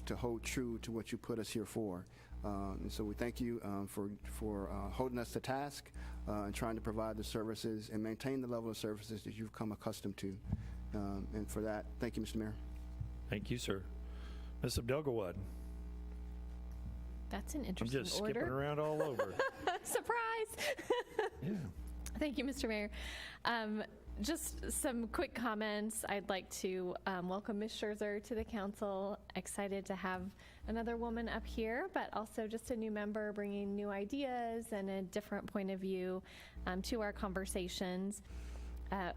to hold true to what you put us here for. And so we thank you for holding us to task and trying to provide the services and maintain the level of services that you've come accustomed to. And for that, thank you, Mr. Mayor. Thank you, sir. Ms. Abdelgawad. That's an I'm interesting just order. skipping around all over. Surprise! Yeah. Thank you, Mr. Mayor. Just some quick comments. I'd like to welcome Ms. Scherzer to the council. Excited to have another woman up here, but also just a new member bringing new ideas and a different point of view to our conversations.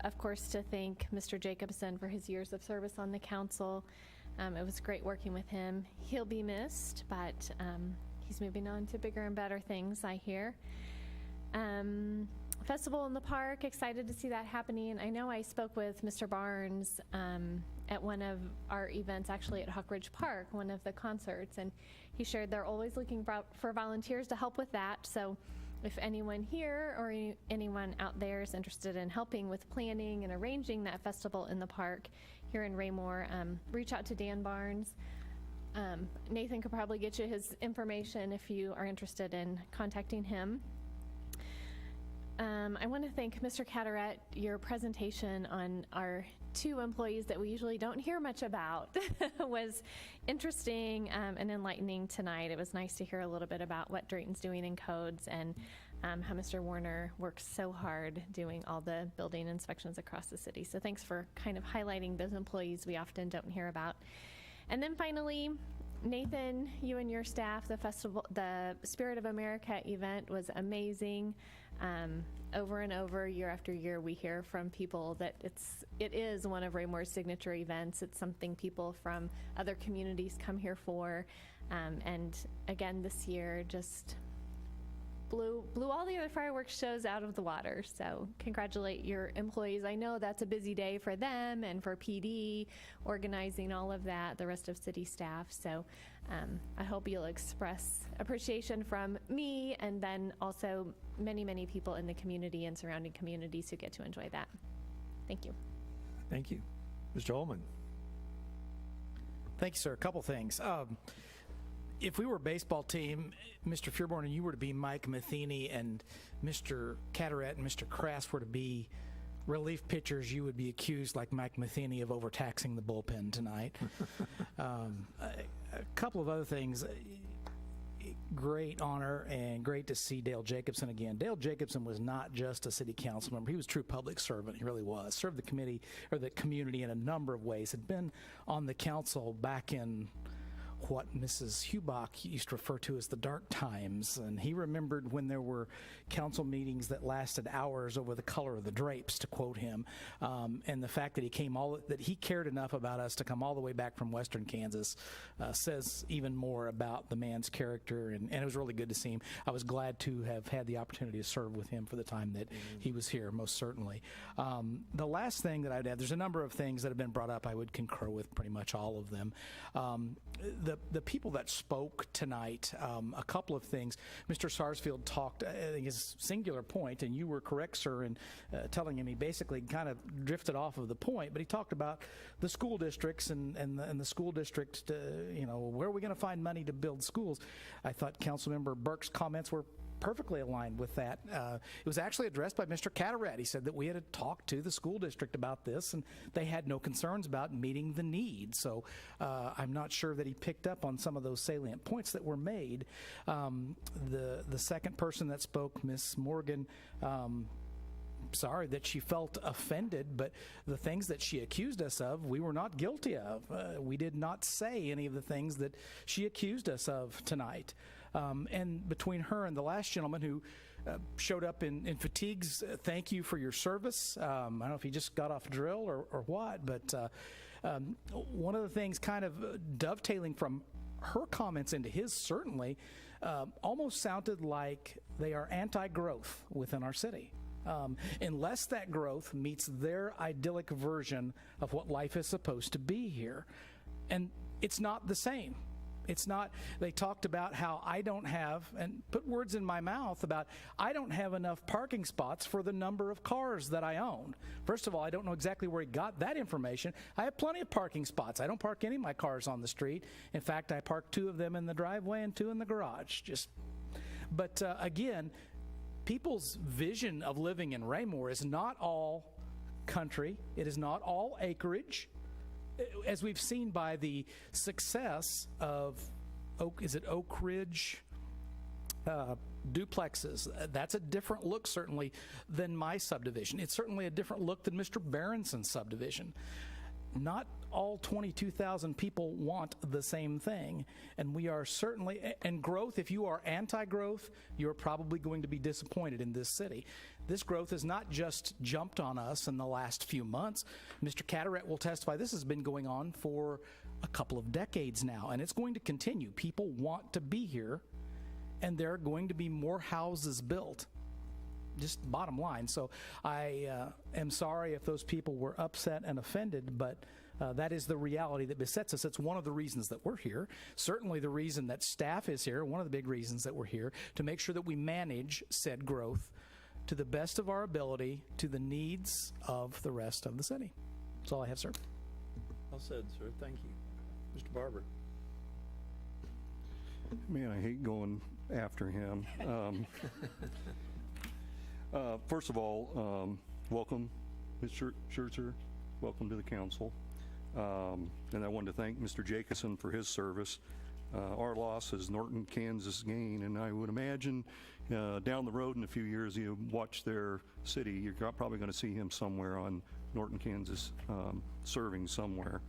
Of course, to thank Mr. Jacobson for his years of service on the council. It was great working with him. He'll be missed, but he's moving on to bigger and better things, I hear. Festival in the Park, excited to see that happening. I know I spoke with Mr. Barnes at one of our events, actually at Hawk Ridge Park, one of the concerts, and he shared they're always looking for volunteers to help with that. So if anyone here or anyone out there is interested in helping with planning and arranging that festival in the park here in Raymore, reach out to Dan Barnes. Nathan could probably get you his information if you are interested in contacting him. I want to thank Mr. Carteret. Your presentation on our two employees that we usually don't hear much about was interesting and enlightening tonight. It was nice to hear a little bit about what Drayton's doing in codes and how Mr. Warner works so hard doing all the building inspections across the city. So thanks for kind of highlighting those employees we often don't hear about. And then finally, Nathan, you and your staff, the Spirit of America event was amazing. Over and over, year after year, we hear from people that it is one of Raymore's signature events. It's something people from other communities come here for. And again, this year just blew all the other fireworks shows out of the water. So congratulate your employees. I know that's a busy day for them and for PD, organizing all of that, the rest of city staff. So I hope you'll express appreciation from me and then also many, many people in the community and surrounding communities who get to enjoy that. Thank you. Thank you. Mr. Ullman. Thank you, sir. A couple things. If we were a baseball team, Mr. Fearborn, and you were to be Mike Matheny and Mr. Carteret and Mr. Crass were to be relief pitchers, you would be accused, like Mike Matheny, of overtaxing the bullpen tonight. A couple of other things. Great honor and great to see Dale Jacobson again. Dale Jacobson was not just a city council member. He was a true public servant. He really was. Served the committee or the community in a number of ways. Had been on the council back in what Mrs. Hubach used to refer to as the dark times, and he remembered when there were council meetings that lasted hours over the color of the drapes, to quote him, and the fact that he cared enough about us to come all the way back from western Kansas says even more about the man's character, and it was really good to see him. I was glad to have had the opportunity to serve with him for the time that he was here, most certainly. The last thing that I'd add, there's a number of things that have been brought up. I would concur with pretty much all of them. The people that spoke tonight, a couple of things. Mr. Sarsfield talked, I think his singular point, and you were correct, sir, in telling him he basically kind of drifted off of the point, but he talked about the school districts and the school district, where are we going to find money to build schools? I thought Councilmember Burke's comments were perfectly aligned with that. It was actually addressed by Mr. Carteret. He said that we had to talk to the school district about this, and they had no concerns about meeting the need. So I'm not sure that he picked up on some of those salient points that were made. The second person that spoke, Ms. Morgan, sorry that she felt offended, but the things that she accused us of, we were not guilty of. We did not say any of the things that she accused us of tonight. And between her and the last gentleman who showed up in fatigues, thank you for your service. I don't know if he just got off drill or what, but one of the things kind of dovetailing from her comments into his certainly almost sounded like they are anti-growth within our city. unless that growth meets their idyllic version of what life is supposed to be here. And it's not the same. It's not, they talked about how I don't have, and put words in my mouth about, I don't have enough parking spots for the number of cars that I own. First of all, I don't know exactly where he got that information. I have plenty of parking spots. I don't park any of my cars on the street. In fact, I park 2 of them in the driveway and 2 in the garage. But again, people's vision of living in Raymore is not all country. It is not all acreage. As we've seen by the success of Oak Ridge duplexes, that's a different look certainly than my subdivision. It's certainly a different look than Mr. Berenson's subdivision. Not all 22,000 people want the same thing, and we are certainly, and growth, if you are anti-growth, you're probably going to be disappointed in this city. This growth has not just jumped on us in the last few months. Mr. Carteret will testify this has been going on for a couple of decades now, and it's going to continue. People want to be here, and there are going to be more houses built. Just bottom line. So I am sorry if those people were upset and offended, but that is the reality that besets us. It's one of the reasons that we're here. Certainly the reason that staff is here, one of the big reasons that we're here, to make sure that we manage said growth to the best of our ability to the needs of the rest of the city. That's all I have, sir. Well said, sir. Thank you. Mr. Barber. Man, I hate going after him. First of all, welcome, Mr. Scherzer. Welcome to the council. And I wanted to thank Mr. Jacobson for his service. Our loss is Norton, Kansas gain, and I would imagine down the road in a few years, you watch their city, you're probably going to see him somewhere on Norton, Kansas, serving somewhere.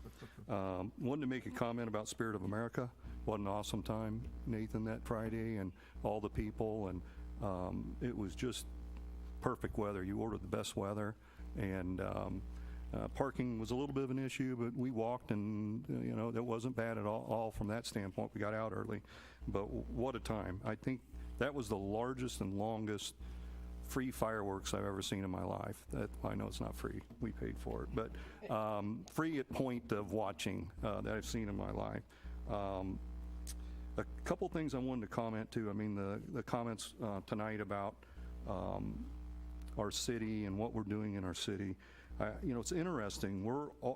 Wanted to make a comment about Spirit of America. What an awesome time, Nathan, that Friday, and all the people, and it was just perfect weather. You ordered the best weather, and parking was a little bit of an issue, but we walked, and that wasn't bad at all from that standpoint. We got out early, but what a time. I think that was the largest and longest free fireworks I've ever seen in my life. I know it's not free. We paid for it, but free at point of watching that I've seen in my life. A couple things I wanted to comment to. I mean, the comments tonight about our city and what we're doing in our city. It's interesting.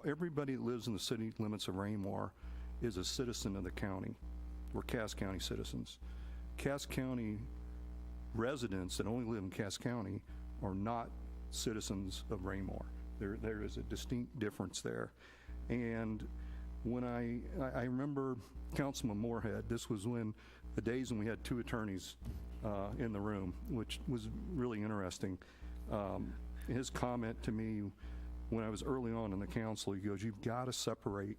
Everybody that lives in the city limits of Raymore is a citizen of the county. We're Cass County citizens. Cass County residents that only live in Cass County are not citizens of Raymore. There is a distinct difference there. And when I remember Councilman Moorhead, this was when the days when we had 2 attorneys in the room, which was really interesting. His comment to me when I was early on in the council, he goes, you've got to separate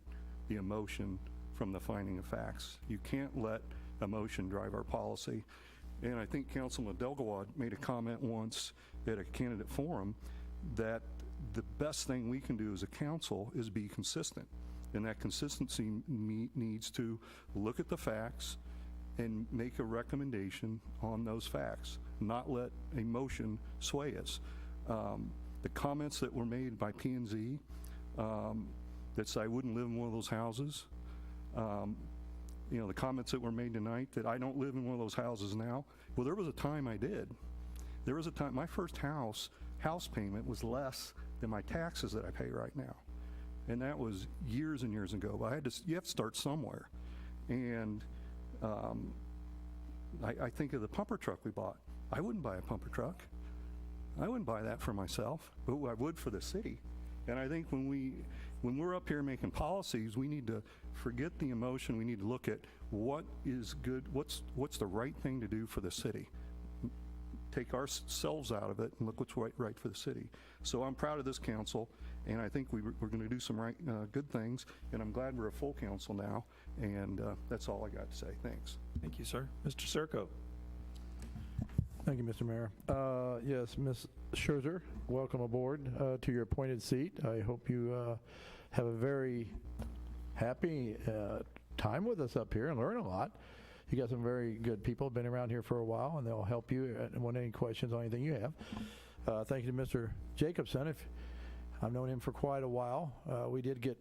the emotion from the finding of facts. You can't let emotion drive our policy. And I think Councilman Delgawad made a comment once at a candidate forum that the best thing we can do as a council is be consistent. And that consistency needs to look at the facts and make a recommendation on those facts, not let emotion sway us. The comments that were made by P&Z that say I wouldn't live in one of those houses, the comments that were made tonight that I don't live in one of those houses now. Well, there was a time I did. There was a time, my first house payment was less than my taxes that I pay right now. And that was years and years ago. But you have to start somewhere. And I think of the pumper truck we bought. I wouldn't buy a pumper truck. I wouldn't buy that for myself, but I would for the city. And I think when we're up here making policies, we need to forget the emotion. We need to look at what is good, what's the right thing to do for the city. Take ourselves out of it and look what's right for the city. So I'm proud of this council, and I think we're going to do some good things, and I'm glad we're a full council now, and that's all I got to say. Thanks. Thank you, sir. Mr. Circo. Thank you, Mr. Mayor. Yes, Ms. Scherzer, welcome aboard to your appointed seat. I hope you have a very happy time with us up here and learn a lot. You got some very good people, been around here for a while, and they'll help you want any questions on anything you have. Thank you to Mr. Jacobson. I've known him for quite a while. We did get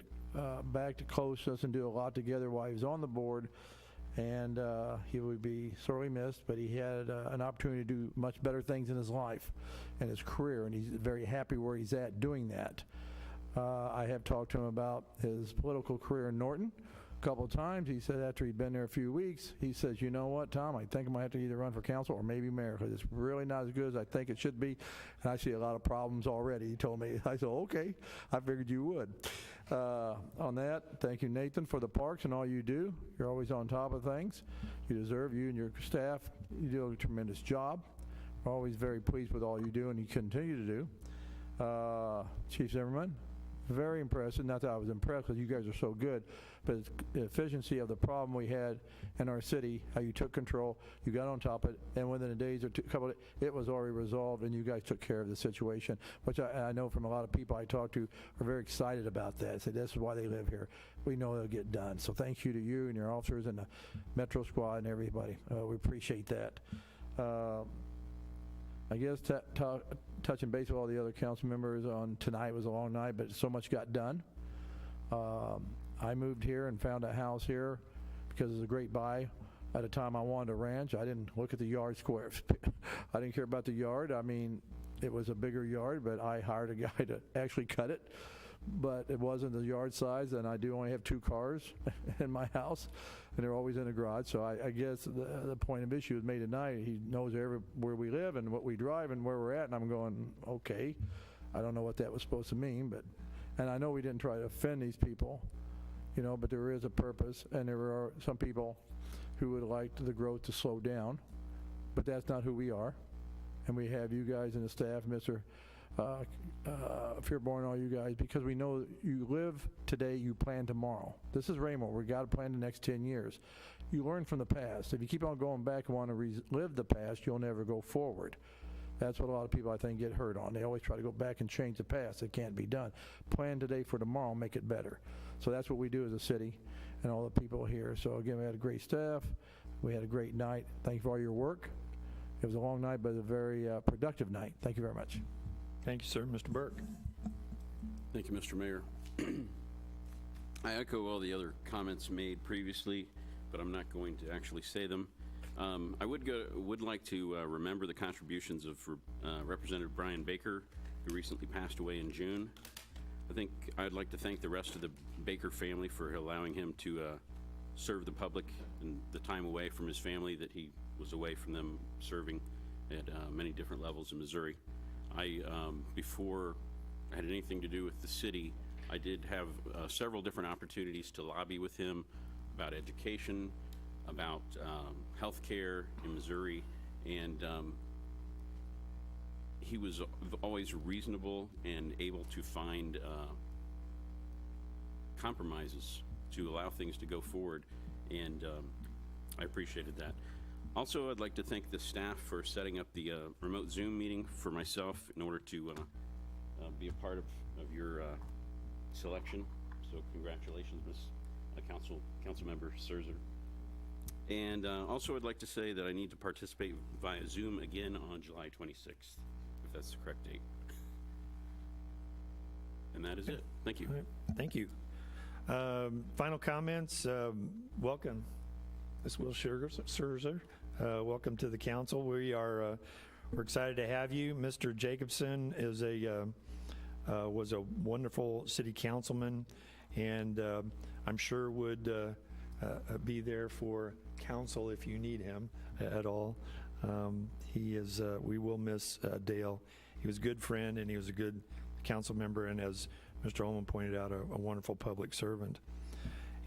back to closeness and do a lot together while he was on the board, and he would be sorely missed, but he had an opportunity to do much better things in his life and his career, and he's very happy where he's at doing that. I have talked to him about his political career in Norton a couple of times. He said after he'd been there a few weeks, he says, you know what, Tom, I think I might have to either run for council or maybe mayor, because it's really not as good as I think it should be, and I see a lot of problems already, he told me. I said, okay, I figured you would. On that, thank you, Nathan, for the parks and all you do. You're always on top of things. You deserve, you and your staff, you do a tremendous job. We're always very pleased with all you do and you continue to do. Chief Zimmerman, very impressive. Not that I was impressed because you guys are so good, but it's the efficiency of the problem we had in our city, how you took control, you got on top of it, and within a days or couple, it was already resolved, and you guys took care of the situation, which I know from a lot of people I talk to are very excited about that. Say this is why they live here. We know it'll get done. So thank you to you and your officers and the Metro Squad and everybody. We appreciate that. I guess touching base with all the other council members on tonight was a long night, but so much got done. I moved here and found a house here because it was a great buy at a time I wanted a ranch. I didn't look at the yard squares. I didn't care about the yard. I mean, it was a bigger yard, but I hired a guy to actually cut it. But it wasn't the yard size, and I do only have 2 cars in my house, and they're always in the garage. So I guess the point of issue was made tonight. He knows where we live and what we drive and where we're at, and I'm going, okay. I don't know what that was supposed to mean, and I know we didn't try to offend these people, you know, but there is a purpose, and there are some people who would like the growth to slow down, but that's not who we are. And we have you guys and the staff, Mr. Fearborn, all you guys, because we know you live today, you plan tomorrow. This is Raymore. We got to plan the next 10 years. You learn from the past. If you keep on going back and want to relive the past, you'll never go forward. That's what a lot of people, I think, get hurt on. They always try to go back and change the past. It can't be done. Plan today for tomorrow, make it better. So that's what we do as a city and all the people here. So again, we had a great staff. We had a great night. Thank you for all your work. It was a long night, but a very productive night. Thank you very much. Thank you, sir. Mr. Burke. Thank you, Mr. Mayor. I echo all the other comments made previously, but I'm not going to actually say them. I would like to remember the contributions of Representative Brian Baker, who recently passed away in June. I think I'd like to thank the rest of the Baker family for allowing him to serve the public and the time away from his family that he was away from them serving at many different levels in Missouri. Before I had anything to do with the city, I did have several different opportunities to lobby with him about education, about health care in Missouri, and he was always reasonable and able to find compromises to allow things to go forward, and I appreciated that. Also, I'd like to thank the staff for setting up the remote Zoom meeting for myself in order to be a part of your selection. So congratulations, Ms. Councilmember Serzer. And also, I'd like to say that I need to participate via Zoom again on July 26th, if that's the correct date. And that is it. Thank you. All right. Thank you. Final comments. Welcome, Ms. Will Serzer. Welcome to the council. We're excited to have you. Mr. Jacobson is was a wonderful city councilman, and I'm sure would be there for council if you need him at all. He is. We will miss Dale. He was a good friend, and he was a good council member, and as Mr. Ullman pointed out, a wonderful public servant.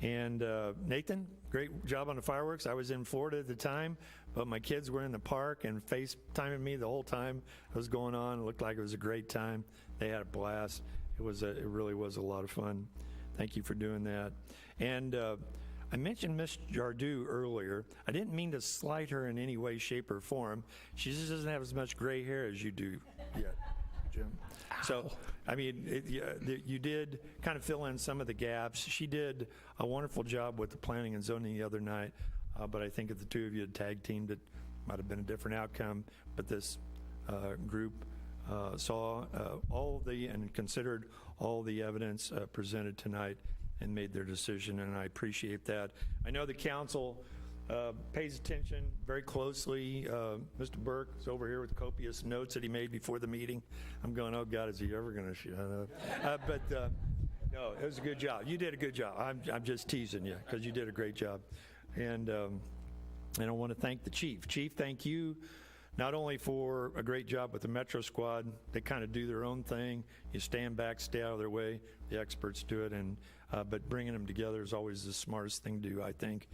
And Nathan, great job on the fireworks. I was in Florida at the time, but my kids were in the park and FaceTiming me the whole time it was going on. It looked like it was a great time. They had a blast. It really was a lot of fun. Thank you for doing that. And I mentioned Miss Jardu earlier. I didn't mean to slight her in any way, shape, or form. She just doesn't have as much gray hair as you do yet, Jim. So, I mean, you did kind of fill in some of the gaps. She did a wonderful job with the planning and zoning the other night, but I think if the two of you had tag teamed, it might have been a different outcome. But this group saw all the and considered all the evidence presented tonight and made their decision, and I appreciate that. I know the council pays attention very closely. Mr. Burke is over here with copious notes that he made before the meeting. I'm going, oh God, is he ever going to shut up? No, it was a good job. You did a good job. I'm just teasing you because you did a great job. And I want to thank the chief. Chief, thank you not only for a great job with the Metro Squad. They kind of do their own thing. You stand back, stay out of their way. The experts do it, but bringing them together is always the smartest thing to do, I think.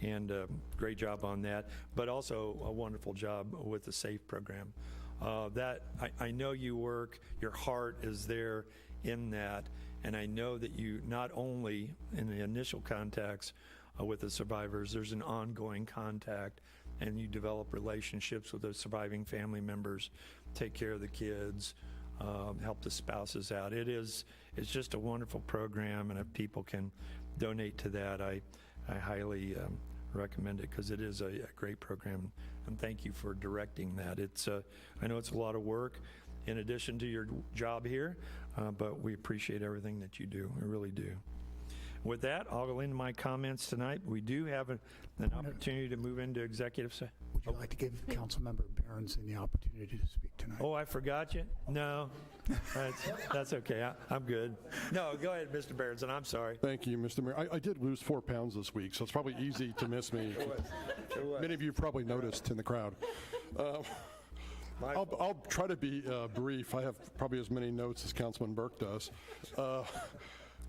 And great job on that. But also a wonderful job with the SAFE program. I know you work. Your heart is there in that. And I know that you not only in the initial contacts with the survivors, there's an ongoing contact, and you develop relationships with the surviving family members, take care of the kids, help the spouses out. It's just a wonderful program, and if people can donate to that, I highly recommend it because it is a great program. And thank you for directing that. I know it's a lot of work in addition to your job here, but we appreciate everything that you do. We really do. With that, I'll go into my comments tonight. We do have an opportunity to move into executive session. Would you like to give Councilmember Berenson the opportunity to speak tonight? Oh, I forgot you? No, that's okay. I'm good. No, go ahead, Mr. Berenson. I'm sorry. Thank you, Mr. Mayor. I did lose 4 pounds this week, so it's probably easy to miss me. Many of you probably noticed in the crowd. I'll try to be brief. I have probably as many notes as Councilman Burke does.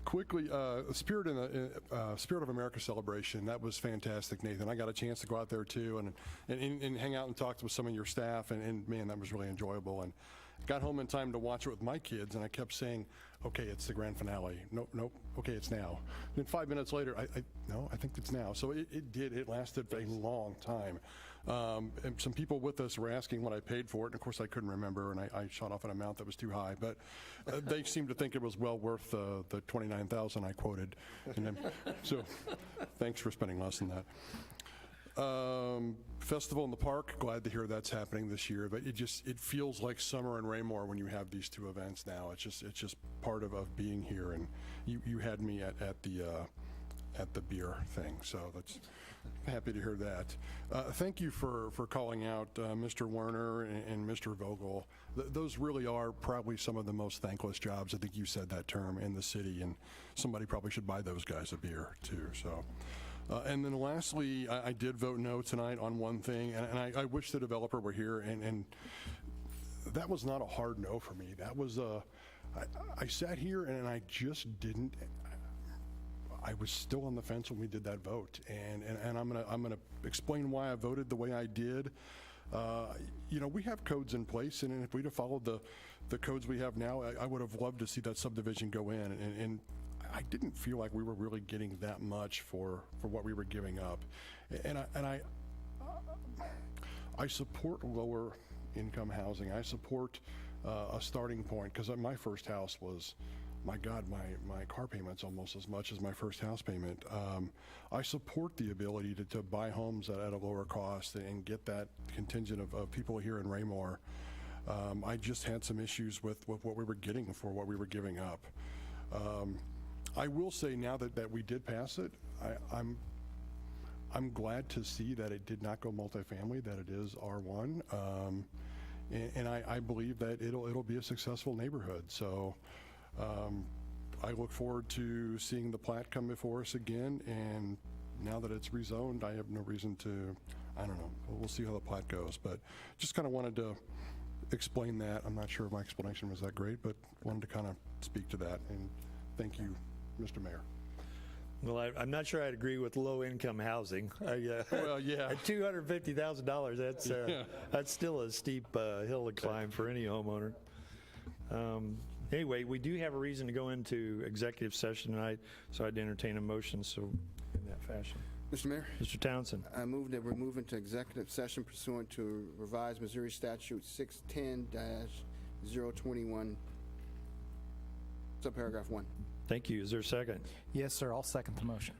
Quickly, Spirit of America celebration, that was fantastic, Nathan. I got a chance to go out there too and hang out and talk with some of your staff, and man, that was really enjoyable. And got home in time to watch it with my kids, and I kept saying, okay, it's the grand finale. Nope, okay, it's now. And then 5 minutes later, I think it's now. So it lasted a long time. And some people with us were asking what I paid for it, and of course I couldn't remember, and I shot off an amount that was too high, but they seemed to think it was well worth the $29,000 I quoted. And then, so thanks for spending less than that. Festival in the Park, glad to hear that's happening this year, but it feels like summer in Raymore when you have these two events now. It's just part of being here, and you had me at the beer thing, so that's happy to hear that. Thank you for calling out Mr. Werner and Mr. Vogel. Those really are probably some of the most thankless jobs. I think you said that term in the city, and somebody probably should buy those guys a beer too. So. And then lastly, I did vote no tonight on one thing, and I wish the developer were here, and that was not a hard no for me. That was I sat here and I just didn't. I was still on the fence when we did that vote, and I'm gonna explain why I voted the way I did. We have codes in place, and if we'd have followed the codes we have now, I would have loved to see that subdivision go in, and I didn't feel like we were really getting that much for what we were giving up, and I support lower income housing. I support a starting point, because my first house was, my God, my car payment's almost as much as my first house payment. I support the ability to buy homes at a lower cost and get that contingent of people here in Raymore. I just had some issues with what we were getting for what we were giving up. I will say now that we did pass it, I'm glad to see that it did not go multifamily, that it is R1, and I believe that it'll be a successful neighborhood. So I look forward to seeing the plat come before us again, and now that it's rezoned, I have no reason to, I don't know, we'll see how the plat goes, but just kind of wanted to explain that. I'm not sure if my explanation was that great, but wanted to kind of speak to that, and thank you, Mr. Mayor. Well, I'm not sure I'd agree with low-income housing. Well, yeah. At $250,000, that's still a steep hill to climb for any homeowner. Anyway, we do have a reason to go into executive session tonight, so I'd entertain a motion in that fashion. Mr. Mayor? Mr. Townsend. I move that we move into executive session pursuant to revised Missouri Statute 610-021, subparagraph 1. Thank you. Is there a second? Yes, sir. I'll second the motion.